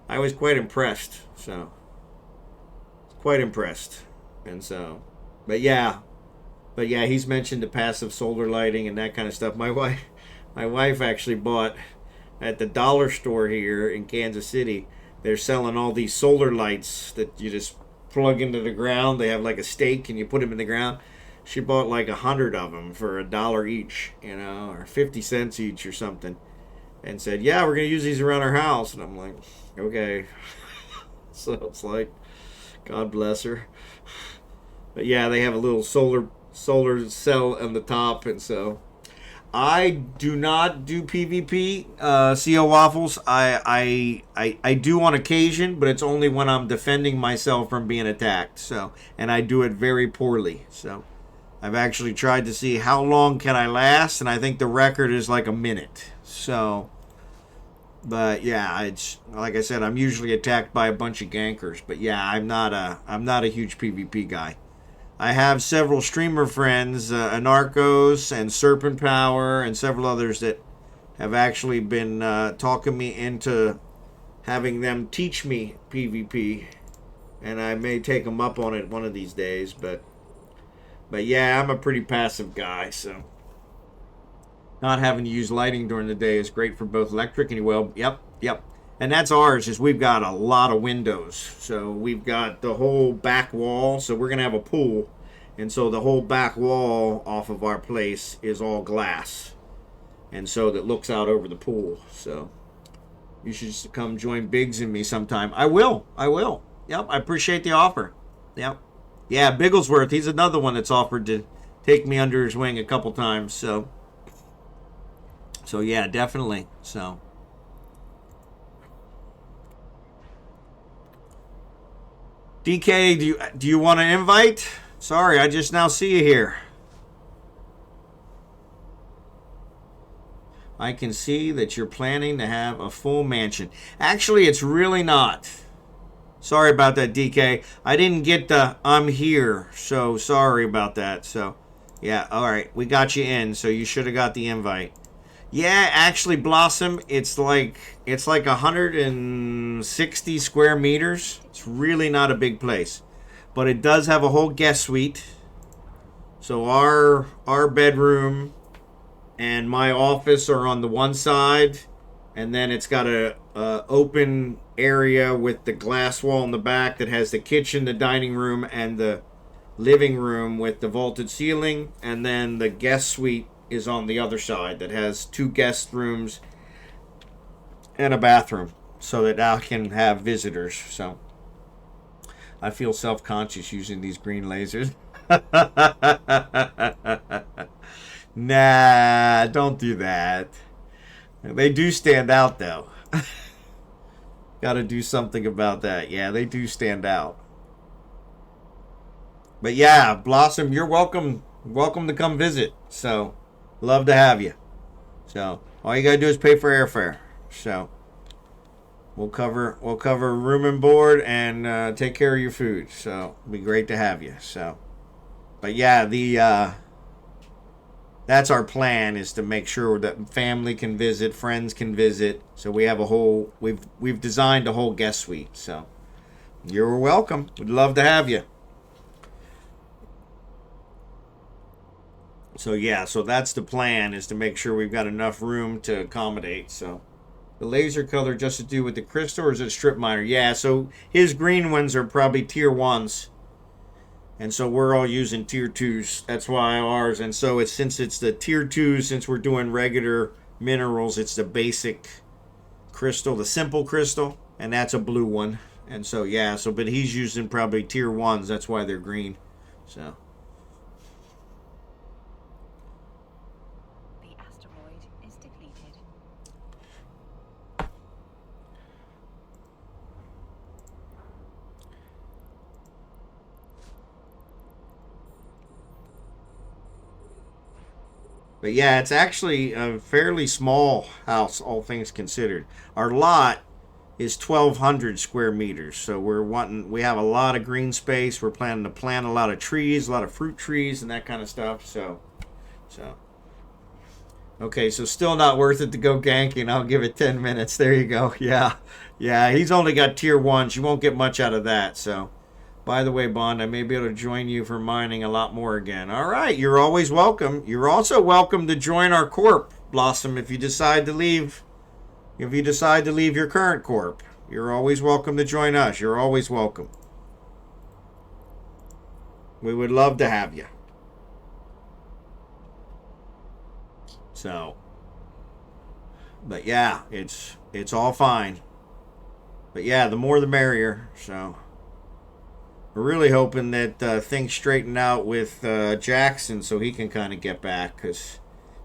I was quite impressed. So, quite impressed. And so, but yeah, he's mentioned the passive solar lighting and that kind of stuff. My wife actually bought at the dollar store here in Kansas City. They're selling all these solar lights that you just plug into the ground. They have like a stake and you put them in the ground. She bought like 100 of them for $1 each, or 50 cents each or something, and said, "Yeah, we're gonna use these around our house." And I'm like, "Okay." So it's like, God bless her. But yeah, they have a little solar cell on the top, and so I do not do PvP CO waffles. I do on occasion, but it's only when I'm defending myself from being attacked. So, and I do it very poorly. So, I've actually tried to see how long can I last, and I think the record is like a minute. So, but yeah, it's like I said, I'm usually attacked by a bunch of gankers. But yeah, I'm not a huge PvP guy. I have several streamer friends, Anarchos and Serpent Power, and several others that have actually been talking me into having them teach me PvP, and I may take them up on it one of these days. But yeah, I'm a pretty passive guy, so not having to use lighting during the day is great for both electric and well. Yep. And that's ours, is we've got a lot of windows. So we've got the whole back wall. So we're going to have a pool. And so the whole back wall off of our place is all glass. And so that looks out over the pool. So you should just come join Biggs and me sometime. I will. Yep, I appreciate the offer. Yep. Yeah, Bigglesworth, he's another one that's offered to take me under his wing a couple times. So yeah, definitely. So... DK, do you want to invite? Sorry, I just now see you here. I can see that you're planning to have a full mansion. Actually, it's really not. Sorry about that, DK. I didn't get the I'm here, so sorry about that. So, yeah, all right. We got you in, so you should have got the invite. Yeah, actually, Blossom, it's like 160 square meters. It's really not a big place, but it does have a whole guest suite. So our bedroom and my office are on the one side, and then it's got a open area with the glass wall in the back that has the kitchen, the dining room, and the living room with the vaulted ceiling, and then the guest suite is on the other side that has 2 guest rooms and a bathroom so that I can have visitors. So I feel self-conscious using these green lasers. Nah, don't do that. They do stand out though. Got to do something about that. Yeah, they do stand out. But yeah, Blossom, you're welcome to come visit. So love to have you. So all you gotta do is pay for airfare. So we'll cover room and board and take care of your food. So it'll be great to have you. So, but yeah, that's our plan, is to make sure that family can visit, friends can visit. So we have we've designed a whole guest suite. So you're welcome. We'd love to have you. So yeah, so that's the plan, is to make sure we've got enough room to accommodate. So the laser color just to do with the crystal, or is it a strip miner? Yeah, so his green ones are probably tier 1s. And so we're all using tier 2s. That's why ours. And so since it's the tier 2s, since we're doing regular minerals, it's the basic crystal, the simple crystal, and that's a blue one. And so, yeah, so, but he's using probably tier 1s. That's why they're green. So. The asteroid is depleted. But yeah, it's actually a fairly small house, all things considered. Our lot is 1,200 square meters, so we have a lot of green space. We're planning to plant a lot of trees, a lot of fruit trees, and that kind of stuff. So, okay, so still not worth it to go ganking. I'll give it 10 minutes. There you go. Yeah, he's only got tier 1s. You won't get much out of that. So, by the way, Bond, I may be able to join you for mining a lot more again. All right, you're always welcome. You're also welcome to join our corp, Blossom, if you decide to leave. If you decide to leave your current corp, you're always welcome to join us. You're always welcome. We would love to have you. So, but yeah, it's all fine. But yeah, the more the merrier. So. We're really hoping that things straighten out with Jackson so he can kind of get back because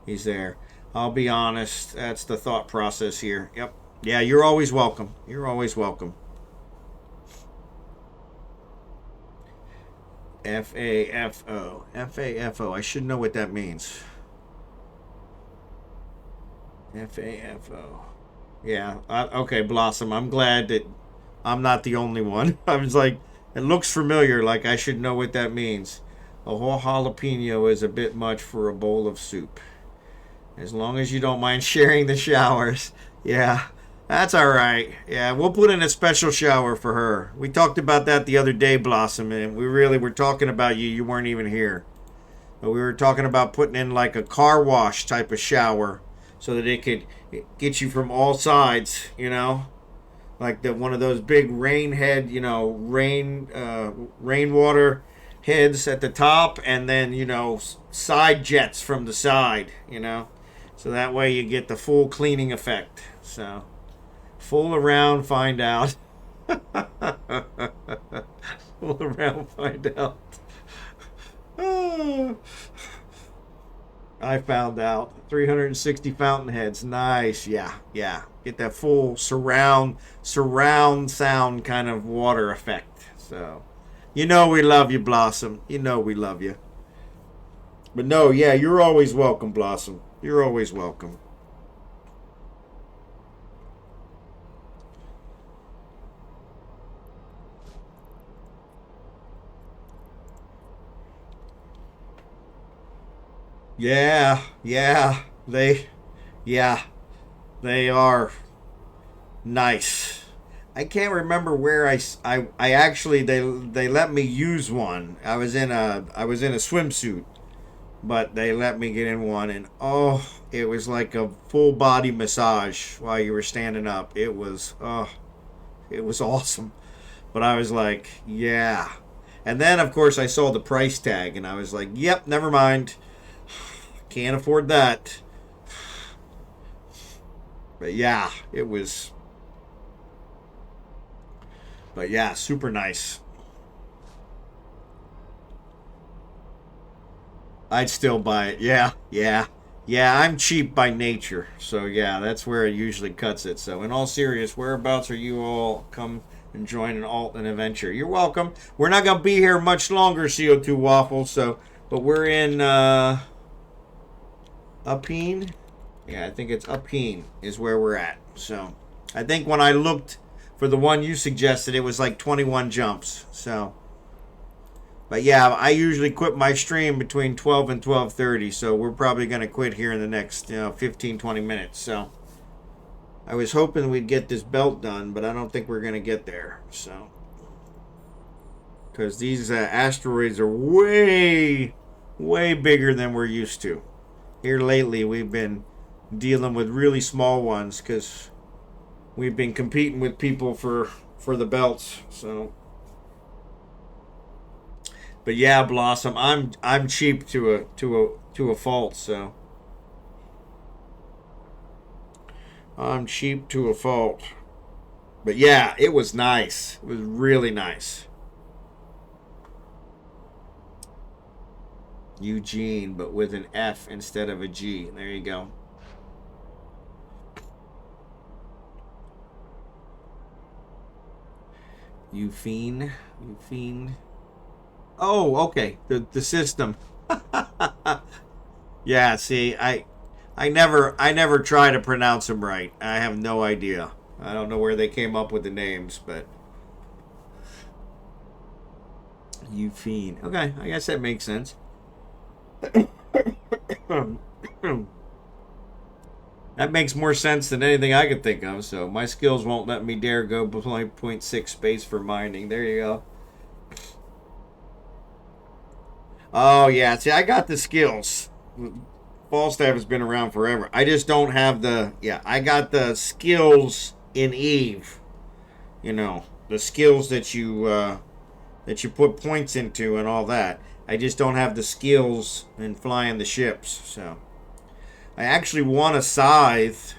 he's there. I'll be honest, that's the thought process here. Yep. Yeah, you're always welcome. You're always welcome. FAFO. FAFO. I should know what that means. FAFO. Yeah. Okay, Blossom. I'm glad that I'm not the only one. I was like, it looks familiar, like I should know what that means. A whole jalapeno is a bit much for a bowl of soup. As long as you don't mind sharing the showers. Yeah, that's all right. Yeah, we'll put in a special shower for her. We talked about that the other day, Blossom, and we really were talking about you. You weren't even here. But we were talking about putting in like a car wash type of shower so that it could get you from all sides, you know? Like one of those big rain head, you know, rainwater heads at the top, and then, you know, side jets from the side, you know, so that way you get the full cleaning effect. So, fool around, find out. Fool around, find out. I found out 360 fountain heads. Nice. Yeah. Get that full surround sound kind of water effect. So, you know we love you, Blossom. You know we love you. But no, yeah, you're always welcome, Blossom. You're always welcome. Yeah. They are nice. I can't remember where I actually they let me use one. I was in a swimsuit, but they let me get in one, and oh, it was like a full body massage while you were standing up. It was awesome. But I was like, yeah. And then of course I saw the price tag and I was like, yep, never mind. Can't afford that. But yeah, it was. But yeah, super nice. I'd still buy it. Yeah. I'm cheap by nature, so yeah, that's where it usually cuts it. So, in all seriousness, whereabouts are you all? Come and join an alt and adventure. You're welcome. We're not gonna be here much longer, CO2 Waffle. So, but we're in Upeen. Yeah, I think it's Upeen is where we're at. So, I think when I looked for the one you suggested, it was like 21 jumps. So, but yeah, I usually quit my stream between 12 and 12:30. So we're probably going to quit here in the next 15, 20 minutes. So I was hoping we'd get this belt done, but I don't think we're going to get there. So, because these asteroids are way bigger than we're used to. Here lately, we've been dealing with really small ones because we've been competing with people for the belts. So, but yeah, Blossom, I'm cheap to a fault. So I'm cheap to a fault. But yeah, it was nice. It was really nice. Eugene, but with an F instead of a G. There you go. You fiend. Oh, okay. The system. Yeah, see, I never try to pronounce them right. I have no idea. I don't know where they came up with the names, but you fiend. Okay, I guess that makes sense. That makes more sense than anything I could think of, so my skills won't let me dare go 0.6 space for mining. There you go. Oh, yeah. See, I got the skills. Falstaff has been around forever. I just don't have the... Yeah, I got the skills in Eve. You know, the skills that you put points into and all that. I just don't have the skills in flying the ships, so... I actually won a scythe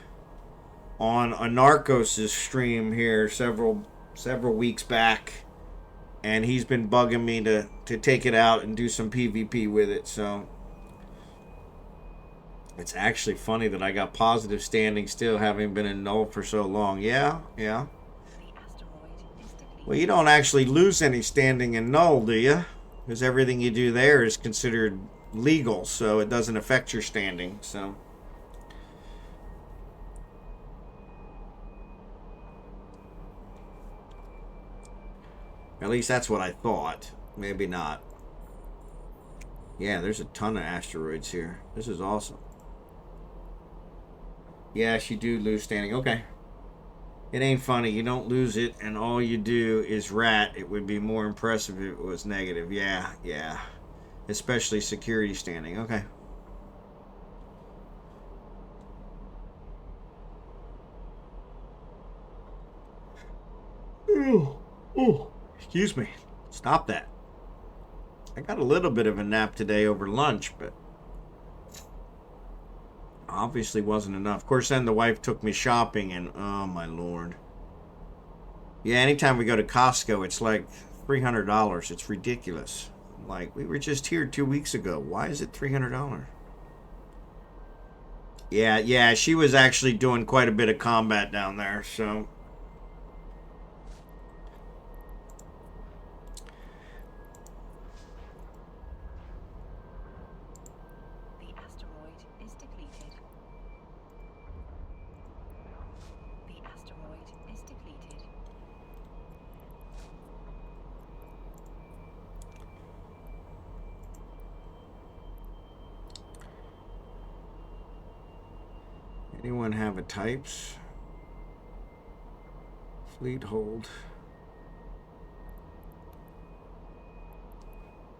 on a Narcos' stream here several weeks back, and he's been bugging me to take it out and do some PvP with it. So it's actually funny that I got positive standing still, having been in null for so long. Yeah. Well, you don't actually lose any standing in null, do you? Because everything you do there is considered legal, so it doesn't affect your standing. So. At least that's what I thought. Maybe not. Yeah, there's a ton of asteroids here. This is awesome. Yes, you do lose standing. Okay. It ain't funny. You don't lose it, and all you do is rat. It would be more impressive if it was negative. Yeah. Especially security standing. Okay. Oh. Excuse me. Stop that. I got a little bit of a nap today over lunch, but obviously wasn't enough. Of course, then the wife took me shopping, and oh my lord. Yeah, anytime we go to Costco, it's like $300. It's ridiculous. Like, we were just here 2 weeks ago. Why is it $300? Yeah, she was actually doing quite a bit of combat down there, so... Anyone have a types? Fleet hold.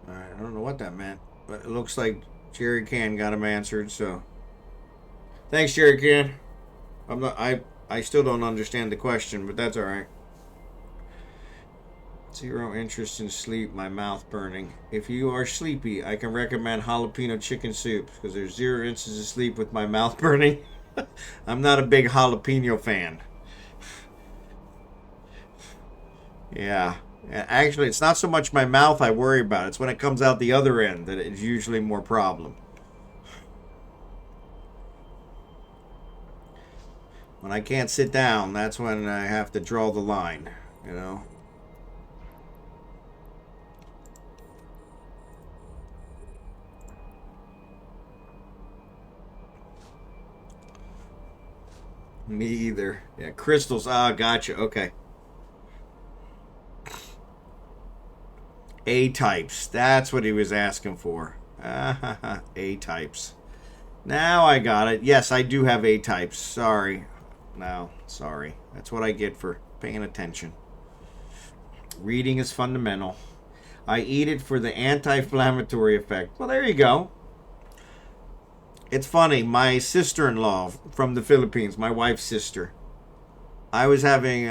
Alright, I don't know what that meant, but it looks like Jerry Can got him answered, so. Thanks, Jerry Can. I still don't understand the question, but that's alright. Zero interest in sleep, my mouth burning. If you are sleepy, I can recommend jalapeno chicken soup, because there's 0 inches of sleep with my mouth burning. I'm not a big jalapeno fan. Yeah. Actually, it's not so much my mouth I worry about. It's when it comes out the other end that it's usually more problem. When I can't sit down, that's when I have to draw the line, you know. Me either. Yeah, crystals. Ah, gotcha. Okay. A-types. That's what he was asking for. A-types. Now I got it. Yes, I do have A-types. Sorry. No, sorry. That's what I get for paying attention. Reading is fundamental. I eat it for the anti-inflammatory effect. Well, there you go. It's funny, my sister-in-law from the Philippines, my wife's sister, I was having,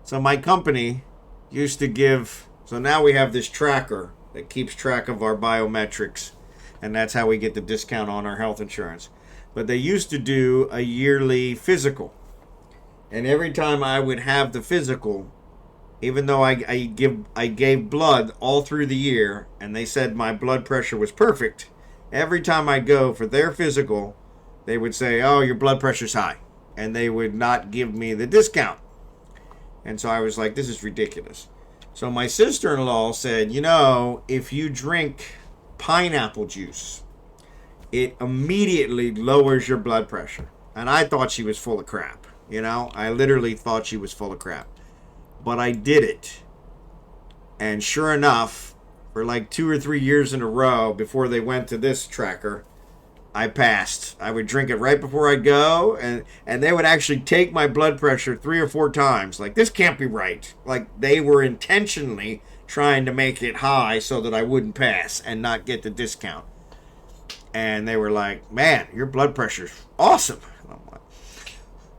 so my company used to give, so now we have this tracker that keeps track of our biometrics, and that's how we get the discount on our health insurance. But they used to do a yearly physical, And every time I would have the physical, even though I gave blood all through the year, and they said my blood pressure was perfect, every time I go for their physical, they would say, "Oh, your blood pressure's high," and they would not give me the discount. And so I was like, "This is ridiculous." So my sister-in-law said, "You know, if you drink pineapple juice, it immediately lowers your blood pressure." And I thought she was full of crap. You know, I literally thought she was full of crap. But I did it. And sure enough, for like 2 or 3 years in a row before they went to this tracker, I passed. I would drink it right before I go, and they would actually take my blood pressure 3 or 4 times. Like, this can't be right. Like, they were intentionally trying to make it high so that I wouldn't pass and not get the discount. And they were like, "Man, your blood pressure's awesome."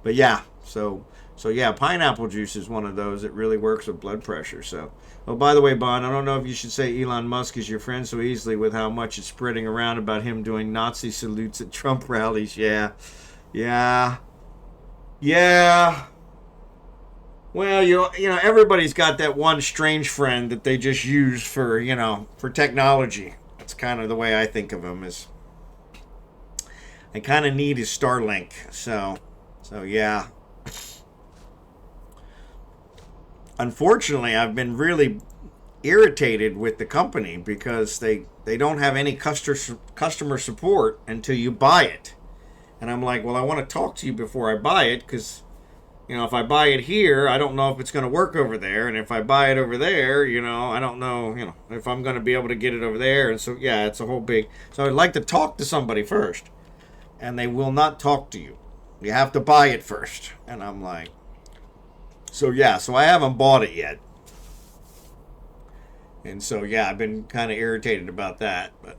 But yeah, so yeah, pineapple juice is one of those that really works with blood pressure. So, oh, by the way, Bond, I don't know if you should say Elon Musk is your friend so easily with how much it's spreading around about him doing Nazi salutes at Trump rallies. Yeah. Well, you know, everybody's got that one strange friend that they just use for, you know, for technology. That's kind of the way I think of him. Is I kind of need his Starlink. So yeah. Unfortunately, I've been really irritated with the company because they don't have any customer support until you buy it. And I'm like, well, I want to talk to you before I buy it because, you know, if I buy it here, I don't know if it's going to work over there. And if I buy it over there, you know, I don't know, you know, if I'm going to be able to get it over there. And so, yeah, it's a whole big... So I'd like to talk to somebody first. And they will not talk to you. You have to buy it first. And I'm like... So, yeah, so I haven't bought it yet. And so, yeah, I've been kind of irritated about that. But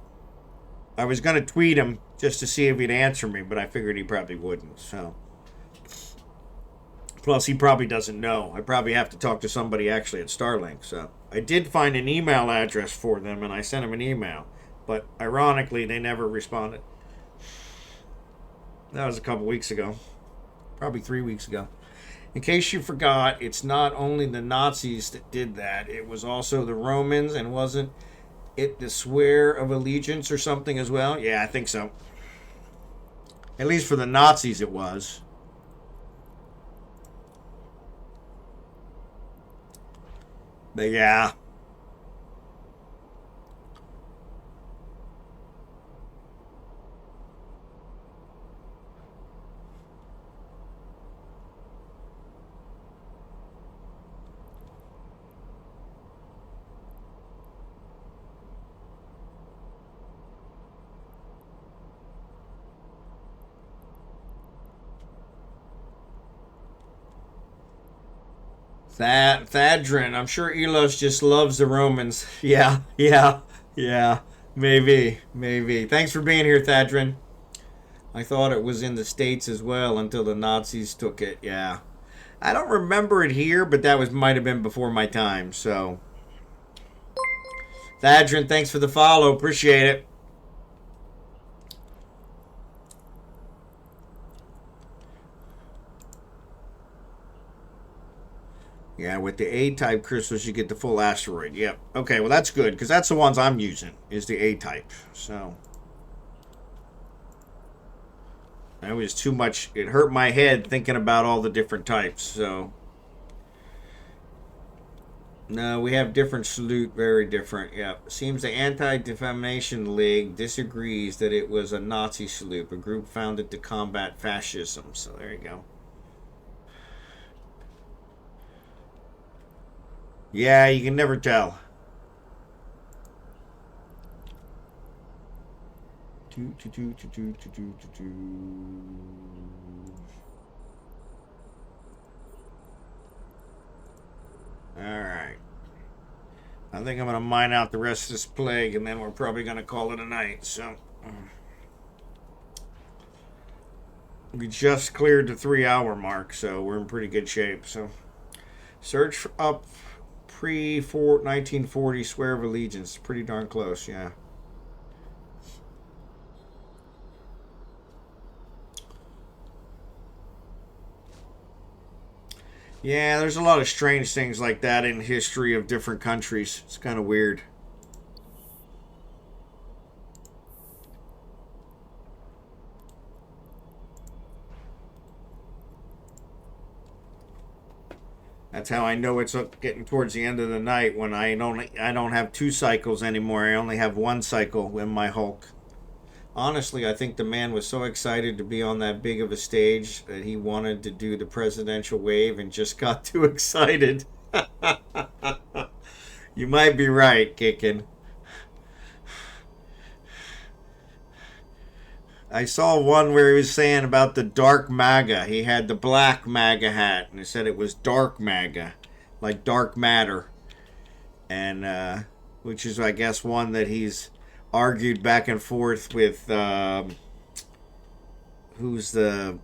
I was going to tweet him just to see if he'd answer me, but I figured he probably wouldn't. So, plus, he probably doesn't know. I probably have to talk to somebody actually at Starlink. So, I did find an email address for them, and I sent them an email. But, ironically, they never responded. That was a couple weeks ago. Probably 3 weeks ago. In case you forgot, it's not only the Nazis that did that. It was also the Romans, and wasn't it the swear of allegiance or something as well? Yeah, I think so. At least for the Nazis it was. But yeah. Thaddren. I'm sure Elos just loves the Romans. Yeah. Maybe. Thanks for being here, Thaddren. I thought it was in the States as well until the Nazis took it. Yeah. I don't remember it here, but that might have been before my time. So, Thaddren, thanks for the follow. Appreciate it. Yeah, with the A-type crystals, you get the full asteroid. Yep. Okay, well, that's good, because that's the ones I'm using, is the A-type. So, that was too much. It hurt my head thinking about all the different types, so. No, we have different salute, very different. Yep. Seems the Anti-Defamation League disagrees that it was a Nazi salute, a group founded to combat fascism. So, there you go. Yeah, you can never tell. Alright. I think I'm going to mine out the rest of this plague, and then we're probably going to call it a night. So, we just cleared the 3-hour mark, so we're in pretty good shape. So, search up pre-1940 swear of allegiance. Pretty darn close, yeah. Yeah, there's a lot of strange things like that in history of different countries. It's kind of weird. That's how I know it's getting towards the end of the night when I don't have 2 cycles anymore. I only have 1 cycle in my Hulk. Honestly, I think the man was so excited to be on that big of a stage that he wanted to do the presidential wave and just got too excited. You might be right, Kickin. I saw one where he was saying about the dark MAGA. He had the black MAGA hat, and he said it was dark MAGA, like dark matter, and which is, I guess, one that he's argued back and forth with. Who's the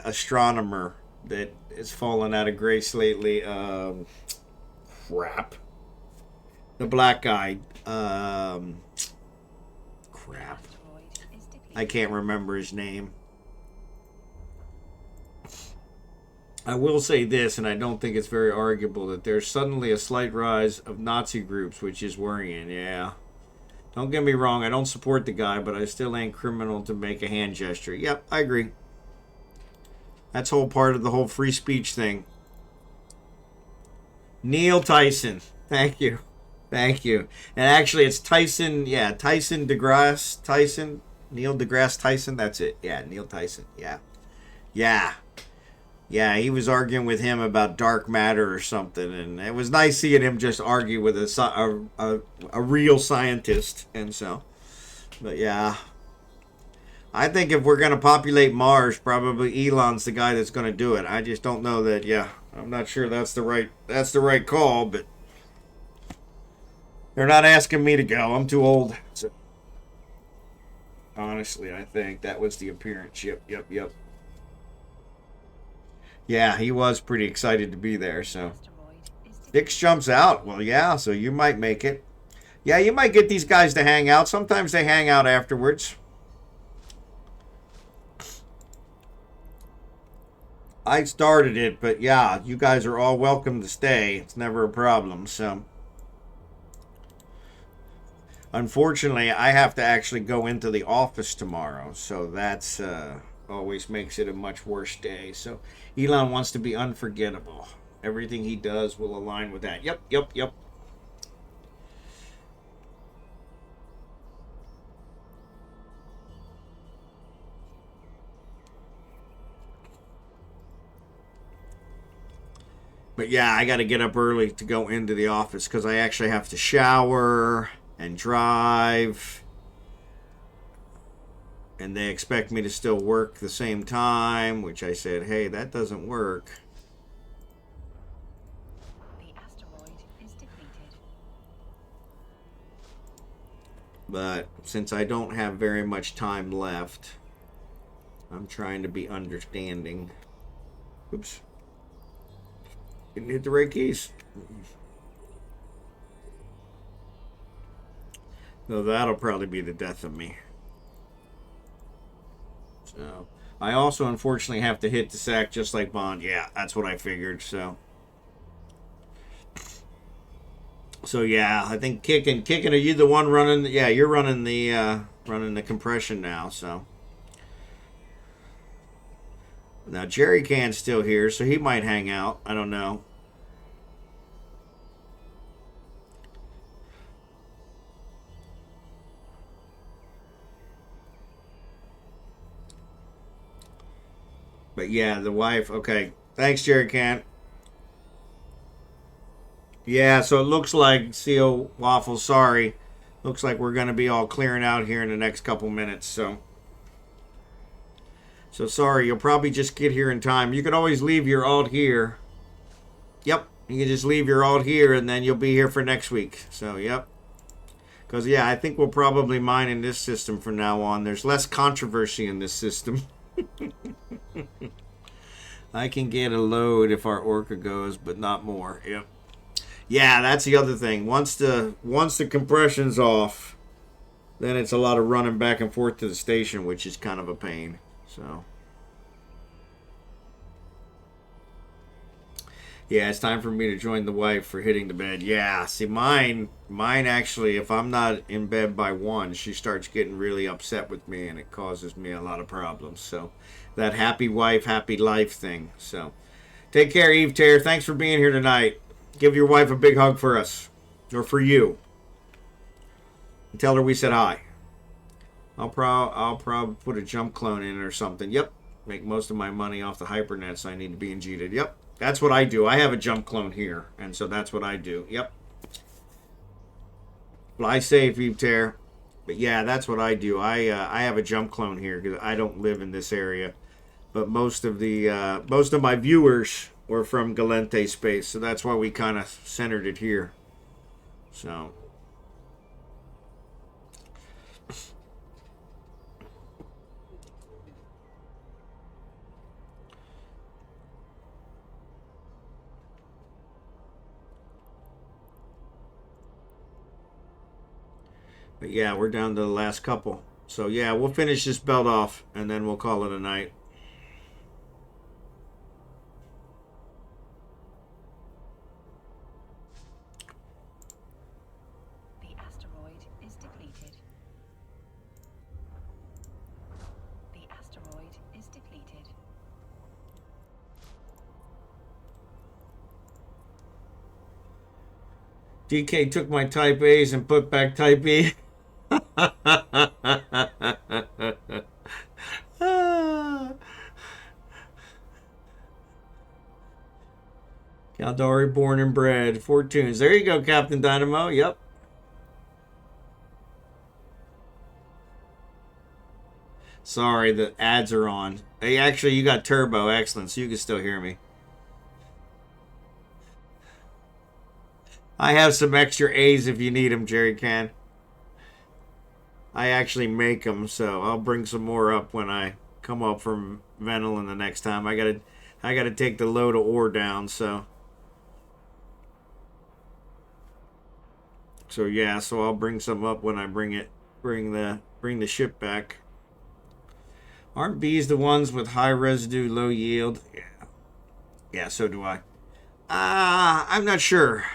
astronomer that has fallen out of grace lately? Crap. The black guy. Crap. I can't remember his name. I will say this, and I don't think it's very arguable, that there's suddenly a slight rise of Nazi groups, which is worrying. Yeah. Don't get me wrong, I don't support the guy, but I still ain't criminal to make a hand gesture. Yep, I agree. That's whole part of the whole free speech thing. Neil Tyson. Thank you. Thank you. And actually, it's Tyson, yeah, Tyson DeGrasse Tyson. Neil deGrasse Tyson, that's it. Yeah, Neil Tyson. Yeah. Yeah. Yeah, he was arguing with him about dark matter or something, and it was nice seeing him just argue with a real scientist, and so. But yeah. I think if we're going to populate Mars, probably Elon's the guy that's going to do it. I just don't know that, yeah. I'm not sure that's the right call, but they're not asking me to go. I'm too old. So. Honestly, I think that was the appearance. Yep. Yeah, he was pretty excited to be there, so. Dix jumps out. Well, yeah, so you might make it. Yeah, you might get these guys to hang out. Sometimes they hang out afterwards. I started it, but yeah, you guys are all welcome to stay. It's never a problem, so. Unfortunately, I have to actually go into the office tomorrow, so that's always makes it a much worse day. So Elon wants to be unforgettable. Everything he does will align with that. Yep. But yeah, I got to get up early to go into the office because I actually have to shower and drive, and they expect me to still work the same time, which I said, hey, that doesn't work. The asteroid is depleted. But since I don't have very much time left, I'm trying to be understanding. Oops. Didn't hit the right keys. No, that'll probably be the death of me. So, I also unfortunately have to hit the sack just like Bond. Yeah, that's what I figured. So yeah, I think kicking. Are you the one running? Yeah, you're running the compression now. So now Jerry Can's still here, so he might hang out. I don't know. But yeah, the wife. Okay. Thanks, Jerry Can. Yeah, so it looks like, CO Waffle, sorry. Looks like we're going to be all clearing out here in the next couple minutes. So sorry, you'll probably just get here in time. You can always leave your alt here. Yep, you can just leave your alt here and then you'll be here for next week. So, yep. Because, yeah, I think we'll probably mine in this system from now on. There's less controversy in this system. I can get a load if our orca goes, but not more. Yep. Yeah, that's the other thing. Once the compression's off, then it's a lot of running back and forth to the station, which is kind of a pain. So Yeah, it's time for me to join the wife for hitting the bed. Yeah, see, mine actually, if I'm not in bed by 1, she starts getting really upset with me, and it causes me a lot of problems. So, that happy wife, happy life thing. So, take care, EveTare. Thanks for being here tonight. Give your wife a big hug for us, or for you. And tell her we said hi. I'll probably put a jump clone in or something. Yep, make most of my money off the hypernets. I need to be injeted. Yep. That's what I do. I have a jump clone here, and so that's what I do. Yep. Fly safe, EveTare. But yeah, that's what I do. I have a jump clone here because I don't live in this area. But most of my viewers were from Galente space, so that's why we kind of centered it here. So. But yeah, we're down to the last couple. So yeah, we'll finish this belt off, and then we'll call it a night. The asteroid is depleted. The asteroid is depleted. DK took my type A's and put back type E. Caldari born and bred. Fortunes. There you go, CptnDynamo. Yep. Sorry, the ads are on. Hey, actually, you got turbo. Excellent. So you can still hear me. I have some extra A's if you need them, Jerry Can. I actually make them, so I'll bring some more up when I come up from Venelin the next time. I gotta take the load of ore down, so yeah, so I'll bring some up when I bring the ship back. Aren't bees the ones with high residue, low yield? Yeah. Yeah, so do I. I'm not sure.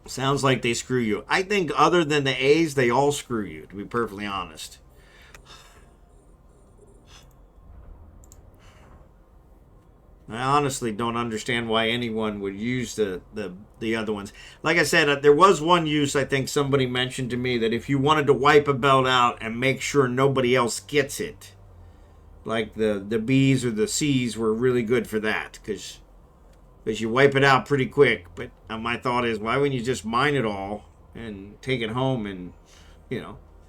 Sounds like they screw you. I think other than the A's, they all screw you, to be perfectly honest. I honestly don't understand why anyone would use the other ones. Like I said, there was one use I think somebody mentioned to me that if you wanted to wipe a belt out and make sure nobody else gets it, like the B's or the C's were really good for that, because you wipe it out pretty quick. But my thought is, why wouldn't you just mine it all and take it home and,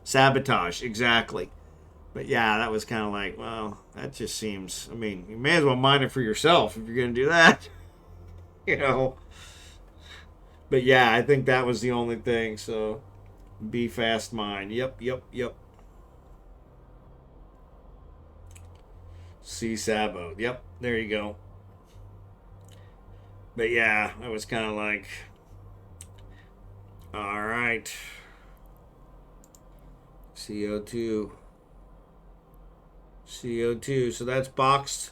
sabotage? Exactly. But yeah, that was kind of like, well, that just seems, I mean, you may as well mine it for yourself if you're going to do that. But yeah, I think that was the only thing. So be fast mine. Yep. C Sabo. Yep, there you go. But yeah, I was kind of like, all right. CO2. So that's box.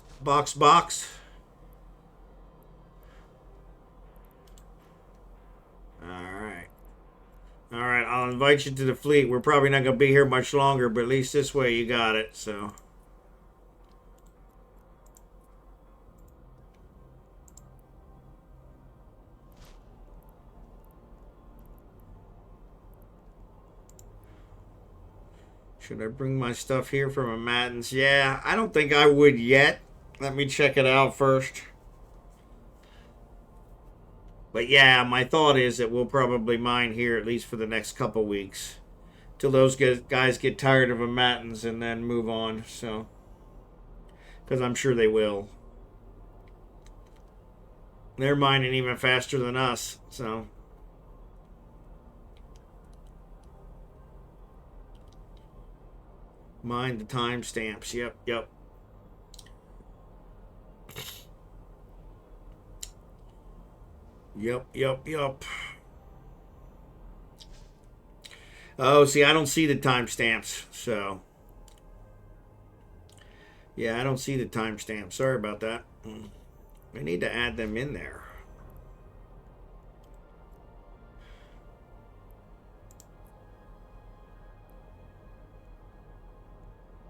All right, I'll invite you to the fleet. We're probably not going to be here much longer, but at least this way you got it, so. Should I bring my stuff here from a Matins? Yeah, I don't think I would yet. Let me check it out first. But yeah, my thought is that we'll probably mine here at least for the next couple weeks. Till those guys get tired of a Matins and then move on, so. Because I'm sure they will. They're mining even faster than us, so. Mind the timestamps. Yep. Yep. Oh, see, I don't see the timestamps, so. Yeah, I don't see the timestamp. Sorry about that. I need to add them in there.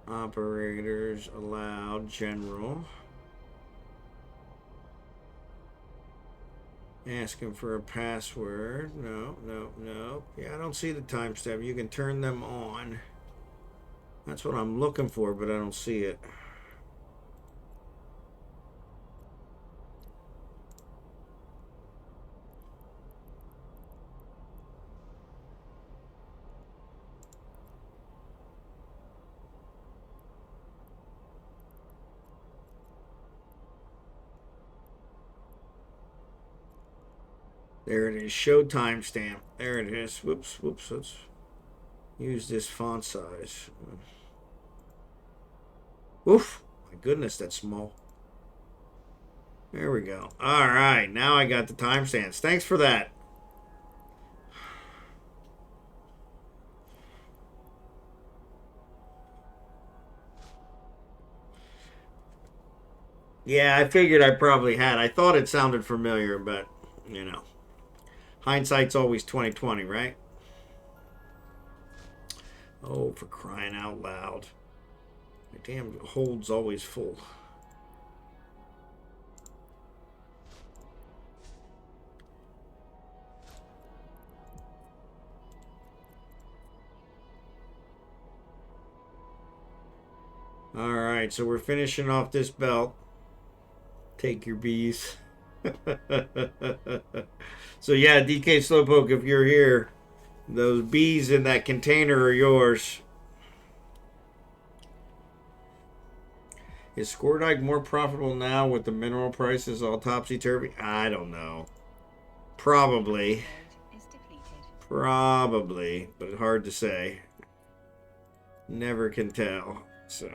Operators allowed, general. Asking for a password. No, no, no. Yeah, I don't see the timestamp. You can turn them on. That's what I'm looking for, but I don't see it. There it is. Show timestamp. There it is. Whoops, whoops. Let's use this font size. Oof. My goodness, that's small. There we go. All right. Now I got the timestamps. Thanks for that. Yeah, I figured I probably had. I thought it sounded familiar, but, you know. Hindsight's always 20/20, right? Oh, for crying out loud. My damn hold's always full. Alright, so we're finishing off this belt. Take your bees. So yeah, dkslowpoke, if you're here, those bees in that container are yours. Is Squirtike more profitable now with the mineral prices all topsy-turvy? I don't know. Probably. Probably, but it's hard to say. Never can tell. So,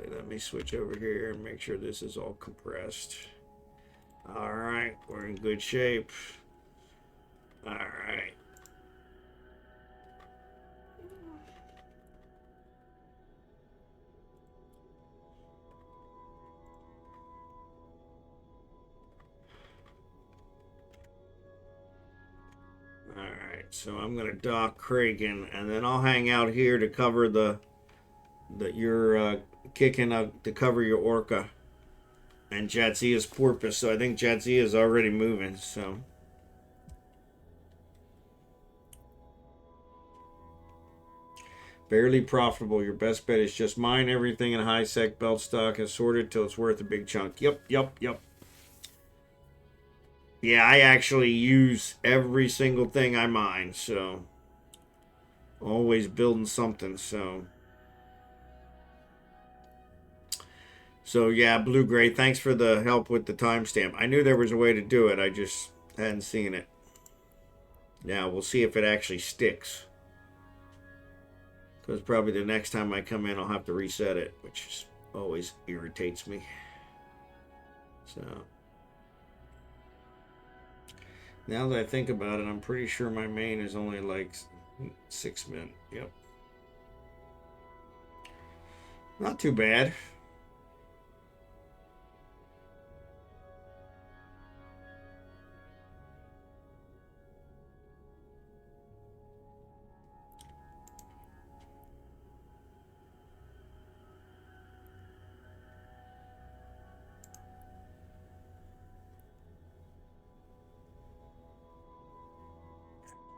let me switch over here and make sure this is all compressed. Alright, we're in good shape. Alright. Alright, so I'm gonna dock Kraken, and then I'll hang out here to cover you're kicking to cover your Orca and Jadzia's Porpoise. So I think Jadzia is already moving. So barely profitable. Your best bet is just mine everything in high sec belt stock and sort it till it's worth a big chunk. Yep. Yeah, I actually use every single thing I mine. So always building something. So yeah, Blue Gray, thanks for the help with the timestamp. I knew there was a way to do it. I just hadn't seen it. Now, we'll see if it actually sticks. Because probably the next time I come in, I'll have to reset it, which always irritates me. So, now that I think about it, I'm pretty sure my main is only like 6 min. Yep. Not too bad.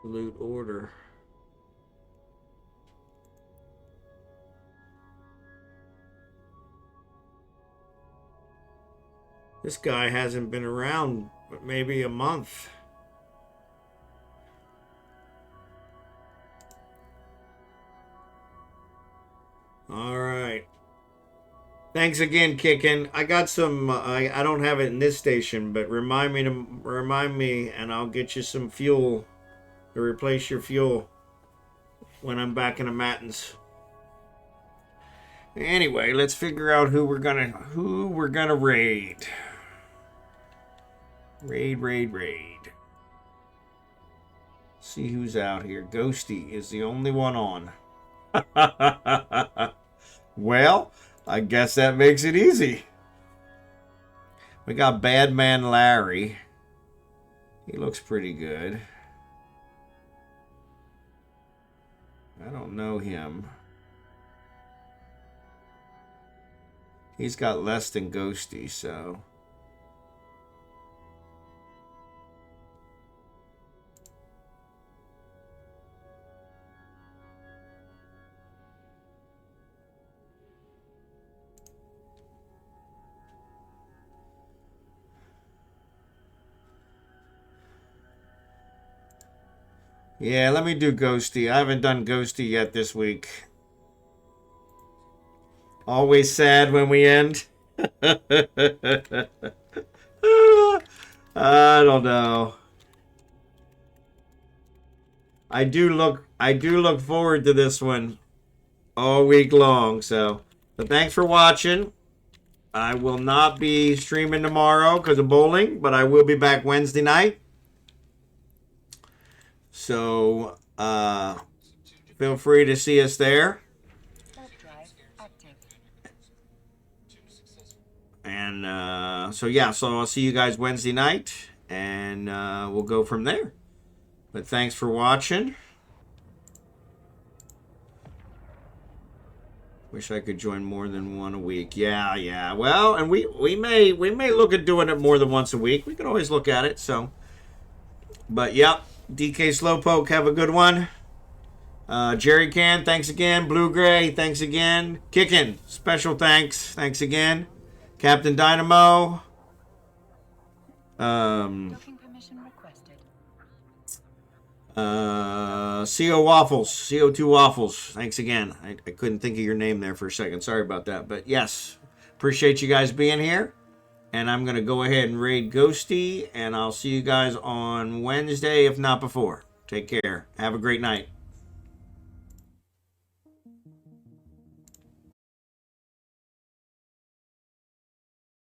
Loot order. This guy hasn't been around but maybe a month. All right. Thanks again, Kickin. I got some. I don't have it in this station, but remind me, and I'll get you some fuel to replace your fuel when I'm back in the Matins. Anyway, let's figure out who we're gonna raid. Raid. See who's out here. Ghosty is the only one on. Well, I guess that makes it easy. We got Bad Man Larry. He looks pretty good. I don't know him. He's got less than Ghosty, so... Yeah, let me do Ghosty. I haven't done Ghosty yet this week. Always sad when we end. I don't know. I do look forward to this one all week long. So thanks for watching. I will not be streaming tomorrow because of bowling, but I will be back Wednesday night. So, feel free to see us there. And, so yeah, so I'll see you guys Wednesday night, and we'll go from there. But thanks for watching. Wish I could join more than one a week. Yeah. Well, and we may look at doing it more than once a week. We can always look at it, so. But, yep. dkslowpoke, have a good one. Jerry Can, thanks again. Blue Gray, thanks again. Kickin', special thanks. Thanks again. CptnDynamo. Docking permission requested. CO Waffles. CO2 Waffles. Thanks again. I couldn't think of your name there for a second. Sorry about that. But yes, appreciate you guys being here. And I'm going to go ahead and raid Ghosty. And I'll see you guys on Wednesday, if not before. Take care. Have a great night.